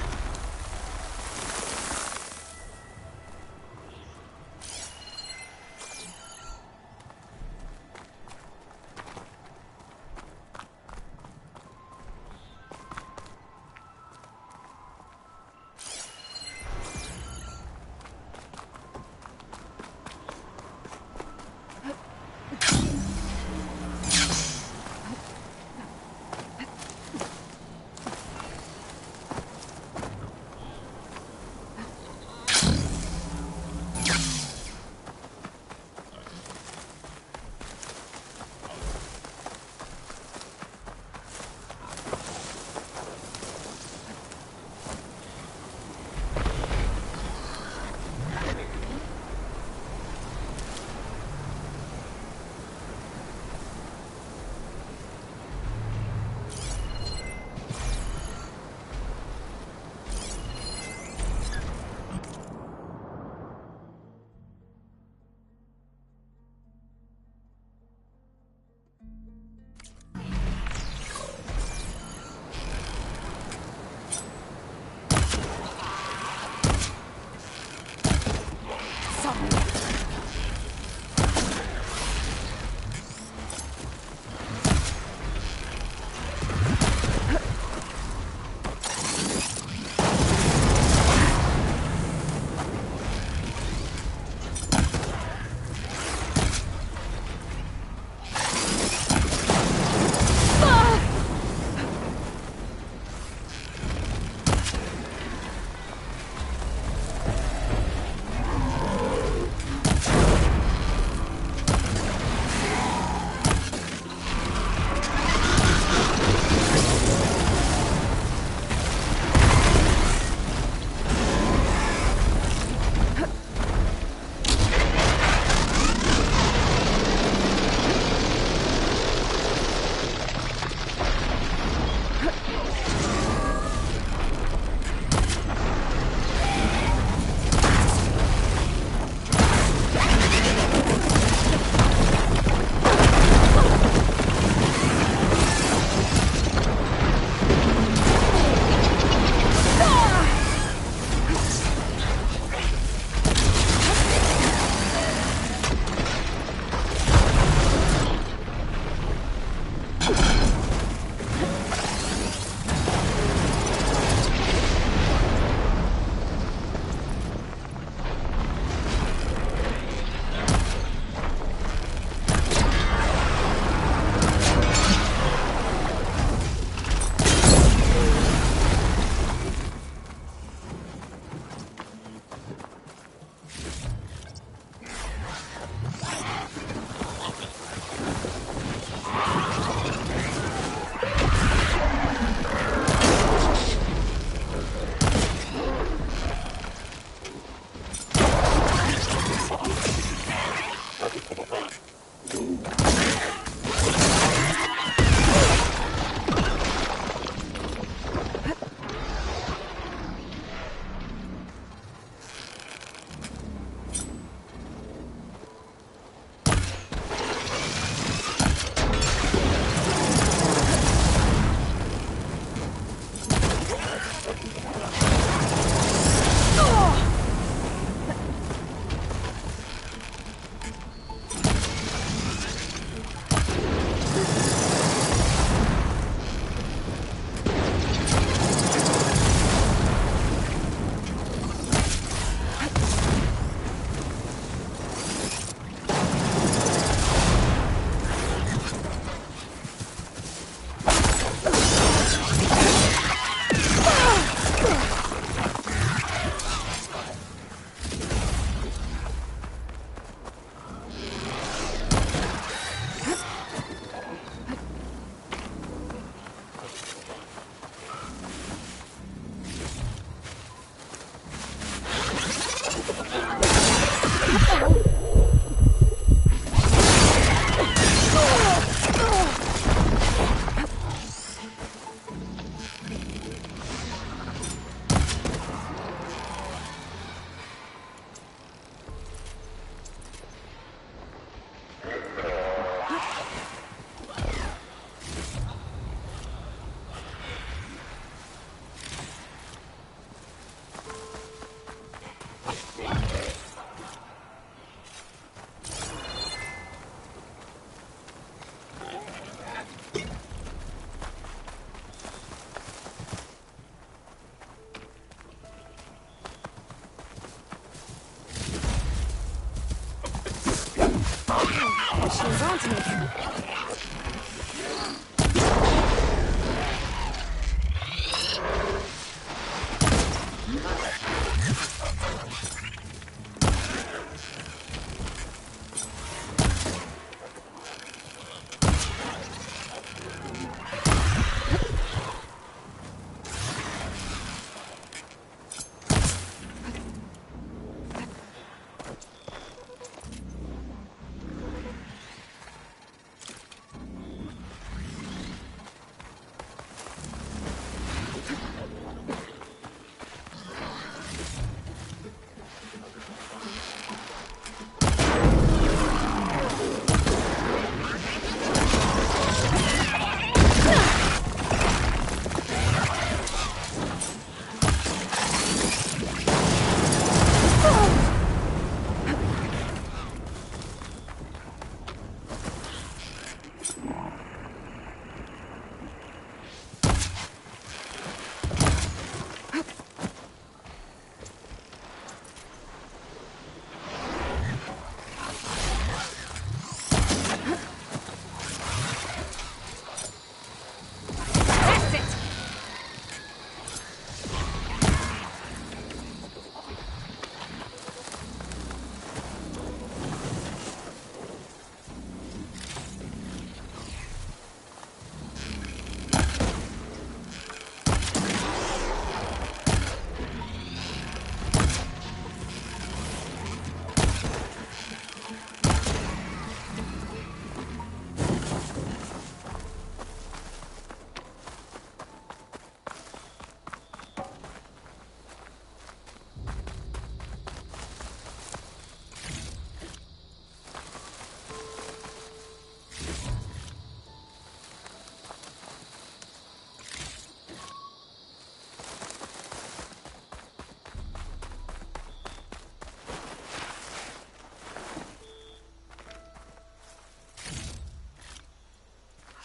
She was on to me.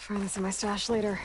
Find this in my stash later.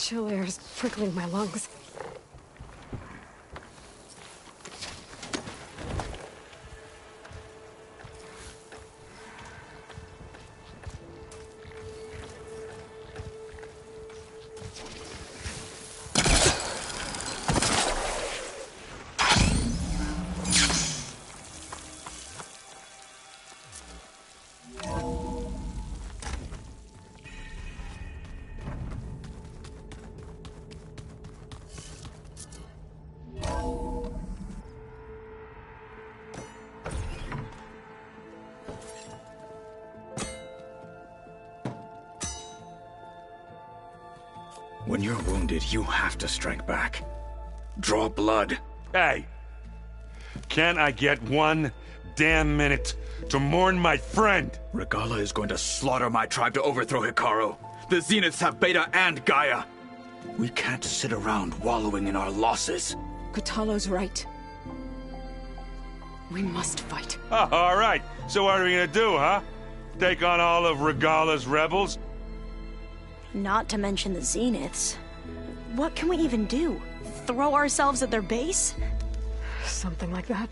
chill air's prickling my lungs. When you're wounded, you have to strike back. Draw blood. Hey! Can't I get one damn minute to mourn my friend? Regala is going to slaughter my tribe to overthrow Hikaru. The Zeniths have Beta and Gaia. We can't sit around wallowing in our losses. Kotallo's right. We must fight. Oh, all right. So what are we gonna do, huh? Take on all of Regala's rebels? Not to mention the Zeniths. What can we even do? Throw ourselves at their base? Something like that.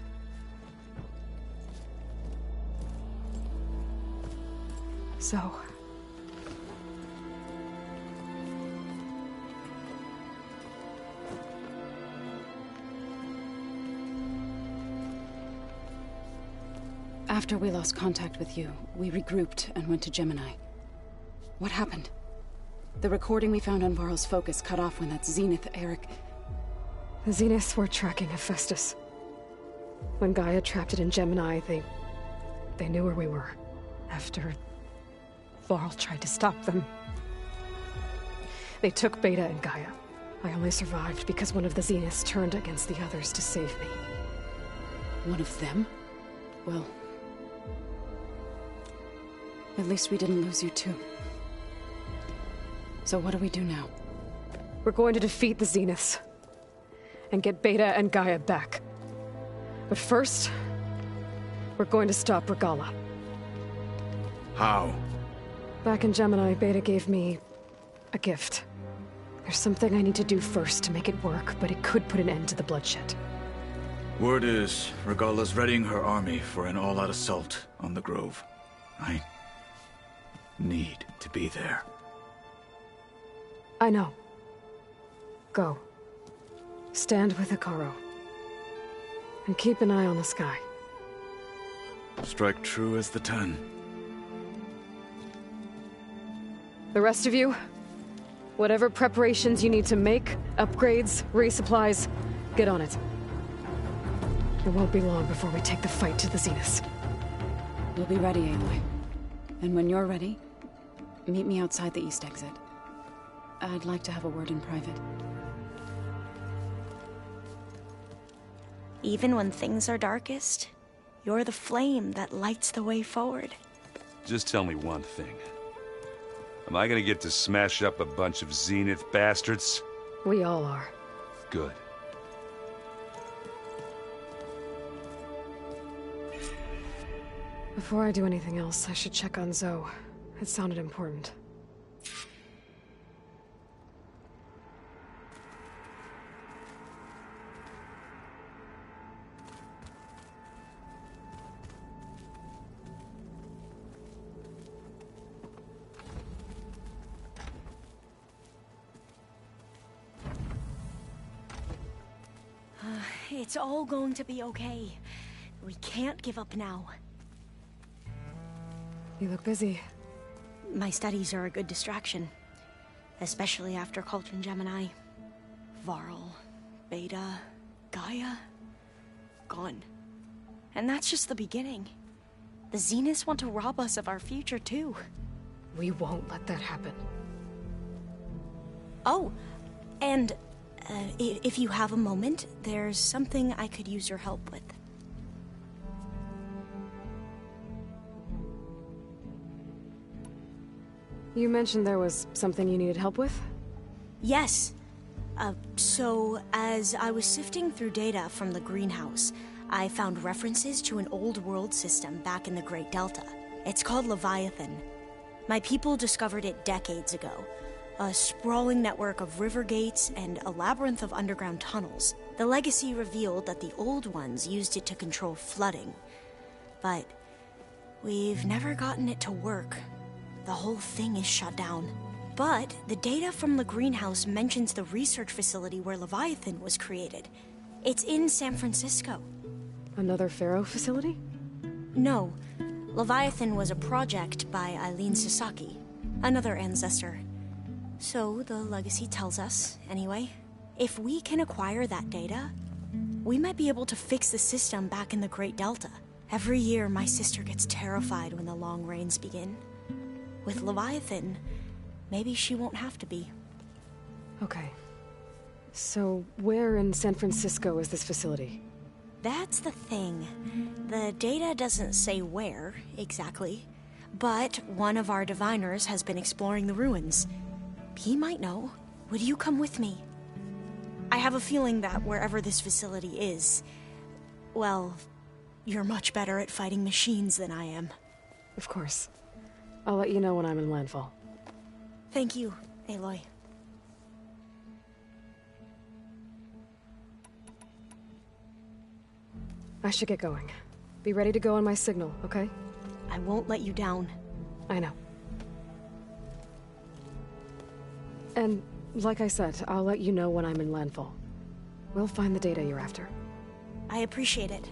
So... After we lost contact with you, we regrouped and went to Gemini. What happened? The recording we found on Varl's focus cut off when that Zenith, Eric... The Zeniths were tracking Hephaestus. When Gaia trapped it in Gemini, they knew where we were. After Varl tried to stop them. They took Beta and Gaia. I only survived because one of the Zeniths turned against the others to save me. One of them? Well... at least we didn't lose you too. So what do we do now? We're going to defeat the Zeniths. And get Beta and Gaia back. But first, we're going to stop Regala. How? Back in Gemini, Beta gave me a gift. There's something I need to do first to make it work, but it could put an end to the bloodshed. Word is, Regala's readying her army for an all-out assault on the Grove. I need to be there. I know. Go. Stand with Hikaru. And keep an eye on the sky. Strike true as the 10. The rest of you, whatever preparations you need to make, upgrades, resupplies, get on it. It won't be long before we take the fight to the Zeniths. We'll be ready, Aloy. And when you're ready, meet me outside the east exit. I'd like to have a word in private. Even when things are darkest, you're the flame that lights the way forward. Just tell me one thing. Am I gonna get to smash up a bunch of Zenith bastards? We all are. Good. Before I do anything else, I should check on Zoe. It sounded important. It's all going to be okay. We can't give up now. You look busy. My studies are a good distraction. Especially after Cauldron Gemini. Varl, Beta, Gaia... gone. And that's just the beginning. The Zeniths want to rob us of our future, too. We won't let that happen. Oh, and... if you have a moment, there's something I could use your help with. You mentioned there was something you needed help with? Yes. So, as I was sifting through data from the greenhouse, I found references to an old world system back in the Great Delta. It's called Leviathan. My people discovered it decades ago, A sprawling network of river gates and a labyrinth of underground tunnels. The legacy revealed that the old ones used it to control flooding. But we've never gotten it to work. The whole thing is shut down. But the data from the greenhouse mentions the research facility where Leviathan was created. It's in San Francisco. Another Pharaoh facility? No. Leviathan was a project by Eileen Sasaki, another ancestor. So the legacy tells us, anyway. If we can acquire that data, we might be able to fix the system back in the Great Delta. Every year, my sister gets terrified when the long rains begin. With Leviathan, maybe she won't have to be. Okay. So, where in San Francisco is this facility? That's the thing. The data doesn't say where, exactly. But one of our diviners has been exploring the ruins. He might know. Would you come with me? I have a feeling that wherever this facility is, well, you're much better at fighting machines than I am. Of course. I'll let you know when I'm in landfall. Thank you, Aloy. I should get going. Be ready to go on my signal, okay? I won't let you down. I know. And, like I said, I'll let you know when I'm in landfall. We'll find the data you're after. I appreciate it.